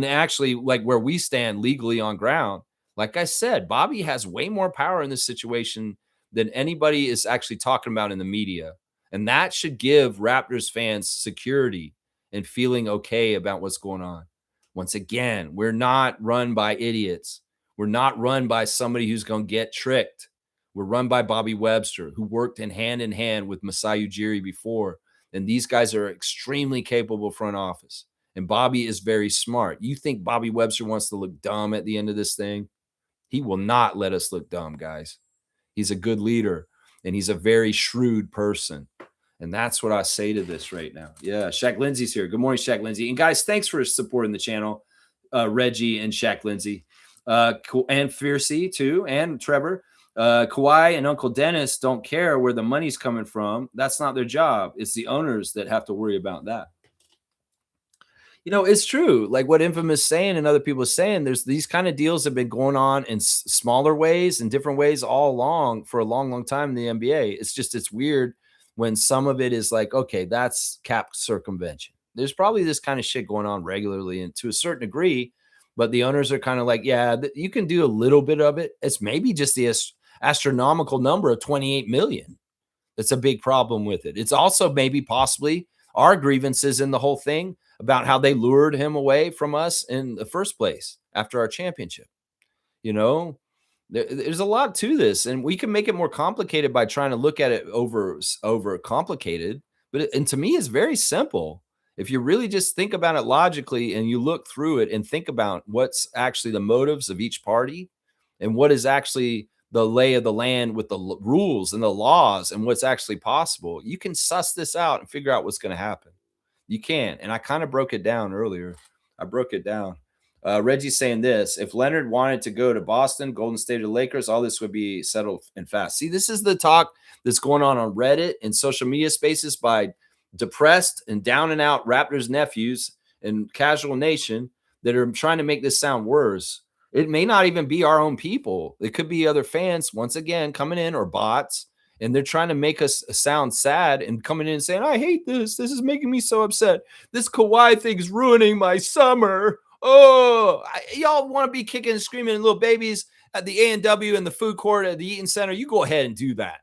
actually like where we stand legally on ground. Like I said, Bobby has way more power in this situation than anybody is actually talking about in the media. And that should give Raptors fans security and feeling okay about what's going on. Once again, we're not run by idiots. We're not run by somebody who's going to get tricked. We're run by Bobby Webster, who worked in hand with Masai Ujiri before. And these guys are extremely capable front office. And Bobby is very smart. You think Bobby Webster wants to look dumb at the end of this thing? He will not let us look dumb, guys. He's a good leader, and he's a very shrewd person. And that's what I say to this right now. Yeah, Shaq Lindsay's here. Good morning, Shaq Lindsay. And guys, thanks for supporting the channel, Reggie and Shaq Lindsay. And Fiercey, too, and Trevor. Kawhi and Uncle Dennis don't care where the money's coming from. That's not their job. It's the owners that have to worry about that. You know, it's true. Like what Infamous saying and other people saying, there's these kind of deals have been going on in smaller ways and different ways all along for a long, long time in the NBA. It's just, it's weird when some of it is like, okay, that's cap circumvention. There's probably this kind of shit going on regularly and to a certain degree, but the owners are kind of like, yeah, you can do a little bit of it. It's maybe just the astronomical number of 28 million. That's a big problem with it. It's also maybe possibly our grievances in the whole thing about how they lured him away from us in the first place after our championship. You know, there's a lot to this, and we can make it more complicated by trying to look at it over complicated. But and to me, it's very simple. If you really just think about it logically and you look through it and think about what's actually the motives of each party and what is actually the lay of the land with the rules and the laws and what's actually possible, you can suss this out and figure out what's going to happen. You can. And I kind of broke it down earlier. I broke it down. Reggie's saying this: if Leonard wanted to go to Boston, Golden State, or Lakers, all this would be settled and fast. See, this is the talk that's going on Reddit and social media spaces by depressed and down and out Raptors nephews and casual nation that are trying to make this sound worse. It may not even be our own people. It could be other fans, once again, coming in or bots. And they're trying to make us sound sad and coming in and saying, I hate this. This is making me so upset. This Kawhi thing is ruining my summer. Oh, y'all want to be kicking and screaming little babies at the A&W and the food court at the Eaton Center. You go ahead and do that.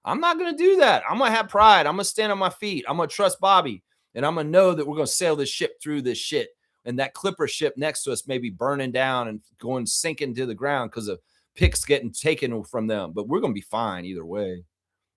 I'm not going to do that. I'm going to have pride. I'm going to stand on my feet. I'm going to trust Bobby. And I'm going to know that we're going to sail this ship through this shit. And that clipper ship next to us may be burning down and going sinking to the ground because of picks getting taken from them, but we're going to be fine either way.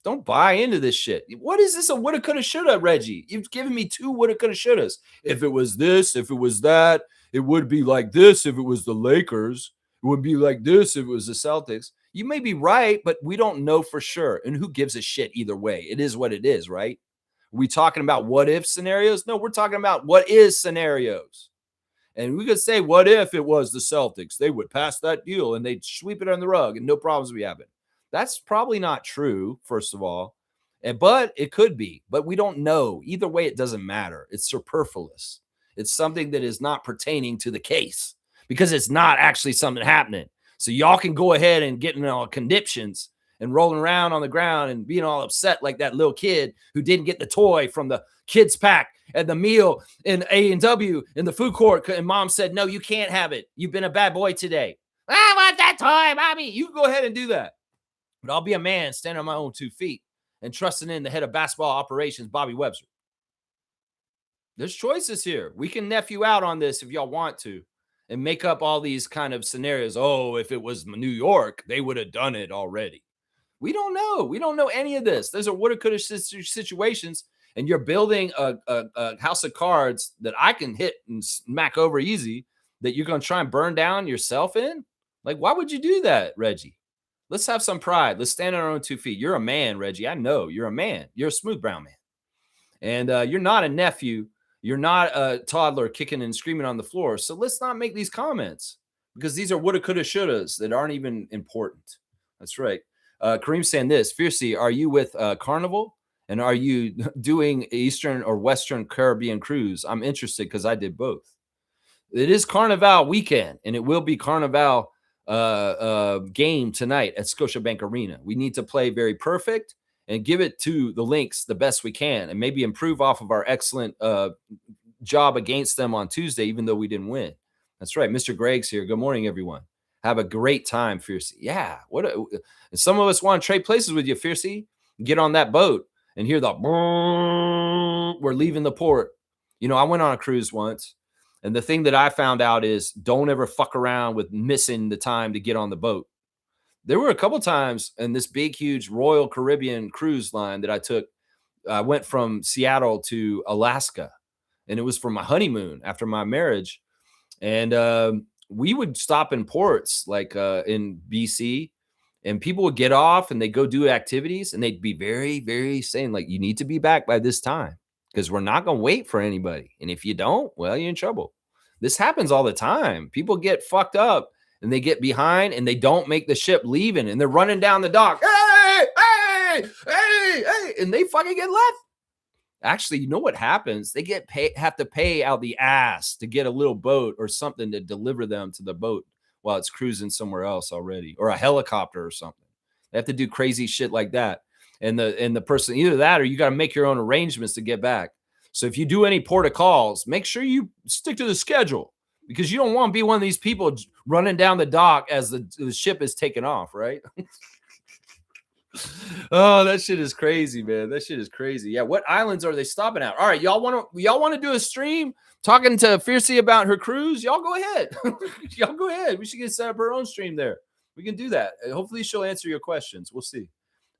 Don't buy into this shit. What is this? A woulda, coulda, shoulda, Reggie? You've given me two woulda, coulda, shouldas. If it was this, if it was that, it would be like this. If it was the Lakers, it would be like this. If it was the Celtics, you may be right, but we don't know for sure. And who gives a shit either way? It is what it is, right? Are we talking about what if scenarios? No, we're talking about what is scenarios. And we could say, what if it was the Celtics? They would pass that deal and they'd sweep it on the rug and no problems would be happening. That's probably not true, first of all. But it could be. But we don't know. Either way, it doesn't matter. It's superfluous. It's something that is not pertaining to the case because it's not actually something happening. So y'all can go ahead and get in all conniptions and rolling around on the ground and being all upset like that little kid who didn't get the toy from the kids pack at the meal in A&W in the food court. And mom said, no, you can't have it. You've been a bad boy today. I want that toy, mommy. You go ahead and do that. But I'll be a man standing on my own 2 feet and trusting in the head of basketball operations, Bobby Webster. There's choices here. We can nephew out on this if y'all want to and make up all these kind of scenarios. Oh, if it was New York, they would have done it already. We don't know. We don't know any of this. There's a woulda, coulda situations, and you're building a house of cards that I can hit and smack over easy that you're going to try and burn down yourself in? Like, why would you do that, Reggie? Let's have some pride. Let's stand on our own 2 feet. You're a man, Reggie. I know you're a man. You're a smooth brown man. And you're not a nephew. You're not a toddler kicking and screaming on the floor. So let's not make these comments because these are woulda, coulda, shouldas that aren't even important. That's right. Kareem's saying this: Fiercey, are you with Carnival? And are you doing Eastern or Western Caribbean cruise? I'm interested because I did both. It is Carnival weekend, and it will be Carnival game tonight at Scotiabank Arena. We need to play very perfect and give it to the Lynx the best we can, and maybe improve off of our excellent job against them on Tuesday, even though we didn't win. That's right. Mr. Greg's here. Good morning, everyone. Have a great time, Fiercey. Yeah. Some of us want to trade places with you, Fiercey. Get on that boat and hear the we're leaving the port. You know, I went on a cruise once, and the thing that I found out is don't ever fuck around with missing the time to get on the boat. There were a couple times in this big, huge Royal Caribbean cruise line that I took. I went from Seattle to Alaska, and it was for my honeymoon after my marriage. And we would stop in ports like in BC, and people would get off and they go do activities, and they'd be very, very saying like, you need to be back by this time because we're not going to wait for anybody. And if you don't, well, you're in trouble. This happens all the time. People get fucked up and they get behind and they don't make the ship leaving, and they're running down the dock. Hey, hey, hey, hey, and they fucking get left. Actually, you know what happens? They have to pay out the ass to get a little boat or something to deliver them to the boat while it's cruising somewhere else already, or a helicopter or something. They have to do crazy shit like that. And the person, either that or you got to make your own arrangements to get back. So if you do any port of calls, make sure you stick to the schedule, because you don't want to be one of these people running down the dock as the ship is taking off, right? Oh, that shit is crazy, man. That shit is crazy. Yeah, what islands are they stopping at? All right, y'all want to do a stream talking to Fiercey about her cruise? Y'all go ahead. Y'all go ahead. We should get set up her own stream there. We can do that. Hopefully she'll answer your questions. We'll see.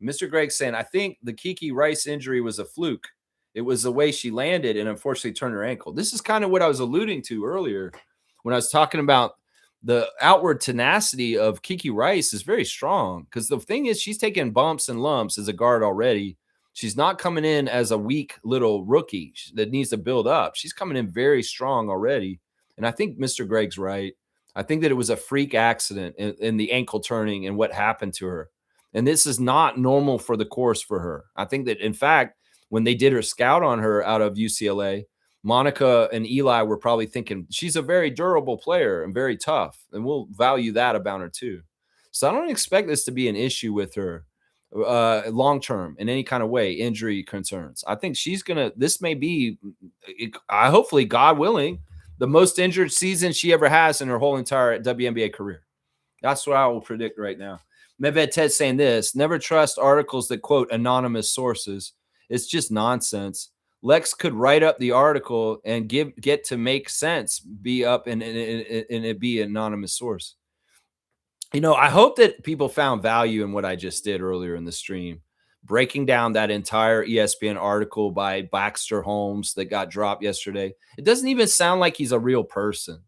Mr. Greg saying, I think the Kiki Rice injury was a fluke. It was the way she landed and unfortunately turned her ankle. This is kind of what I was alluding to earlier when I was talking about the outward tenacity of Kiki Rice is very strong, because the thing is she's taking bumps and lumps as a guard already. She's not coming in as a weak little rookie that needs to build up. She's coming in very strong already. And I think Mr. Greg's right. I think that it was a freak accident in the ankle turning and what happened to her. And this is not normal for the course for her. I think that, in fact, when they did her scout on her out of UCLA, Monica and Eli were probably thinking she's a very durable player and very tough, and we'll value that about her too. So I don't expect this to be an issue with her long term in any kind of way, injury concerns. I think this may be, hopefully, God willing, the most injured season she ever has in her whole entire WNBA career. That's what I will predict right now. Medved Ted saying this: never trust articles that quote anonymous sources. It's just nonsense. Lex could write up the article and get to make sense, be up and it be an anonymous source. You know, I hope that people found value in what I just did earlier in the stream, breaking down that entire ESPN article by Baxter Holmes that got dropped yesterday. It doesn't even sound like he's a real person.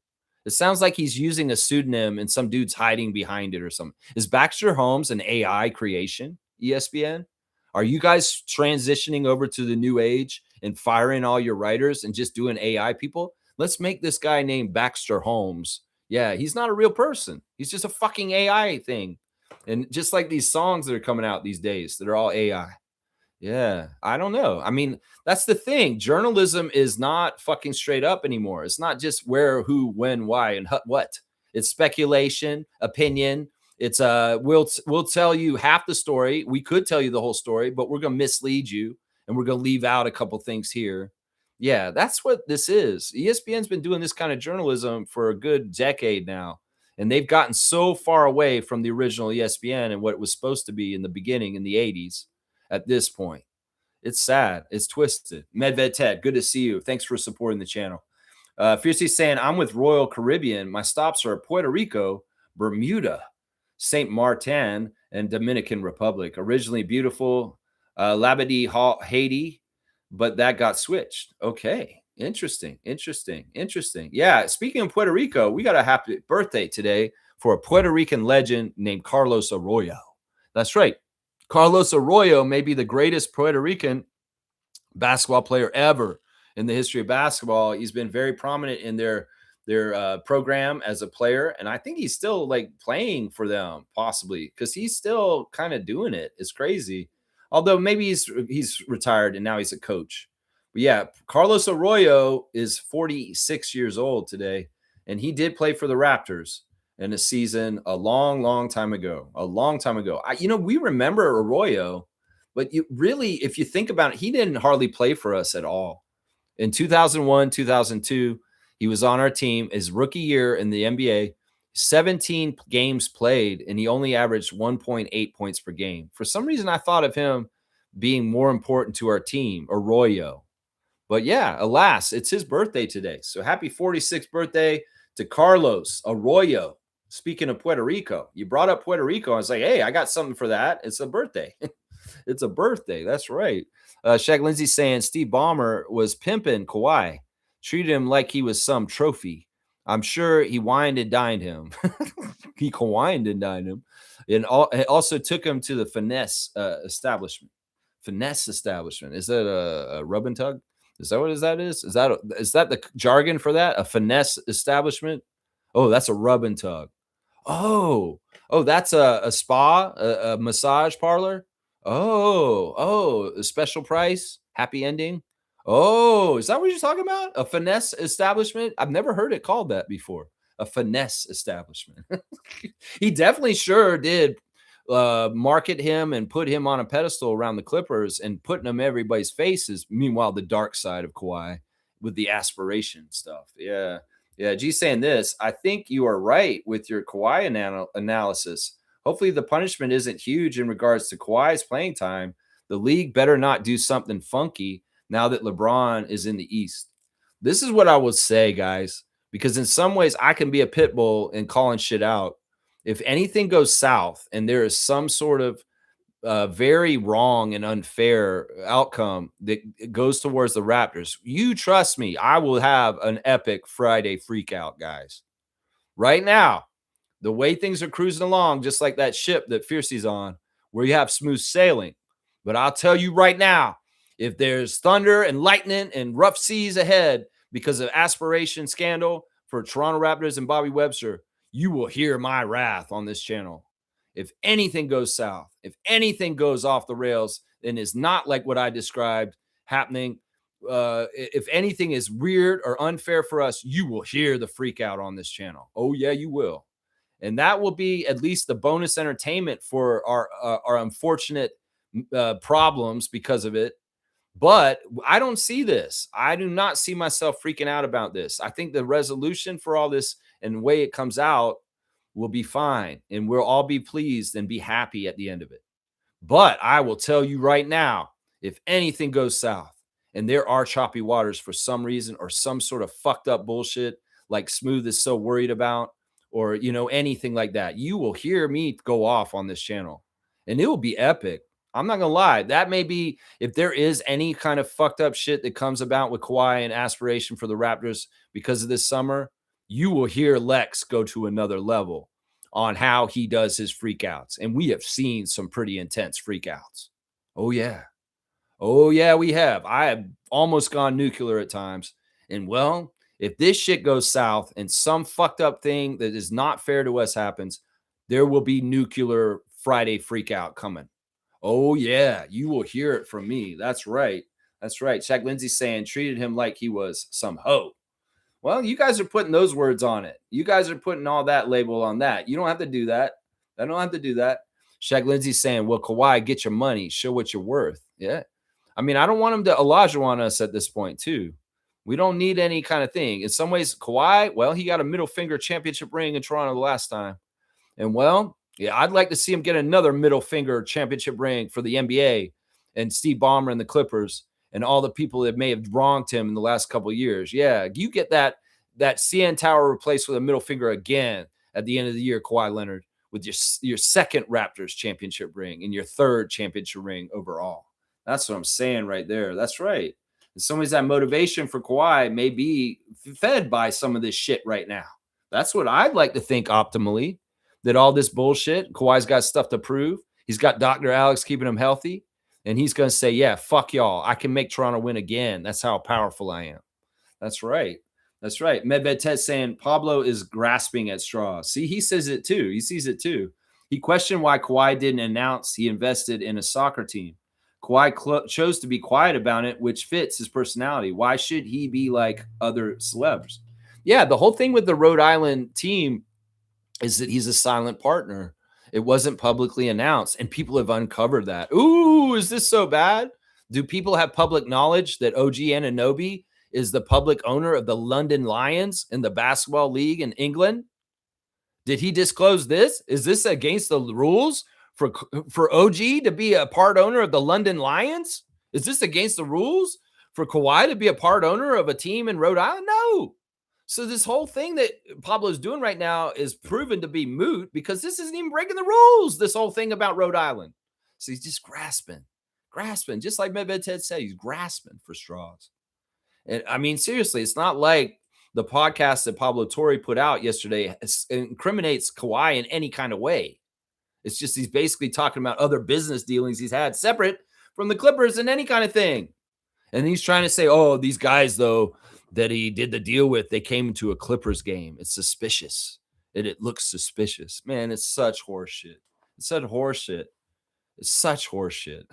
It sounds like he's using a pseudonym and some dude's hiding behind it or something. Is Baxter Holmes an AI creation, ESPN? Are you guys transitioning over to the new age and firing all your writers and just doing AI people? Let's make this guy named Baxter Holmes. Yeah, he's not a real person. He's just a fucking AI thing. And just like these songs that are coming out these days that are all AI. Yeah, I don't know. I mean, that's the thing. Journalism is not fucking straight up anymore. It's not just where, who, when, why, and what. It's speculation, opinion. It's we'll tell you half the story. We could tell you the whole story, but we're going to mislead you, and we're going to leave out a couple things here. Yeah, that's what this is. ESPN's been doing this kind of journalism for a good decade now, and they've gotten so far away from the original ESPN and what it was supposed to be in the beginning in the 80s at this point. It's sad. It's twisted. Medved Ted, good to see you. Thanks for supporting the channel. Fiercey saying, I'm with Royal Caribbean. My stops are Puerto Rico, Bermuda, St. Martin, and Dominican Republic. Originally beautiful Labadee, Haiti, but that got switched. Okay, interesting. Yeah, speaking of Puerto Rico, we got a happy birthday today for a Puerto Rican legend named Carlos Arroyo. That's right. Carlos Arroyo may be the greatest Puerto Rican basketball player ever in the history of basketball. He's been very prominent in their program as a player, and I think he's still like playing for them, possibly, because he's still kind of doing it. It's crazy, although maybe he's retired and now he's a coach. But yeah, Carlos Arroyo is 46 years old today, and he did play for the Raptors, in a season a long, long time ago. A long time ago. We remember Arroyo, but if you think about it, he didn't hardly play for us at all. In 2001, 2002, he was on our team his rookie year in the NBA. 17 games played, and he only averaged 1.8 points per game. For some reason, I thought of him being more important to our team, Arroyo. But yeah, alas, it's his birthday today. So happy 46th birthday to Carlos Arroyo. Speaking of Puerto Rico, you brought up Puerto Rico. I was like, hey, I got something for that. It's a birthday. It's a birthday. That's right. Shaq Lindsay saying Steve Ballmer was pimping Kawhi, treated him like he was some trophy. I'm sure he wined and dined him. He wined and dined him. And also took him to the finesse establishment. Finesse establishment. Is that a rub and tug? Is that what that is? Is that the jargon for that? A finesse establishment? Oh, that's a rub and tug. Oh, that's a spa, a massage parlor. Oh, a special price, happy ending. Oh, is that what you're talking about? A finesse establishment? I've never heard it called that before. A finesse establishment. He definitely sure did market him and put him on a pedestal around the Clippers and putting him in everybody's faces. Meanwhile, the dark side of Kawhi with the aspiration stuff. Yeah. G saying this. I think you are right with your Kawhi analysis. Hopefully the punishment isn't huge in regards to Kawhi's playing time. The league better not do something funky now that LeBron is in the East. This is what I would say, guys, because in some ways I can be a pit bull in calling shit out. If anything goes south and there is some sort of very wrong and unfair outcome that goes towards the Raptors, you trust me, I will have an epic Friday freak out, guys. Right now, the way things are cruising along, just like that ship that Fiercey's on, where you have smooth sailing. But I'll tell you right now, if there's thunder and lightning and rough seas ahead because of aspiration scandal for Toronto Raptors and Bobby Webster, you will hear my wrath on this channel. If anything goes south, if anything goes off the rails and is not like what I described happening, if anything is weird or unfair for us, you will hear the freak out on this channel. Oh, yeah, you will. And that will be at least the bonus entertainment for our unfortunate problems because of it. But I don't see this. I do not see myself freaking out about this. I think the resolution for all this and the way it comes out will be fine. And we'll all be pleased and be happy at the end of it. But I will tell you right now, if anything goes south and there are choppy waters for some reason or some sort of fucked up bullshit like Smooth is so worried about, or, anything like that, you will hear me go off on this channel and it will be epic. I'm not going to lie. That may be, if there is any kind of fucked up shit that comes about with Kawhi and aspiration for the Raptors because of this summer, you will hear Lex go to another level on how he does his freakouts. And we have seen some pretty intense freakouts. Oh, yeah. Oh, yeah, we have. I have almost gone nuclear at times. And well, if this shit goes south and some fucked up thing that is not fair to us happens, there will be nuclear Friday freak out coming. Oh, yeah, you will hear it from me. That's right. That's right. Shaq Lindsay saying treated him like he was some hoe. Well, you guys are putting those words on it. You guys are putting all that label on that. You don't have to do that. I don't have to do that. Shaq Lindsay saying, well, Kawhi, get your money. Show what you're worth. Yeah. I mean, I don't want him to Elijah on us at this point, too. We don't need any kind of thing. In some ways, Kawhi, well, he got a middle finger championship ring in Toronto the last time. And, well, yeah, I'd like to see him get another middle finger championship ring for the NBA and Steve Ballmer and the Clippers and all the people that may have wronged him in the last couple of years. Yeah, you get that CN Tower replaced with a middle finger again at the end of the year, Kawhi Leonard, with your second Raptors championship ring and your third championship ring overall. That's what I'm saying right there. That's right. In some ways, that motivation for Kawhi may be fed by some of this shit right now. That's what I'd like to think optimally, that all this bullshit, Kawhi's got stuff to prove. He's got Dr. Alex keeping him healthy, and he's going to say, yeah, fuck y'all. I can make Toronto win again. That's how powerful I am. That's right. That's right. Medved Ted saying Pablo is grasping at straws. See, he says it too. He sees it too. He questioned why Kawhi didn't announce he invested in a soccer team. Kawhi chose to be quiet about it, which fits his personality. Why should he be like other celebs? Yeah, the whole thing with the Rhode Island team is that he's a silent partner. It wasn't publicly announced, and people have uncovered that. Ooh, is this so bad? Do people have public knowledge that OG Anunoby is the public owner of the London Lions in the basketball league in England? Did he disclose this? Is this against the rules for OG to be a part owner of the London Lions? Is this against the rules for Kawhi to be a part owner of a team in Rhode Island? No. So this whole thing that Pablo's doing right now is proven to be moot because this isn't even breaking the rules, this whole thing about Rhode Island. So he's just grasping, just like Medvedev said, he's grasping for straws. And I mean, seriously, it's not like the podcast that Pablo Torre put out yesterday incriminates Kawhi in any kind of way. It's just he's basically talking about other business dealings he's had separate from the Clippers and any kind of thing. And he's trying to say, oh, these guys, though, that he did the deal with, they came into a Clippers game. It's suspicious. It looks suspicious. Man, it's such horseshit. It's such horseshit. It's such horseshit.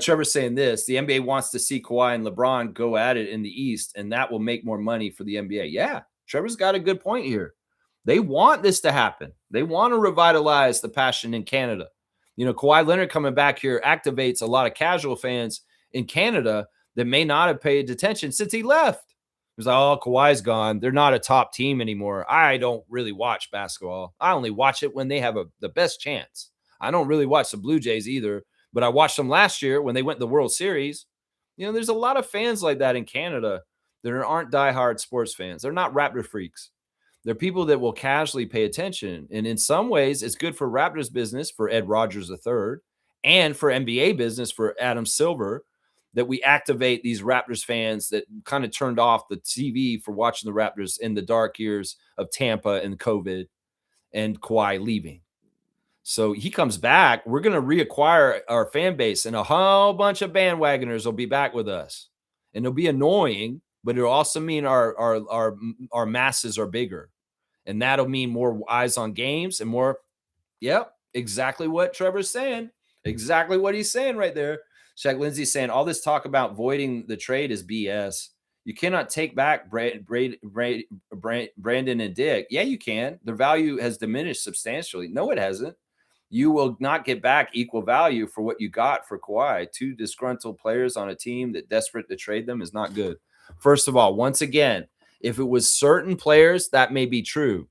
Trevor's saying this. The NBA wants to see Kawhi and LeBron go at it in the East, and that will make more money for the NBA. Yeah, Trevor's got a good point here. They want this to happen. They want to revitalize the passion in Canada. You know, Kawhi Leonard coming back here activates a lot of casual fans in Canada that may not have paid attention since he left. It was like, oh, Kawhi's gone. They're not a top team anymore. I don't really watch basketball. I only watch it when they have the best chance. I don't really watch the Blue Jays either, but I watched them last year when they went to the World Series. You know, there's a lot of fans like that in Canada that aren't diehard sports fans. They're not Raptor freaks. They're people that will casually pay attention. And in some ways, it's good for Raptors business for Ed Rogers III and for NBA business for Adam Silver that we activate these Raptors fans that kind of turned off the TV for watching the Raptors in the dark years of Tampa and COVID and Kawhi leaving. So he comes back. We're going to reacquire our fan base, and a whole bunch of bandwagoners will be back with us. And it'll be annoying, but it'll also mean our masses are bigger. And that'll mean more eyes on games and more, yep, exactly what Trevor's saying. Exactly what he's saying right there. Shaq Lindsay's saying all this talk about voiding the trade is BS. You cannot take back Brandon and Dick. Yeah, you can. Their value has diminished substantially. No, it hasn't. You will not get back equal value for what you got for Kawhi. Two disgruntled players on a team that desperate to trade them is not good. First of all, once again, if it was certain players, that may be true.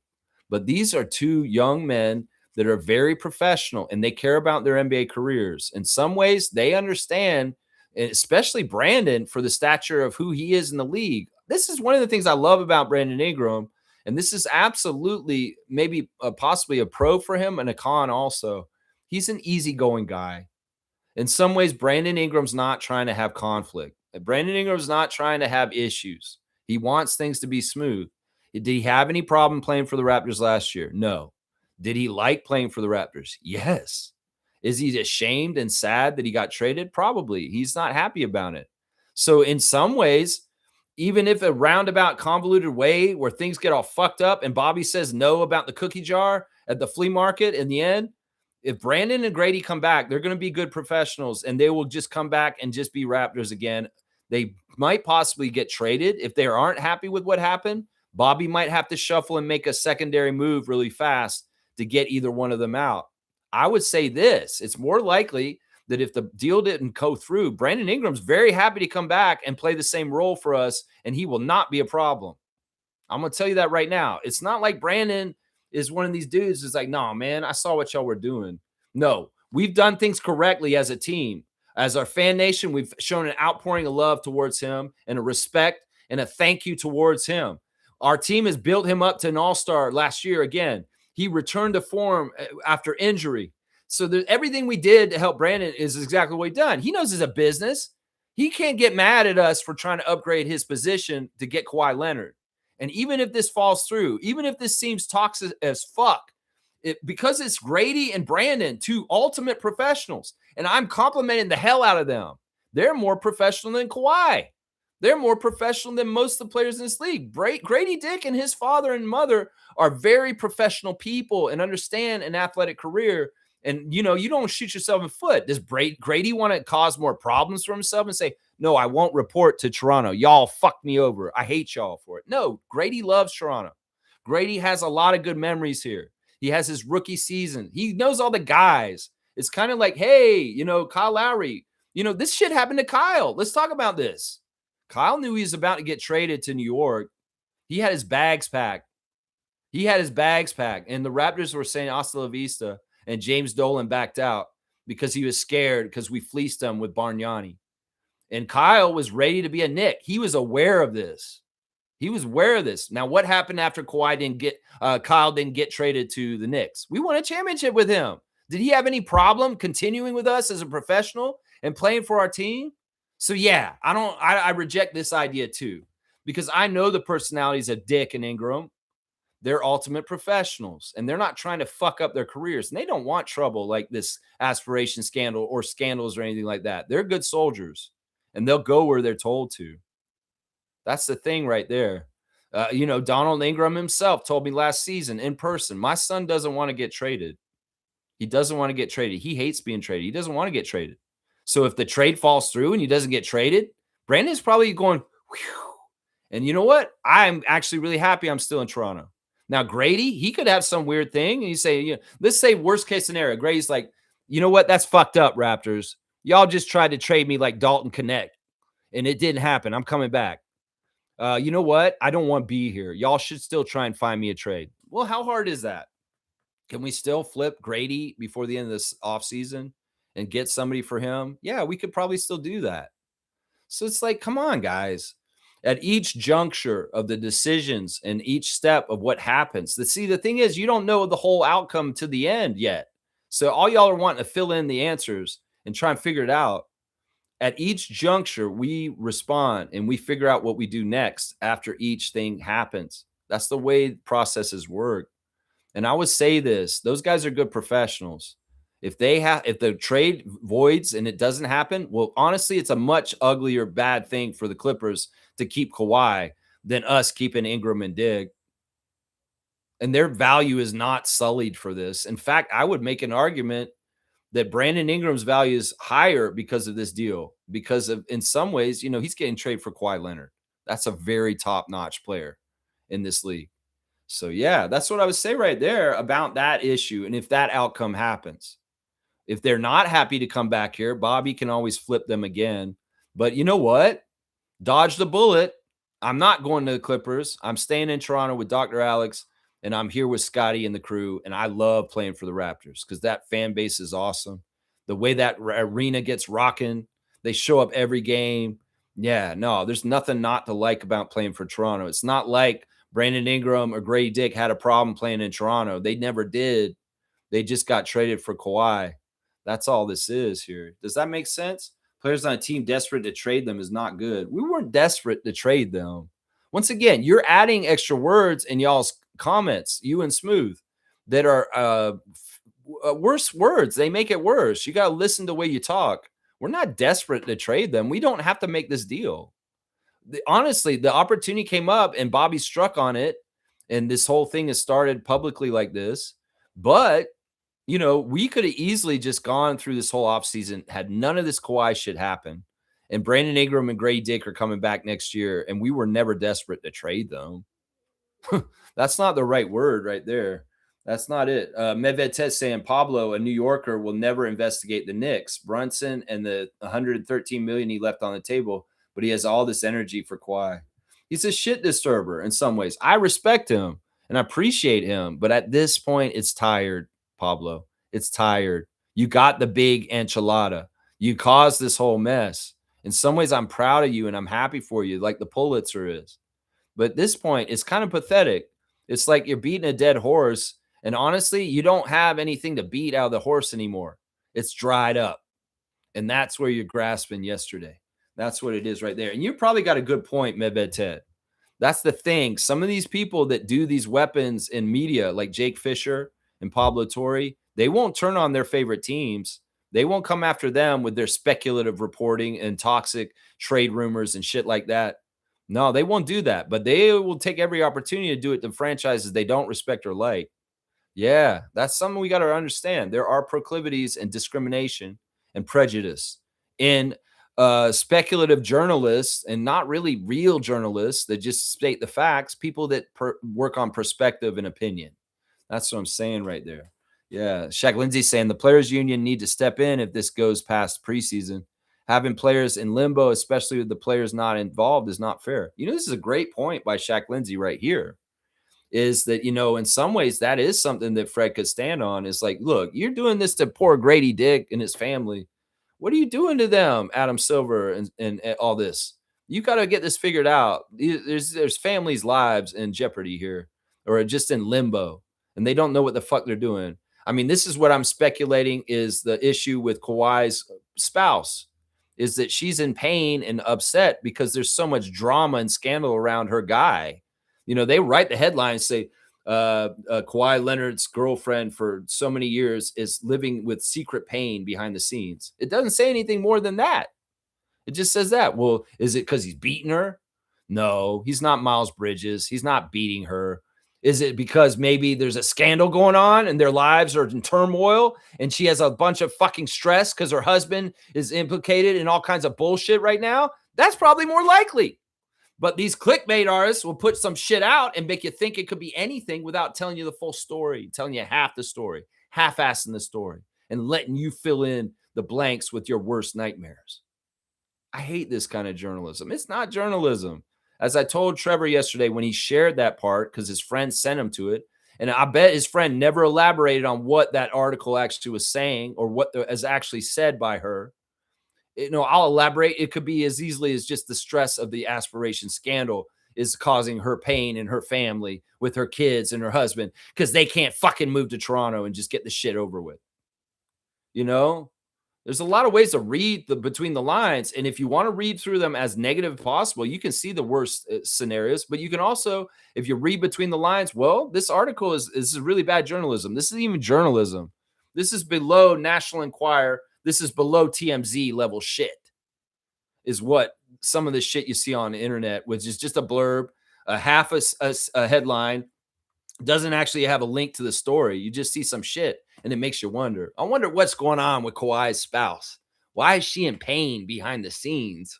But these are two young men that are very professional and they care about their NBA careers. In some ways, they understand, especially Brandon, for the stature of who he is in the league. This is one of the things I love about Brandon Ingram. And this is absolutely maybe possibly a pro for him and a con also. He's an easygoing guy. In some ways, Brandon Ingram's not trying to have conflict. Brandon Ingram's not trying to have issues. He wants things to be smooth. Did he have any problem playing for the Raptors last year? No. Did he like playing for the Raptors? Yes. Is he ashamed and sad that he got traded? Probably. He's not happy about it. So in some ways, even if a roundabout, convoluted way where things get all fucked up and Bobby says no about the cookie jar at the flea market in the end, if Brandon and Grady come back, they're going to be good professionals and they will just come back and just be Raptors again. They might possibly get traded. If they aren't happy with what happened, Bobby might have to shuffle and make a secondary move really fast to get either one of them out. I would say this, it's more likely that if the deal didn't go through, Brandon Ingram's very happy to come back and play the same role for us, and he will not be a problem. I'm going to tell you that right now. It's not like Brandon is one of these dudes that's like, no, man, I saw what y'all were doing. No, we've done things correctly as a team. As our fan nation, we've shown an outpouring of love towards him and a respect and a thank you towards him. Our team has built him up to an all-star last year again. He returned to form after injury. So everything we did to help Brandon is exactly what he done. He knows it's a business. He can't get mad at us for trying to upgrade his position to get Kawhi Leonard. And even if this falls through, even if this seems toxic as fuck, because it's Grady and Brandon, two ultimate professionals, and I'm complimenting the hell out of them. They're more professional than Kawhi. They're more professional than most of the players in this league. Grady Dick and his father and mother are very professional people and understand an athletic career. And, you know, you don't shoot yourself in the foot. Does Grady want to cause more problems for himself and say, no, I won't report to Toronto. Y'all fucked me over. I hate y'all for it. No, Grady loves Toronto. Grady has a lot of good memories here. He has his rookie season. He knows all the guys. It's kind of like, hey, Kyle Lowry, this shit happened to Kyle. Let's talk about this. Kyle knew he was about to get traded to New York. He had his bags packed. And the Raptors were saying hasta la vista, and James Dolan backed out because he was scared because we fleeced him with Bargnani. And Kyle was ready to be a Knick. He was aware of this. Now, what happened after Kyle didn't get traded to the Knicks? We won a championship with him. Did he have any problem continuing with us as a professional and playing for our team? So yeah, I reject this idea too, because I know the personalities of Dick and Ingram. They're ultimate professionals, and they're not trying to fuck up their careers, and they don't want trouble like this aspiration scandal or scandals or anything like that. They're good soldiers, and they'll go where they're told to. That's the thing right there. Donald Ingram himself told me last season in person, my son doesn't want to get traded. He doesn't want to get traded. He hates being traded. He doesn't want to get traded. So if the trade falls through and he doesn't get traded, Brandon's probably going, whew. And you know what? I'm actually really happy I'm still in Toronto. Now, Grady, he could have some weird thing. And you say, let's say worst case scenario. Grady's like, you know what? That's fucked up, Raptors. Y'all just tried to trade me like Dalton Connect, and it didn't happen. I'm coming back. You know what? I don't want to be here. Y'all should still try and find me a trade. Well, how hard is that? Can we still flip Grady before the end of this offseason and get somebody for him? Yeah, we could probably still do that. So it's like, come on, guys. At each juncture of the decisions and each step of what happens, the thing is, you don't know the whole outcome to the end yet. So all y'all are wanting to fill in the answers and try and figure it out. At each juncture, we respond and we figure out what we do next after each thing happens. That's the way processes work. And I would say this, those guys are good professionals. If the trade voids and it doesn't happen, well, honestly, it's a much uglier bad thing for the Clippers to keep Kawhi than us keeping Ingram and Dig. And their value is not sullied for this. In fact, I would make an argument that Brandon Ingram's value is higher because of this deal, because of, in some ways, he's getting traded for Kawhi Leonard. That's a very top-notch player in this league. So yeah, that's what I would say right there about that issue. And if that outcome happens, if they're not happy to come back here, Bobby can always flip them again. But you know what? Dodge the bullet. I'm not going to the Clippers. I'm staying in Toronto with Dr. Alex, and I'm here with Scotty and the crew. And I love playing for the Raptors because that fan base is awesome. The way that arena gets rocking, they show up every game. Yeah, no, there's nothing not to like about playing for Toronto. It's not like Brandon Ingram or Grady Dick had a problem playing in Toronto. They never did. They just got traded for Kawhi. That's all this is here. Does that make sense? Players on a team desperate to trade them is not good. We weren't desperate to trade them. Once again, you're adding extra words in y'all's comments, you and Smooth, that are worse words. They make it worse. You got to listen to the way you talk. We're not desperate to trade them. We don't have to make this deal. Honestly, the opportunity came up and Bobby struck on it, and this whole thing has started publicly like this. But we could have easily just gone through this whole offseason, had none of this Kawhi shit happen. And Brandon Ingram and Grady Dick are coming back next year, and we were never desperate to trade them. That's not the right word right there. That's not it. Medvedev saying Pablo, a New Yorker, will never investigate the Knicks, Brunson, and the $113 million he left on the table, but he has all this energy for Kawhi. He's a shit disturber in some ways. I respect him and I appreciate him, but at this point, it's tired. Pablo, it's tired. You got the big enchilada. You caused this whole mess. In some ways, I'm proud of you and I'm happy for you, like the Pulitzer is. But at this point, it's kind of pathetic. It's like you're beating a dead horse. And honestly, you don't have anything to beat out of the horse anymore. It's dried up. And that's where you're grasping yesterday. That's what it is right there. And you probably got a good point, Medvedev. That's the thing. Some of these people that do these weapons in media, like Jake Fisher and Pablo Torre, they won't turn on their favorite teams. They won't come after them with their speculative reporting and toxic trade rumors and shit like that. No, they won't do that, but they will take every opportunity to do it to franchises they don't respect or like. Yeah, that's something we got to understand. There are proclivities and discrimination and prejudice in speculative journalists and not really real journalists that just state the facts, people that work on perspective and opinion. That's what I'm saying right there. Yeah. Shaq Lindsay saying the players union need to step in if this goes past preseason. Having players in limbo, especially with the players not involved, is not fair. This is a great point by Shaq Lindsay right here. Is that, in some ways that is something that Fred could stand on. Is like, look, you're doing this to poor Grady Dick and his family. What are you doing to them, Adam Silver, and all this? You got to get this figured out. There's families' lives in jeopardy here, or just in limbo, and they don't know what the fuck they're doing. I mean, this is what I'm speculating is the issue with Kawhi's spouse, is that she's in pain and upset because there's so much drama and scandal around her guy. They write the headlines, say, Kawhi Leonard's girlfriend for so many years is living with secret pain behind the scenes. It doesn't say anything more than that. It just says that. Well, is it because he's beating her? No, he's not Miles Bridges. He's not beating her. Is it because maybe there's a scandal going on and their lives are in turmoil and she has a bunch of fucking stress because her husband is implicated in all kinds of bullshit right now? That's probably more likely. But these clickbait artists will put some shit out and make you think it could be anything without telling you the full story, telling you half the story, half-assing the story, and letting you fill in the blanks with your worst nightmares. I hate this kind of journalism. It's not journalism. As I told Trevor yesterday when he shared that part, because his friend sent him to it, and I bet his friend never elaborated on what that article actually was saying or what is actually said by her. I'll elaborate. It could be as easily as just the stress of the aspiration scandal is causing her pain in her family with her kids and her husband because they can't fucking move to Toronto and just get the shit over with. There's a lot of ways to read between the lines. And if you want to read through them as negative as possible, you can see the worst scenarios. But you can also, if you read between the lines, well, this article is really bad journalism. This isn't even journalism. This is below National Enquirer. This is below TMZ level shit, is what some of the shit you see on the internet, which is just a blurb, a half a headline, doesn't actually have a link to the story. You just see some shit, and it makes you wonder. I wonder what's going on with Kawhi's spouse. Why is she in pain behind the scenes?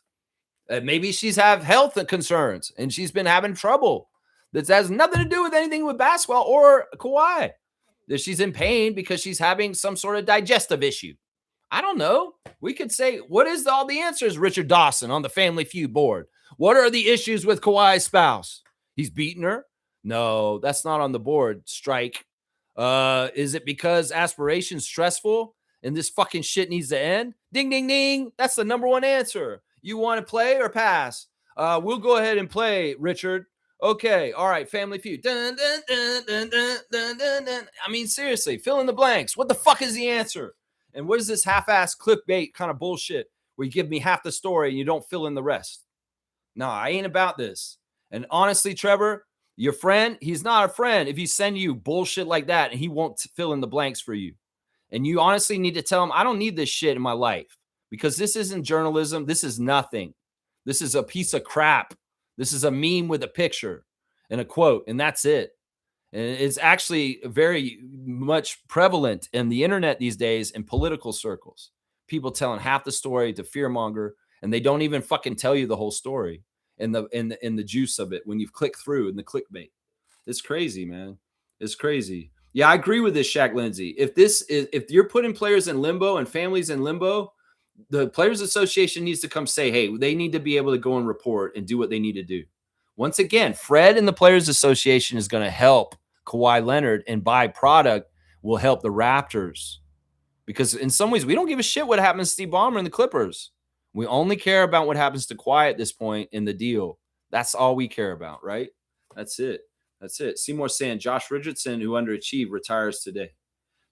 Maybe she's have health concerns, and she's been having trouble. That has nothing to do with anything with basketball or Kawhi. That she's in pain because she's having some sort of digestive issue. I don't know. We could say, what is all the answers, Richard Dawson on the Family Feud board? What are the issues with Kawhi's spouse? He's beating her? No, that's not on the board. Strike. Is it because aspiration's stressful and this fucking shit needs to end? Ding, ding, ding. That's the number one answer. You want to play or pass? We'll go ahead and play, Richard. Okay. All right. Family Feud. Dun, dun, dun, dun, dun, dun, dun, dun. I mean, seriously, fill in the blanks. What the fuck is the answer? And what is this half-ass clickbait kind of bullshit where you give me half the story and you don't fill in the rest? No, I ain't about this. And honestly, Trevor, your friend, he's not a friend if he send you bullshit like that and he won't fill in the blanks for you. And you honestly need to tell him, I don't need this shit in my life because this isn't journalism. This is nothing. This is a piece of crap. This is a meme with a picture and a quote, and that's it. And it's actually very much prevalent in the internet these days in political circles. People telling half the story to fearmonger, and they don't even fucking tell you the whole story and the juice of it when you've clicked through in the clickbait. It's crazy, man. It's crazy. Yeah, I agree with this, Shaq Lindsay. If you're putting players in limbo and families in limbo, the Players Association needs to come say, hey, they need to be able to go and report and do what they need to do. Once again, Fred and the Players Association is going to help Kawhi Leonard, and by product will help the Raptors. Because in some ways, we don't give a shit what happens to Steve Ballmer and the Clippers. We only care about what happens to Kawhi at this point in the deal. That's all we care about, right? That's it. That's it. Seymour saying Josh Richardson, who underachieved, retires today.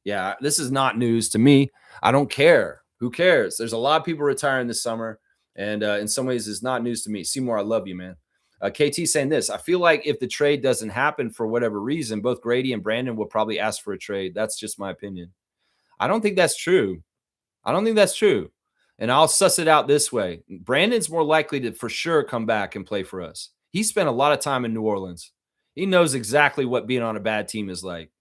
Yeah, this is not news to me. I don't care. Who cares? There's a lot of people retiring this summer, and in some ways, it's not news to me. Seymour, I love you, man. KT saying this, I feel like if the trade doesn't happen for whatever reason, both Grady and Brandon will probably ask for a trade. That's just my opinion. I don't think that's true. I don't think that's true. And I'll suss it out this way. Brandon's more likely to for sure come back and play for us. He spent a lot of time in New Orleans. He knows exactly what being on a bad team is like.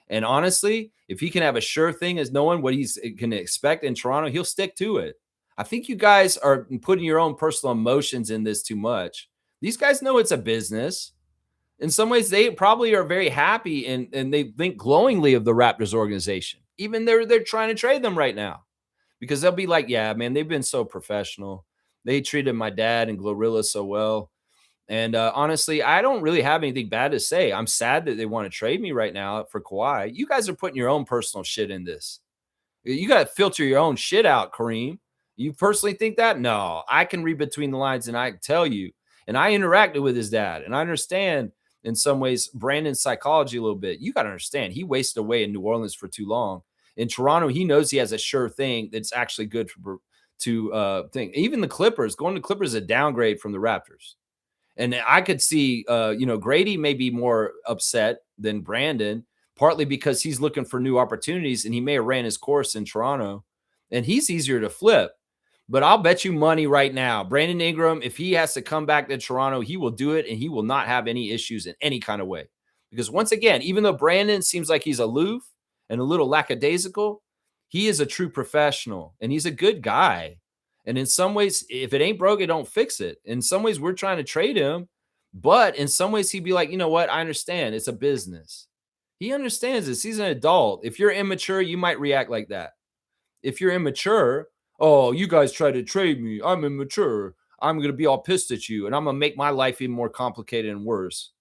And honestly, if he can have a sure thing as knowing what he's going to expect in Toronto, he'll stick to it. I think you guys are putting your own personal emotions in this too much. These guys know it's a business. In some ways, they probably are very happy and they think glowingly of the Raptors organization. Even they're trying to trade them right now because they'll be like, yeah, man, they've been so professional. They treated my dad and Glorilla so well. And honestly, I don't really have anything bad to say. I'm sad that they want to trade me right now for Kawhi. You guys are putting your own personal shit in this. You got to filter your own shit out, Kareem. You personally think that? No, I can read between the lines and I can tell you. And I interacted with his dad, and I understand in some ways Brandon's psychology a little bit. You got to understand he wasted away in New Orleans for too long. In Toronto, he knows he has a sure thing that's actually good for to think. Even the Clippers, going to Clippers is a downgrade from the Raptors. And I could see, Grady may be more upset than Brandon, partly because he's looking for new opportunities and he may have ran his course in Toronto and he's easier to flip. But I'll bet you money right now, Brandon Ingram, if he has to come back to Toronto, he will do it and he will not have any issues in any kind of way. Because once again, even though Brandon seems like he's aloof and a little lackadaisical, he is a true professional and he's a good guy. And in some ways, if it ain't broke, it don't fix it. In some ways, we're trying to trade him. But in some ways, he'd be like, you know what? I understand. It's a business. He understands this. He's an adult. If you're immature, you might react like that. If you're immature, oh, you guys try to trade me. I'm immature. I'm going to be all pissed at you. And I'm going to make my life even more complicated and worse.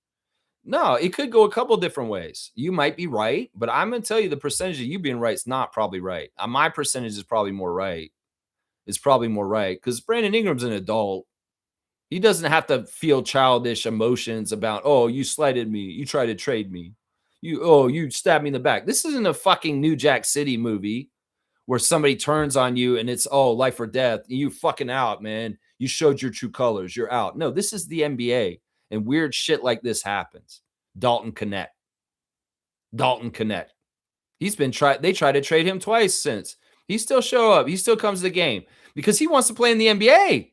No, it could go a couple different ways. You might be right, but I'm going to tell you the percentage of you being right is not probably right. My percentage is probably more right. It's probably more right because Brandon Ingram's an adult. He doesn't have to feel childish emotions about, oh, you slighted me. You tried to trade me. You stabbed me in the back. This isn't a fucking New Jack City movie where somebody turns on you and it's, oh, life or death. You fucking out, man. You showed your true colors. You're out. No, this is the NBA and weird shit like this happens. Dalton Connect. He's been they tried to trade him twice since. He still show up. He still comes to the game because he wants to play in the NBA.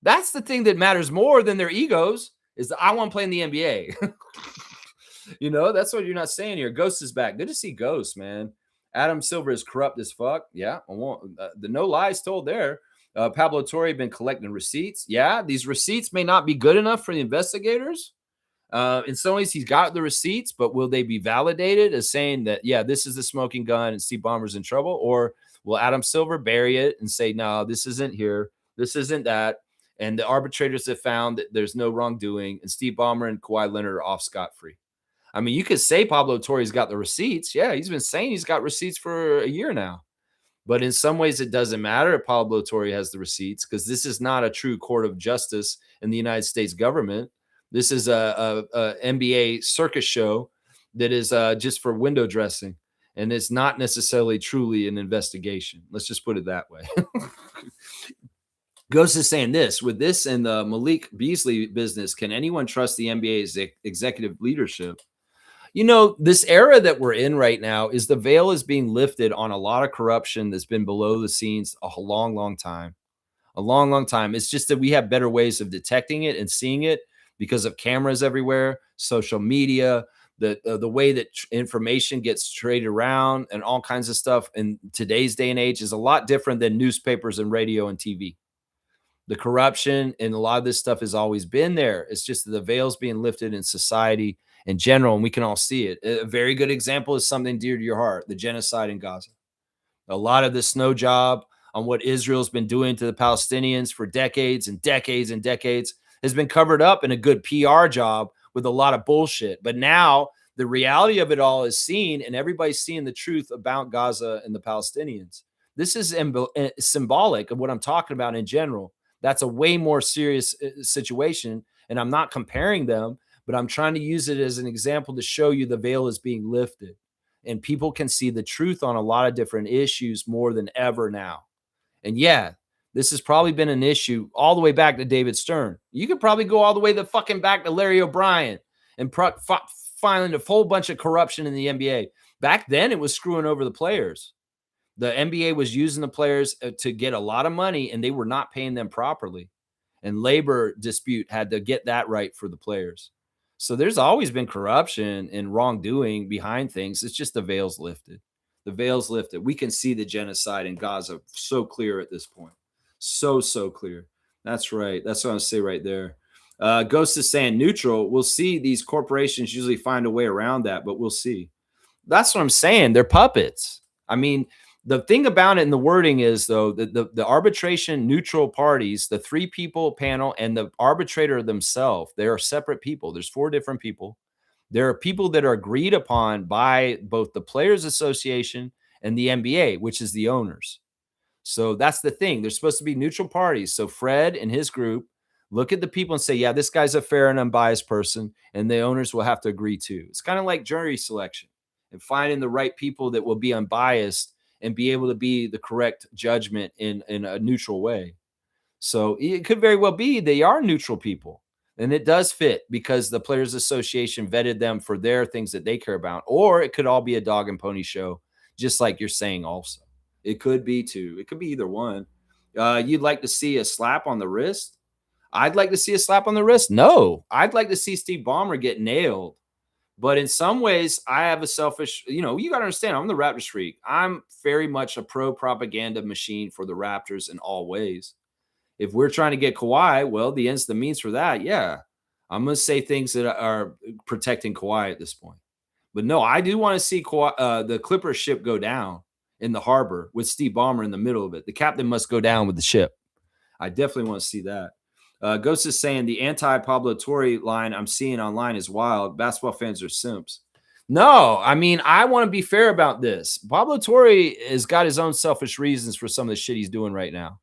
That's the thing that matters more than their egos is that I want to play in the NBA. That's what you're not saying here. Ghost is back. Good to see Ghost, man. Adam Silver is corrupt as fuck. Yeah, the no lies told there. Pablo Torre been collecting receipts. Yeah, these receipts may not be good enough for the investigators. In some ways, he's got the receipts, but will they be validated as saying that, yeah, this is the smoking gun and Steve Ballmer's in trouble? Or will Adam Silver bury it and say, no, this isn't here. This isn't that. And the arbitrators have found that there's no wrongdoing and Steve Ballmer and Kawhi Leonard are off scot-free. I mean, you could say Pablo Torre's got the receipts. Yeah, he's been saying he's got receipts for a year now. But in some ways, it doesn't matter if Pablo Torre has the receipts because this is not a true court of justice in the United States government. This is a NBA circus show that is just for window dressing. And it's not necessarily truly an investigation. Let's just put it that way. Ghost is saying this, with this and the Malik Beasley business, can anyone trust the NBA's executive leadership? This era that we're in right now is the veil is being lifted on a lot of corruption that's been below the scenes a long, long time. A long, long time. It's just that we have better ways of detecting it and seeing it because of cameras everywhere, social media, the way that information gets traded around and all kinds of stuff in today's day and age is a lot different than newspapers and radio and TV. The corruption and a lot of this stuff has always been there. It's just the veil's being lifted in society in general, and we can all see it. A very good example is something dear to your heart, the genocide in Gaza. A lot of the snow job on what Israel's been doing to the Palestinians for decades and decades and decades has been covered up in a good PR job with a lot of bullshit. But now the reality of it all is seen, and everybody's seeing the truth about Gaza and the Palestinians. This is symbolic of what I'm talking about in general. That's a way more serious situation. And I'm not comparing them, but I'm trying to use it as an example to show you the veil is being lifted and people can see the truth on a lot of different issues more than ever now. And yeah, this has probably been an issue all the way back to David Stern. You could probably go all the way back to Larry O'Brien and find a whole bunch of corruption in the NBA. Back then, it was screwing over the players. The NBA was using the players to get a lot of money, and they were not paying them properly. And labor dispute had to get that right for the players. So there's always been corruption and wrongdoing behind things. It's just the veil's lifted. The veil's lifted. We can see the genocide in Gaza so clear at this point. So clear. That's right. That's what I say right there. Ghost is saying neutral. We'll see. These corporations usually find a way around that, but we'll see. That's what I'm saying. They're puppets. I mean, the thing about it in the wording is, though, that the arbitration neutral parties, the 3 people panel and the arbitrator themselves, they are separate people. There's 4 different people. There are people that are agreed upon by both the Players Association and the NBA, which is the owners. So that's the thing. They're supposed to be neutral parties. So Fred and his group look at the people and say, yeah, this guy's a fair and unbiased person, and the owners will have to agree too. It's kind of like jury selection and finding the right people that will be unbiased and be able to be the correct judgment in a neutral way. So it could very well be they are neutral people. And it does fit because the Players Association vetted them for their things that they care about. Or it could all be a dog and pony show, just like you're saying also. It could be too. It could be either one. You'd like to see a slap on the wrist? I'd like to see a slap on the wrist. No, I'd like to see Steve Ballmer get nailed. But in some ways, I have a selfish, you got to understand, I'm the Raptors freak. I'm very much a pro propaganda machine for the Raptors in all ways. If we're trying to get Kawhi, well, the ends the means for that. Yeah. I'm going to say things that are protecting Kawhi at this point. But no, I do want to see the Clippers ship go down in the harbor with Steve Ballmer in the middle of it. The captain must go down with the ship. I definitely want to see that. Ghost is saying the anti-Pablo Torre line I'm seeing online is wild. Basketball fans are simps. No, I mean, I want to be fair about this. Pablo Torre has got his own selfish reasons for some of the shit he's doing right now.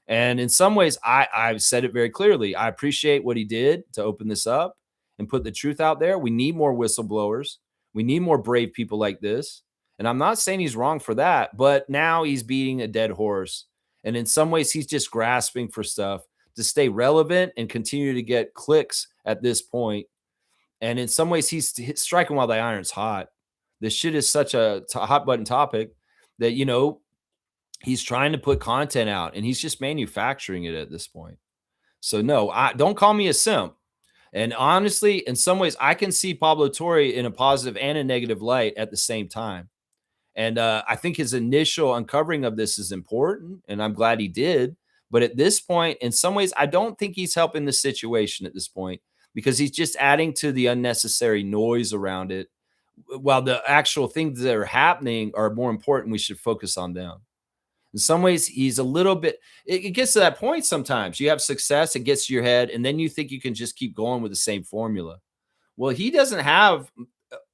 And in some ways, I've said it very clearly. I appreciate what he did to open this up and put the truth out there. We need more whistleblowers. We need more brave people like this. And I'm not saying he's wrong for that, but now he's beating a dead horse. And in some ways, he's just grasping for stuff to stay relevant and continue to get clicks at this point. And in some ways, he's striking while the iron's hot. This shit is such a hot button topic that, he's trying to put content out and he's just manufacturing it at this point. So no, don't call me a simp. And honestly, in some ways, I can see Pablo Torre in a positive and a negative light at the same time. And I think his initial uncovering of this is important, and I'm glad he did. But at this point, in some ways, I don't think he's helping the situation at this point because he's just adding to the unnecessary noise around it. While the actual things that are happening are more important, we should focus on them. In some ways, he's a little bit, it gets to that point sometimes. You have success, it gets to your head, and then you think you can just keep going with the same formula. Well, he doesn't have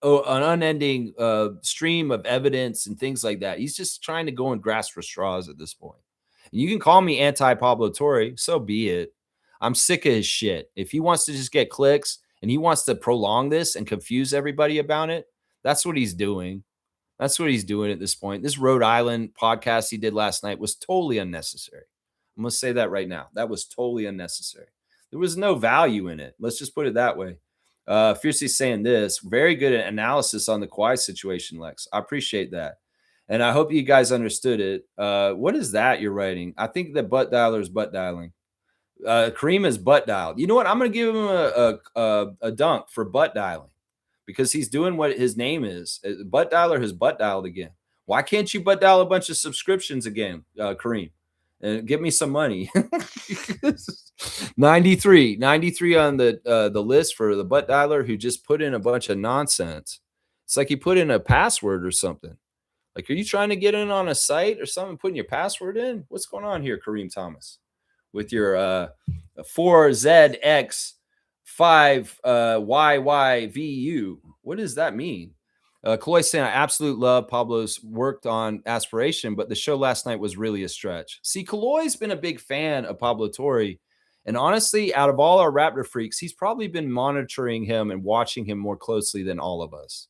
an unending stream of evidence and things like that. He's just trying to go and grasp for straws at this point. And you can call me anti-Pablo Torre, so be it. I'm sick of his shit. If he wants to just get clicks and he wants to prolong this and confuse everybody about it, that's what he's doing. That's what he's doing at this point. This Rhode Island podcast he did last night was totally unnecessary. I'm going to say that right now. That was totally unnecessary. There was no value in it. Let's just put it that way. Fiercely saying this, very good analysis on the Kawhi situation, Lex. I appreciate that. And I hope you guys understood it. What is that you're writing? I think the butt dialer is butt dialing. Kareem is butt dialed. You know what? I'm going to give him a dunk for butt dialing because he's doing what his name is. Butt dialer has butt dialed again. Why can't you butt dial a bunch of subscriptions again, Kareem? And give me some money. 93 on the list for the butt dialer who just put in a bunch of nonsense. It's like he put in a password or something. Like, are you trying to get in on a site or something, putting your password in? What's going on here, Kareem Thomas? With your 4ZX5YYVU. What does that mean? Chloe saying, I absolute love Pablo's worked on Aspiration, but the show last night was really a stretch. See, Kaloy's been a big fan of Pablo Torre. And honestly, out of all our Raptor freaks, he's probably been monitoring him and watching him more closely than all of us.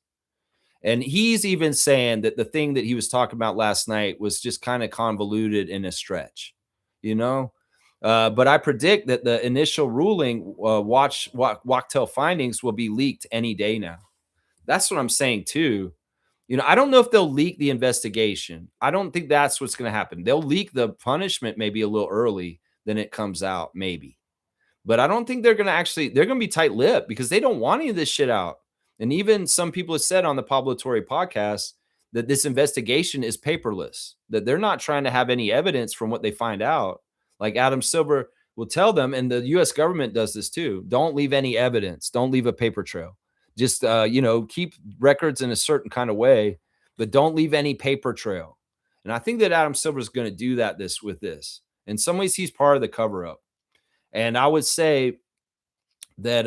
And he's even saying that the thing that he was talking about last night was just kind of convoluted in a stretch, But I predict that the initial ruling, Wachtell findings, will be leaked any day now. That's what I'm saying too. I don't know if they'll leak the investigation. I don't think that's what's going to happen. They'll leak the punishment maybe a little early than it comes out, maybe. But I don't think they're going to be tight-lipped because they don't want any of this shit out. And even some people have said on the Pablo Torre podcast that this investigation is paperless, that they're not trying to have any evidence from what they find out. Like Adam Silver will tell them, and the U.S. government does this too. Don't leave any evidence. Don't leave a paper trail. Just, keep records in a certain kind of way, but don't leave any paper trail. And I think that Adam Silver is going to do that with this. In some ways, he's part of the cover up. And I would say that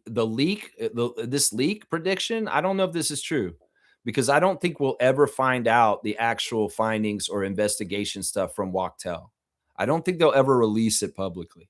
this leak prediction, I don't know if this is true, because I don't think we'll ever find out the actual findings or investigation stuff from Wachtell. I don't think they'll ever release it publicly.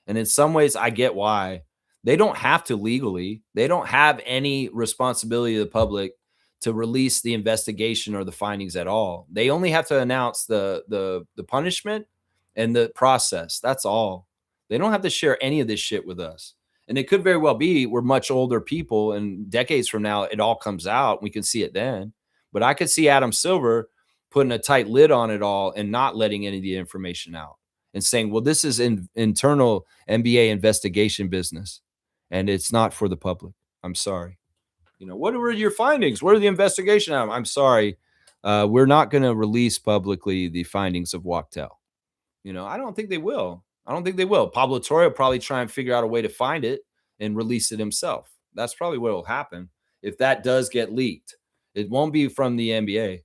And in some ways, I get why. They don't have to legally. They don't have any responsibility to the public to release the investigation or the findings at all. They only have to announce the punishment and the process. That's all. They don't have to share any of this shit with us. And it could very well be we're much older people, and decades from now, it all comes out. We can see it then. But I could see Adam Silver putting a tight lid on it all and not letting any of the information out and saying, well, this is internal NBA investigation business, and it's not for the public. I'm sorry. What were your findings? What are the investigation? I'm sorry. We're not going to release publicly the findings of Wachtell. I don't think they will. Pablo Torre will probably try and figure out a way to find it and release it himself. That's probably what will happen if that does get leaked. It won't be from the NBA.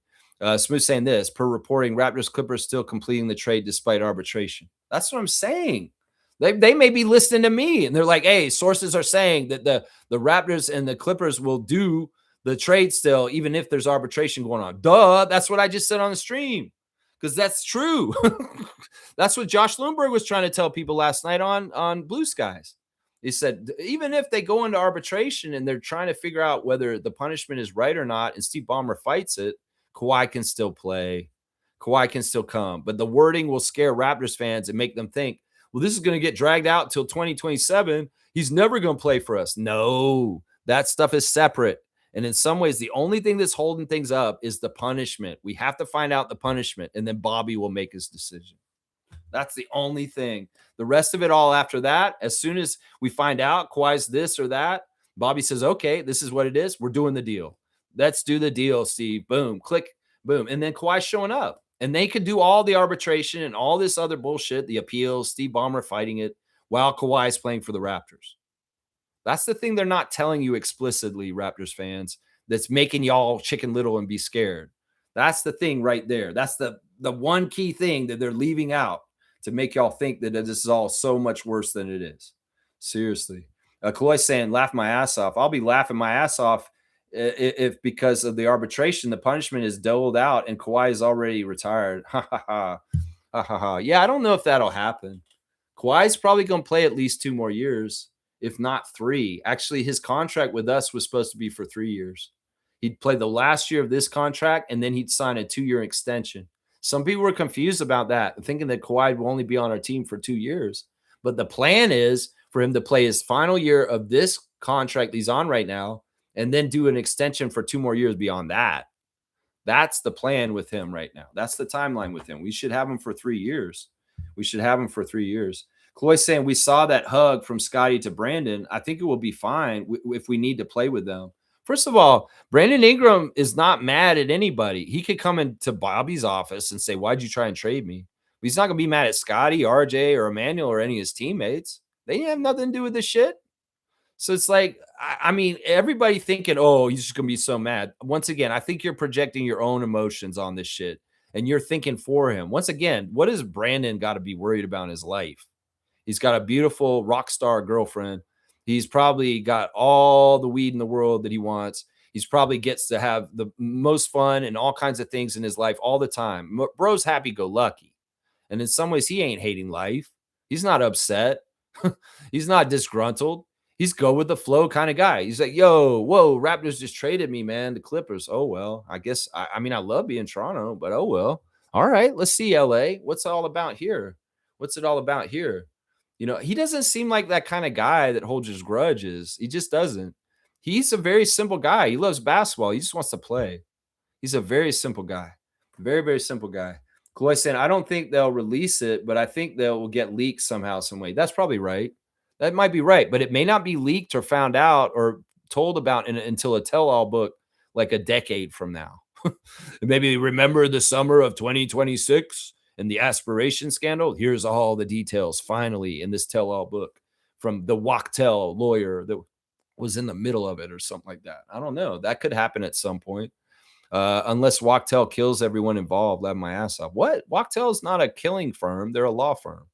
Smooth saying this, per reporting, Raptors Clippers still completing the trade despite arbitration. That's what I'm saying. They may be listening to me, and they're like, hey, sources are saying that the Raptors and the Clippers will do the trade still, even if there's arbitration going on. Duh, that's what I just said on the stream, because that's true. That's what Josh Lundberg was trying to tell people last night on Blue Skies. He said, even if they go into arbitration and they're trying to figure out whether the punishment is right or not, and Steve Ballmer fights it, Kawhi can still play. Kawhi can still come. But the wording will scare Raptors fans and make them think, well, this is going to get dragged out till 2027. He's never going to play for us. No, that stuff is separate. And in some ways, the only thing that's holding things up is the punishment. We have to find out the punishment, and then Bobby will make his decision. That's the only thing. The rest of it all after that, as soon as we find out Kawhi's this or that, Bobby says, okay, this is what it is. We're doing the deal. Let's do the deal, Steve. Boom, click, boom. And then Kawhi's showing up. And they could do all the arbitration and all this other bullshit, the appeals, Steve Ballmer fighting it, while Kawhi's playing for the Raptors. That's the thing they're not telling you explicitly, Raptors fans, that's making y'all Chicken Little and be scared. That's the thing right there. That's the one key thing that they're leaving out to make y'all think that this is all so much worse than it is. Seriously. Kaloy's saying, laugh my ass off. I'll be laughing my ass off if because of the arbitration, the punishment is doled out and Kawhi is already retired. Ha ha ha. Ha ha ha. Yeah, I don't know if that'll happen. Kawhi's probably going to play at least 2 more years, if not 3. Actually, his contract with us was supposed to be for 3 years. He'd play the last year of this contract, and then he'd sign a 2-year extension. Some people were confused about that, thinking that Kawhi will only be on our team for 2 years. But the plan is for him to play his final year of this contract he's on right now, and then do an extension for 2 more years beyond that. That's the plan with him right now. That's the timeline with him. We should have him for 3 years. Chloe's saying we saw that hug from Scotty to Brandon. I think it will be fine if we need to play with them. First of all, Brandon Ingram is not mad at anybody. He could come into Bobby's office and say, why'd you try and trade me? But he's not going to be mad at Scotty, RJ, or Emmanuel, or any of his teammates. They have nothing to do with this shit. So it's like, I mean, everybody thinking, oh, he's just going to be so mad. Once again, I think you're projecting your own emotions on this shit, and you're thinking for him. Once again, what has Brandon got to be worried about in his life? He's got a beautiful rock star girlfriend. He's probably got all the weed in the world that he wants. He's probably gets to have the most fun and all kinds of things in his life all the time. Bro's happy-go-lucky. And in some ways, he ain't hating life. He's not upset. He's not disgruntled. He's go with the flow kind of guy. He's like, yo, whoa, Raptors just traded me, man. The Clippers. Oh, well, I guess, I mean, I love being Toronto, but oh, well. All right, let's see, LA. What's it all about here? You know, he doesn't seem like that kind of guy that holds his grudges. He just doesn't. He's a very simple guy. He loves basketball. He just wants to play. He's a very simple guy. Very, very simple guy. Kaloy saying, I don't think they'll release it, but I think they'll get leaked somehow, some way. That's probably right. That might be right, but it may not be leaked or found out or told about until a tell-all book like a decade from now. Maybe remember the summer of 2026, And the aspiration scandal, here's all the details finally in this tell-all book from the Wachtell lawyer that was in the middle of it or something like that. I don't know. That could happen at some point. Unless Wachtell kills everyone involved, laughing my ass off. What? Wachtell is not a killing firm. They're a law firm.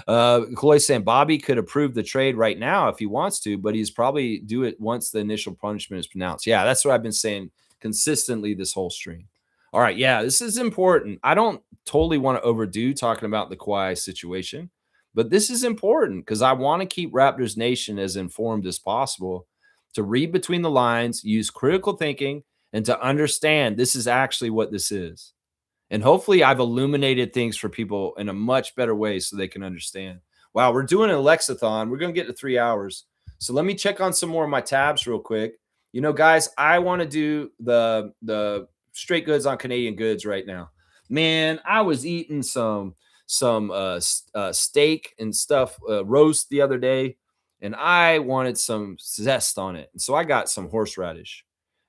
Chloe saying Bobby could approve the trade right now if he wants to, but he's probably do it once the initial punishment is pronounced. Yeah, that's what I've been saying consistently this whole stream. All right, yeah, this is important. I don't totally want to overdo talking about the Kawhi situation, but this is important because I want to keep Raptors Nation as informed as possible, to read between the lines, use critical thinking, and to understand this is actually what this is. And hopefully I've illuminated things for people in a much better way so they can understand. Wow, we're doing an Alexathon. We're going to get to 3 hours. So let me check on some more of my tabs real quick. You know, guys, I want to do the straight goods on Canadian goods right now. Man, I was eating some steak and stuff, roast the other day, and I wanted some zest on it. And so I got some horseradish.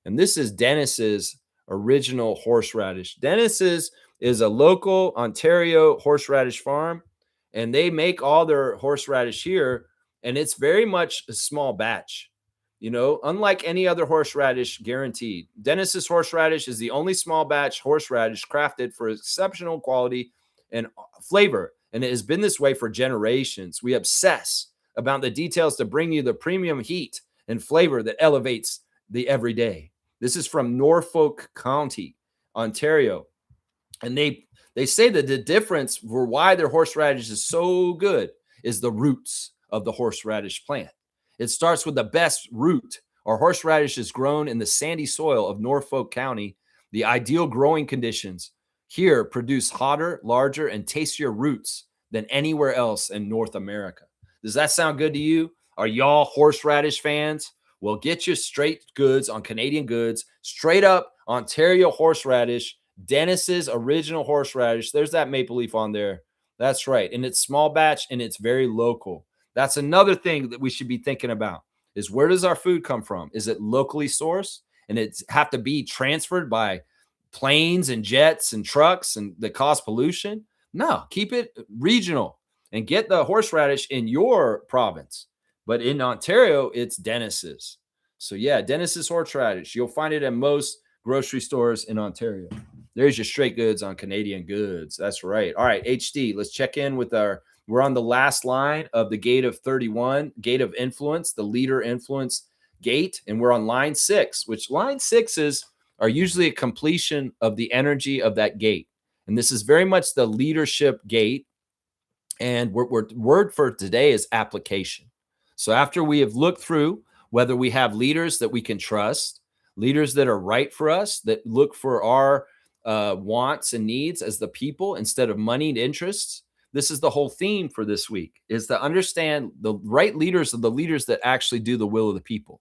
And this is Dennis's original horseradish. Dennis's is a local Ontario horseradish farm, and they make all their horseradish here, and it's very much a small batch. You know, unlike any other horseradish guaranteed. Dennis's horseradish is the only small batch horseradish crafted for exceptional quality and flavor, and it has been this way for generations. We obsess about the details to bring you the premium heat and flavor that elevates the everyday. This is from Norfolk County, Ontario. And they say that the difference for why their horseradish is so good is the roots of the horseradish plant. It starts with the best root. Our horseradish is grown in the sandy soil of Norfolk County. The ideal growing conditions here produce hotter, larger, and tastier roots than anywhere else in North America. Does that sound good to you? Are y'all horseradish fans? Well, get your straight goods on Canadian goods, straight up Ontario horseradish, Dennis's original horseradish. There's that maple leaf on there. That's right. And it's small batch and it's very local. That's another thing that we should be thinking about is where does our food come from? Is it locally sourced and it's have to be transferred by planes and jets and trucks and that cause pollution? No, keep it regional and get the horseradish in your province. But in Ontario, it's Dennis's. So yeah, Dennis's horseradish. You'll find it at most grocery stores in Ontario. There's your straight goods on Canadian goods. That's right. All right, HD, let's check in with we're on the last line of the gate of 31, gate of influence, the leader influence gate. And we're on line 6, which line 6s are usually a completion of the energy of that gate. And this is very much the leadership gate. And word for today is application. So after we have looked through whether we have leaders that we can trust, leaders that are right for us, that look for our wants and needs as the people instead of moneyed interests, this is the whole theme for this week, is to understand the right leaders are the leaders that actually do the will of the people.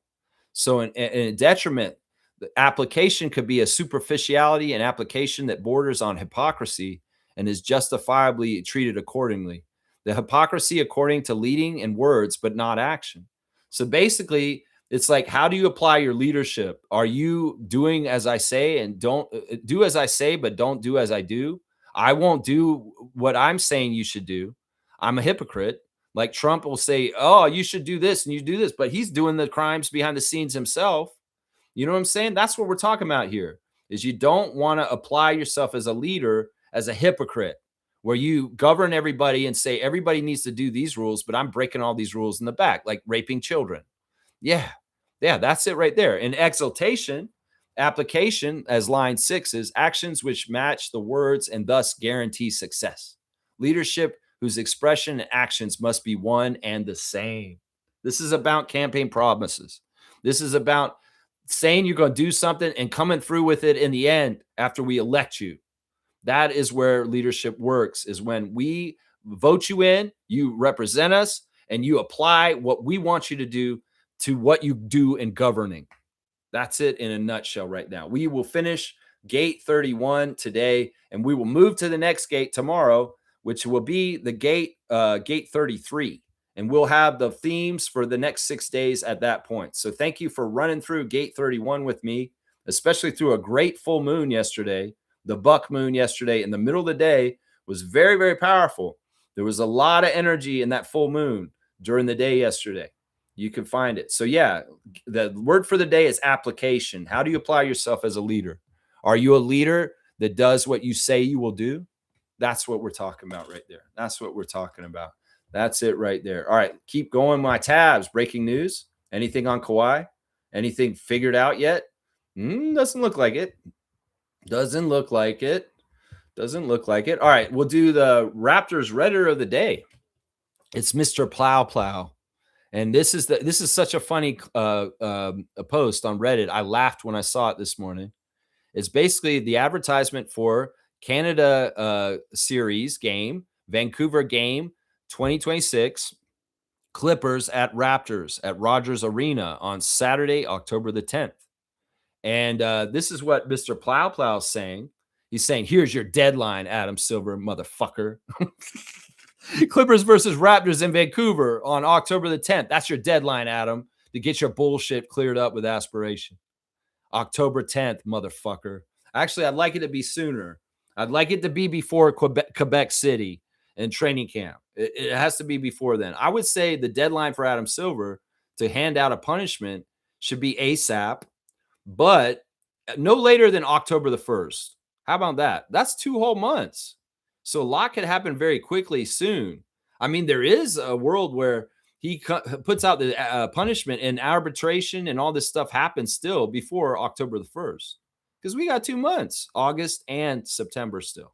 So in a detriment, the application could be a superficiality, an application that borders on hypocrisy and is justifiably treated accordingly. The hypocrisy according to leading in words, but not action. So basically, it's like, how do you apply your leadership? Are you doing as I say and don't do as I say, but don't do as I do? I won't do what I'm saying you should do. I'm a hypocrite. Like Trump will say, oh, you should do this and you do this, but he's doing the crimes behind the scenes himself. You know what I'm saying? That's what we're talking about here, is you don't want to apply yourself as a leader, as a hypocrite, where you govern everybody and say everybody needs to do these rules, but I'm breaking all these rules in the back, like raping children. Yeah, that's it right there. In exaltation, application, as line 6 is actions which match the words and thus guarantee success. Leadership whose expression and actions must be one and the same. This is about campaign promises. This is about saying you're going to do something and coming through with it in the end after we elect you. That is where leadership works, is when we vote you in, you represent us, and you apply what we want you to do to what you do in governing. That's it in a nutshell right now. We will finish gate 31 today, and we will move to the next gate tomorrow, which will be the gate 33. And we'll have the themes for the next 6 days at that point. So thank you for running through gate 31 with me, especially through a great full moon yesterday, the buck moon yesterday in the middle of the day, was very, very powerful. There was a lot of energy in that full moon during the day yesterday. You can find it. So yeah, the word for the day is application. How do you apply yourself as a leader? Are you a leader that does what you say you will do? That's what we're talking about right there. That's what we're talking about. That's it right there. All right, keep going. My tabs. Breaking news. Anything on Kawhi? Anything figured out yet? Doesn't look like it. Doesn't look like it. Doesn't look like it. All right, we'll do the Raptors Redditor of the day. It's Mr. Plow. And this is such a funny a post on Reddit. I laughed when I saw it this morning. It's basically the advertisement for Canada series game, Vancouver game 2026, Clippers at Raptors at Rogers Arena on Saturday, October the 10th. And this is what Mr. Plow is saying. He's saying, here's your deadline, Adam Silver, motherfucker. Clippers versus Raptors in Vancouver on October the 10th. That's your deadline, Adam, to get your bullshit cleared up with aspiration. October 10th, motherfucker. Actually, I'd like it to be sooner. I'd like it to be before Quebec City and training camp. It has to be before then. I would say the deadline for Adam Silver to hand out a punishment should be ASAP, but no later than October the 1st. How about that? That's 2 whole months. So a lot could happen very quickly soon. I mean, there is a world where he puts out the punishment and arbitration and all this stuff happens still before October the 1st. Because we got 2 months, August and September still.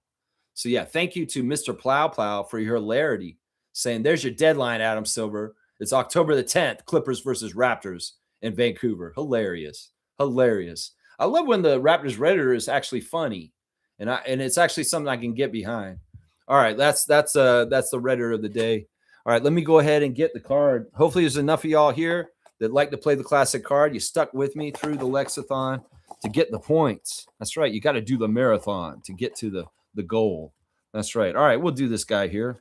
So yeah, thank you to Mr. Plow for your hilarity, saying there's your deadline, Adam Silver. It's October the 10th, Clippers versus Raptors in Vancouver. Hilarious. I love when the Raptors Redditor is actually funny. And it's actually something I can get behind. All right, that's the Redditor of the day. All right, let me go ahead and get the card. Hopefully there's enough of y'all here that like to play the classic card. You stuck with me through the Lexathon to get the points. That's right. You got to do the marathon to get to the goal. That's right. All right, we'll do this guy here.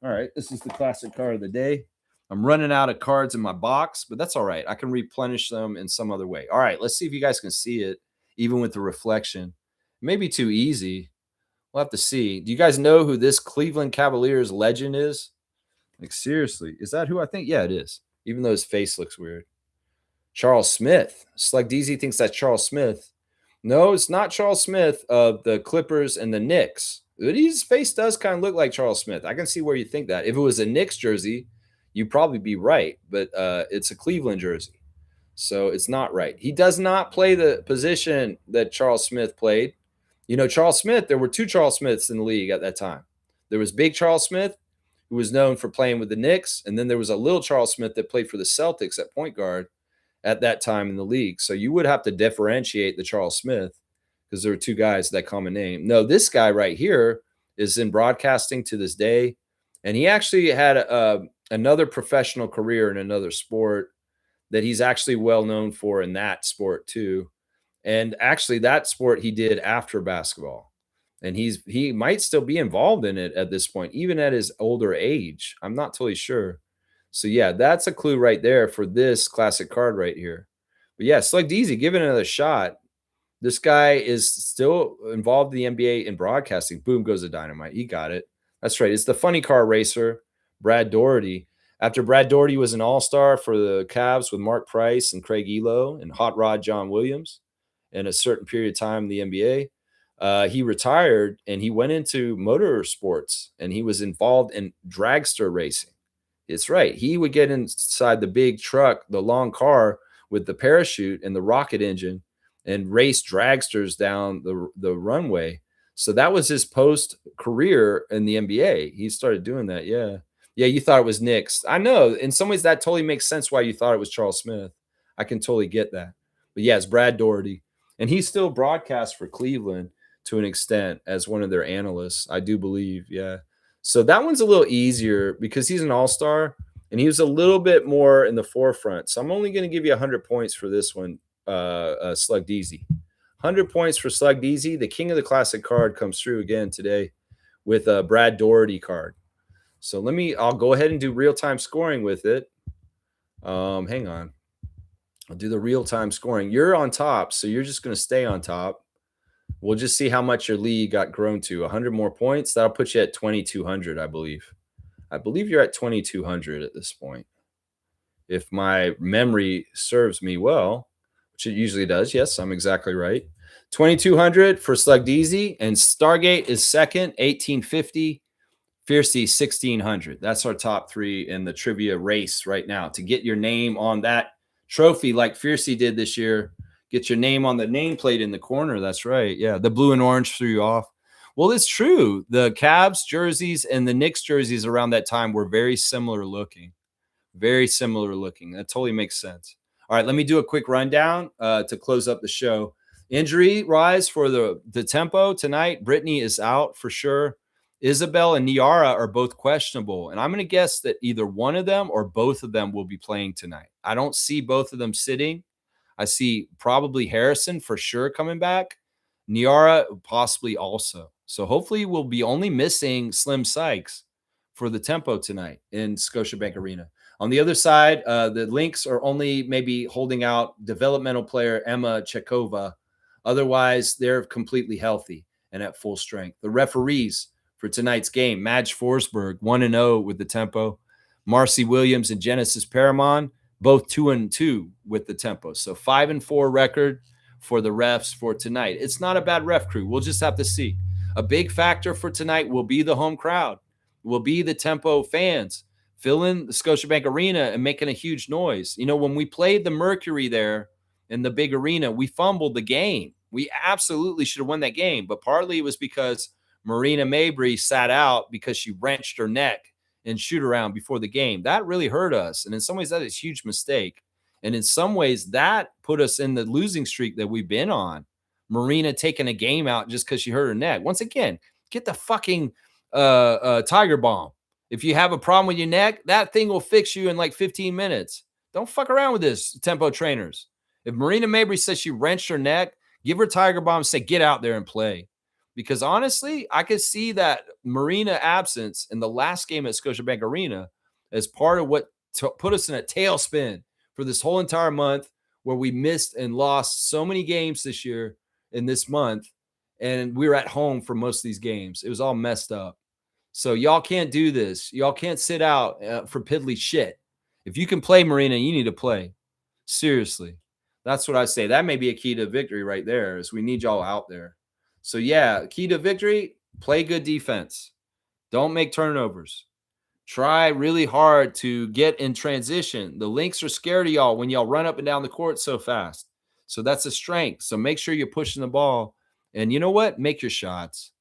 All right, this is the classic card of the day. I'm running out of cards in my box, but that's all right. I can replenish them in some other way. All right, let's see if you guys can see it, even with the reflection. Maybe too easy. We'll have to see. Do you guys know who this Cleveland Cavaliers legend is? Like, seriously, is that who I think? Yeah, it is. Even though his face looks weird. Charles Smith. Slug DZ thinks that's Charles Smith. No, it's not Charles Smith of the Clippers and the Knicks. His face does kind of look like Charles Smith. I can see where you think that. If it was a Knicks jersey, you'd probably be right. But it's a Cleveland jersey. So it's not right. He does not play the position that Charles Smith played. You know, Charles Smith, there were 2 Charles Smiths in the league at that time. There was Big Charles Smith, who was known for playing with the Knicks, and then there was a little Charles Smith that played for the Celtics at point guard at that time in the league. So you would have to differentiate the Charles Smith because there were 2 guys that common name. No, this guy right here is in broadcasting to this day, and he actually had another professional career in another sport that he's actually well known for in that sport too. And actually that sport he did after basketball. And he might still be involved in it at this point, even at his older age. I'm not totally sure. So yeah, that's a clue right there for this classic card right here. But yeah, Slug DZ, give it another shot. This guy is still involved in the NBA in broadcasting. Boom goes the dynamite. He got it. That's right. It's the funny car racer, Brad Daugherty. After Brad Daugherty was an all-star for the Cavs with Mark Price and Craig Elo and Hot Rod John Williams in a certain period of time in the NBA, he retired and he went into motorsports and he was involved in dragster racing. It's right. He would get inside the big truck, the long car with the parachute and the rocket engine and race dragsters down the runway. So that was his post-career in the NBA. He started doing that. Yeah. Yeah, you thought it was Knicks. I know. In some ways, that totally makes sense why you thought it was Charles Smith. I can totally get that. But yeah, it's Brad Daugherty. And he still broadcasts for Cleveland to an extent as one of their analysts, I do believe. Yeah. So that one's a little easier because he's an all-star and he was a little bit more in the forefront. So I'm only going to give you 100 points for this one, Slug DZ. 100 points for Slug DZ. The king of the classic card comes through again today with a Brad Daugherty card. So I'll go ahead and do real-time scoring with it. Hang on. I'll do the real-time scoring. You're on top, so you're just going to stay on top. We'll just see how much your lead got grown to. 100 more points. That'll put you at 2,200, I believe. I believe you're at 2,200 at this point. If my memory serves me well, which it usually does. Yes, I'm exactly right. 2,200 for Slugdeezy, and Stargate is second, 1,850. Fiercey, 1,600. That's our top three in the trivia race right now. To get your name on that trophy like Fiercey did this year, get your name on the nameplate in the corner. That's right. Yeah, the blue and orange threw you off. Well, it's true. The Cavs jerseys and the Knicks jerseys around that time were very similar looking. Very similar looking. That totally makes sense. All right, let me do a quick rundown to close up the show. Injury rise for the Tempo tonight. Brittany is out for sure. Isabel and Niara are both questionable, and I'm going to guess that either one of them or both of them will be playing tonight. I don't see both of them sitting. I see probably Harrison for sure coming back. Niara possibly also. So hopefully we'll be only missing Slim Sykes for the Tempo tonight in Scotiabank Arena. On the other side, the Lynx are only maybe holding out developmental player Emma Chekova. Otherwise, they're completely healthy and at full strength. The referees for tonight's game, Madge Forsberg, 1-0 with the Tempo. Marcy Williams and Genesis Paramon, both 2-2 with the Tempo. So 5-4 record for the refs for tonight. It's not a bad ref crew. We'll just have to see. A big factor for tonight will be the home crowd, will be the Tempo fans filling the Scotiabank Arena and making a huge noise. You know, when we played the Mercury there in the big arena, we fumbled the game. We absolutely should have won that game, but partly it was because Marina Mabry sat out because she wrenched her neck in shoot around before the game. That really hurt us. And in some ways, that is a huge mistake. And in some ways, that put us in the losing streak that we've been on. Marina taking a game out just because she hurt her neck. Once again, get the fucking Tiger Balm. If you have a problem with your neck, that thing will fix you in like 15 minutes. Don't fuck around with this, Tempo trainers. If Marina Mabry says she wrenched her neck, give her Tiger Balm, say, get out there and play. Because honestly, I could see that Marina absence in the last game at Scotiabank Arena as part of what put us in a tailspin for this whole entire month, where we missed and lost so many games this year in this month. And we were at home for most of these games. It was all messed up. So y'all can't do this. Y'all can't sit out for piddly shit. If you can play, Marina, you need to play. Seriously. That's what I say. That may be a key to victory right there, is we need y'all out there. So, yeah, key to victory, play good defense. Don't make turnovers. Try really hard to get in transition. The Lynx are scared of y'all when y'all run up and down the court so fast. So that's a strength. So make sure you're pushing the ball. And you know what? Make your shots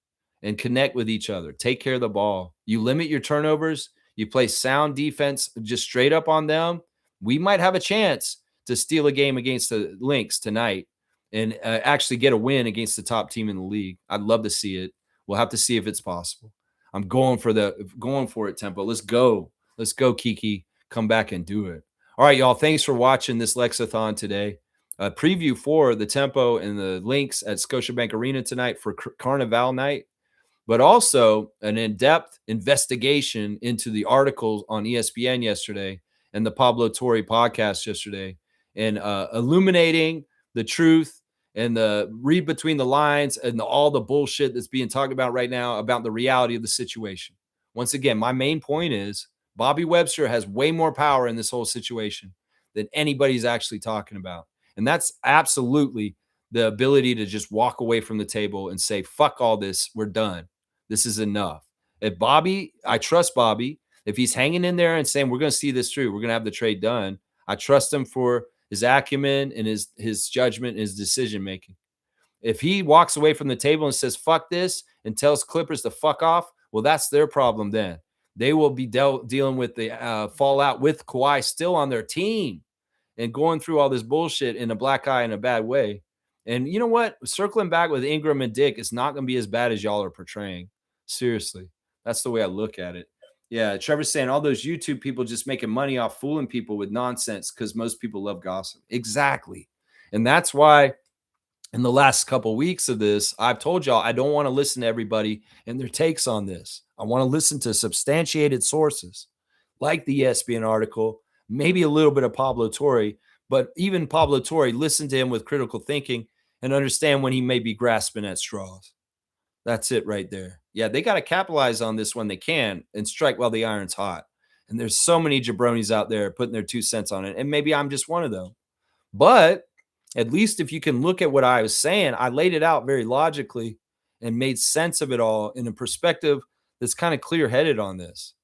and connect with each other. Take care of the ball. You limit your turnovers. You play sound defense just straight up on them. We might have a chance to steal a game against the Lynx tonight and actually get a win against the top team in the league. I'd love to see it. We'll have to see if it's possible. I'm going for it, Tempo. Let's go. Let's go, Kiki. Come back and do it. All right, y'all. Thanks for watching this Lexathon today. A preview for the Tempo and the Lynx at Scotiabank Arena tonight for Carnival night, but also an in-depth investigation into the articles on ESPN yesterday and the Pablo Torre podcast yesterday, and illuminating the truth and the read between the lines and all the bullshit that's being talked about right now about the reality of the situation. Once again, my main point is Bobby Webster has way more power in this whole situation than anybody's actually talking about. And that's absolutely the ability to just walk away from the table and say, fuck all this. We're done. This is enough. If Bobby, I trust Bobby. If he's hanging in there and saying, we're going to see this through, we're going to have the trade done, I trust him for his acumen and his judgment and his decision-making. If he walks away from the table and says, fuck this, and tells Clippers to fuck off, well, that's their problem then. They will be dealing with the fallout with Kawhi still on their team and going through all this bullshit in a black eye in a bad way. And you know what? Circling back with Ingram and Dick, it's not going to be as bad as y'all are portraying. Seriously. That's the way I look at it. Yeah, Trevor's saying all those YouTube people just making money off fooling people with nonsense because most people love gossip. Exactly. And that's why in the last couple of weeks of this, I've told y'all I don't want to listen to everybody and their takes on this. I want to listen to substantiated sources like the ESPN article, maybe a little bit of Pablo Torre, but even Pablo Torre, listen to him with critical thinking and understand when he may be grasping at straws. That's it right there. Yeah, they got to capitalize on this when they can and strike while the iron's hot. And there's so many jabronis out there putting their 2 cents on it. And maybe I'm just one of them. But at least if you can look at what I was saying, I laid it out very logically and made sense of it all in a perspective that's kind of clear-headed on this.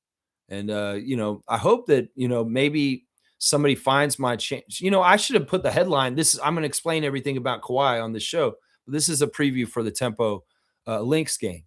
And, I hope that, maybe somebody finds my change. I should have put the headline. I'm going to explain everything about Kawhi on the show. But this is a preview for the Tempo Lynx game.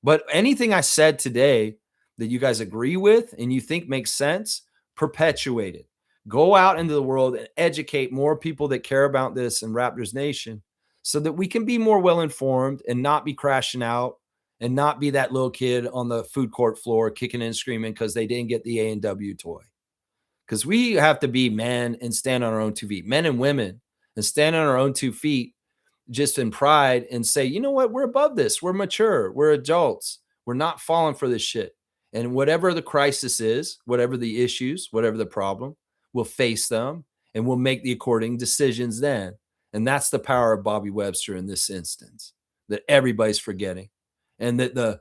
But anything I said today that you guys agree with and you think makes sense, perpetuate it. Go out into the world and educate more people that care about this in Raptors Nation so that we can be more well-informed and not be crashing out and not be that little kid on the food court floor kicking and screaming because they didn't get the A&W toy. Because we have to be men and stand on our own 2 feet, men and women, and stand on our own 2 feet just in pride and say, you know what, we're above this. We're mature. We're adults. We're not falling for this shit. And whatever the crisis is, whatever the issues, whatever the problem, we'll face them and we'll make the according decisions then. And that's the power of Bobby Webster in this instance that everybody's forgetting. And that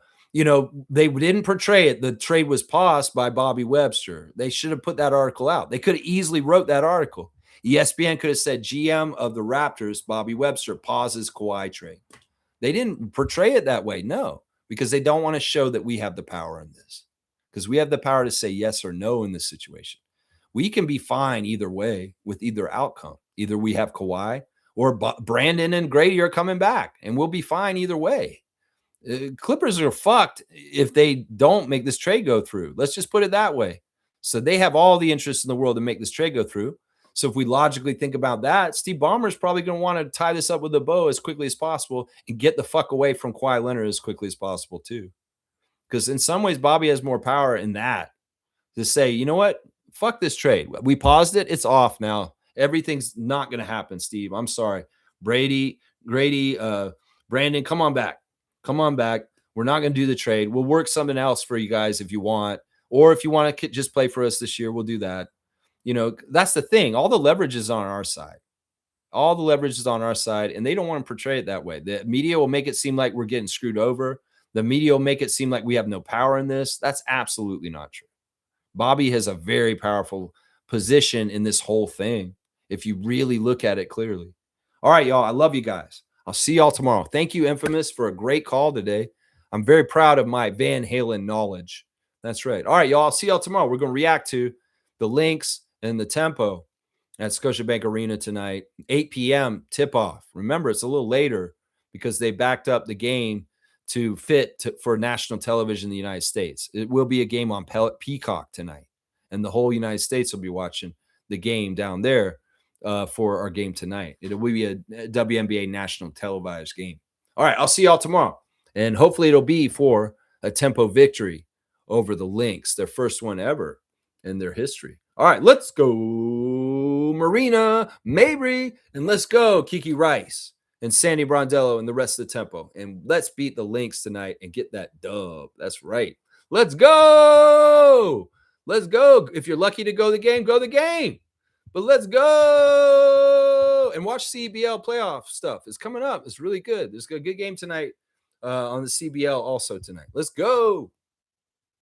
they didn't portray it. The trade was paused by Bobby Webster. They should have put that article out. They could have easily wrote that article. ESPN could have said GM of the Raptors, Bobby Webster, pauses Kawhi trade. They didn't portray it that way. No, because they don't want to show that we have the power in this. Because we have the power to say yes or no in this situation. We can be fine either way with either outcome. Either we have Kawhi or Brandon and Grady are coming back, and we'll be fine either way. Clippers are fucked if they don't make this trade go through. Let's just put it that way. So they have all the interest in the world to make this trade go through. So if we logically think about that, Steve Ballmer is probably going to want to tie this up with a bow as quickly as possible and get the fuck away from Kawhi Leonard as quickly as possible too. Because in some ways, Bobby has more power in that to say, you know what? Fuck this trade. We paused it. It's off now. Everything's not going to happen, Steve. I'm sorry. Grady, Brandon, come on back. Come on back. We're not going to do the trade. We'll work something else for you guys if you want. Or if you want to just play for us this year, we'll do that. That's the thing. All the leverage is on our side. All the leverage is on our side, and they don't want to portray it that way. The media will make it seem like we're getting screwed over. The media will make it seem like we have no power in this. That's absolutely not true. Bobby has a very powerful position in this whole thing if you really look at it clearly. All right, y'all. I love you guys. I'll see y'all tomorrow. Thank you, Infamous, for a great call today. I'm very proud of my Van Halen knowledge. That's right. All right, y'all. I'll see y'all tomorrow. We're going to react to the Lynx and the Tempo at Scotiabank Arena tonight, 8 p.m. tip-off. Remember, it's a little later because they backed up the game to fit for national television in the United States. It will be a game on Peacock tonight, and the whole United States will be watching the game down there for our game tonight. It will be a WNBA national televised game. All right, I'll see y'all tomorrow, and hopefully it'll be for a Tempo victory over the Lynx, their first one ever in their history. All right, let's go, Marina, Mabry, and let's go, Kiki Rice and Sandy Brondello and the rest of the Tempo. And let's beat the Lynx tonight and get that dub. That's right. Let's go. Let's go. If you're lucky to go the game, go the game. But let's go. And watch CBL playoff stuff. It's coming up. It's really good. There's a good game tonight on the CBL also tonight. Let's go.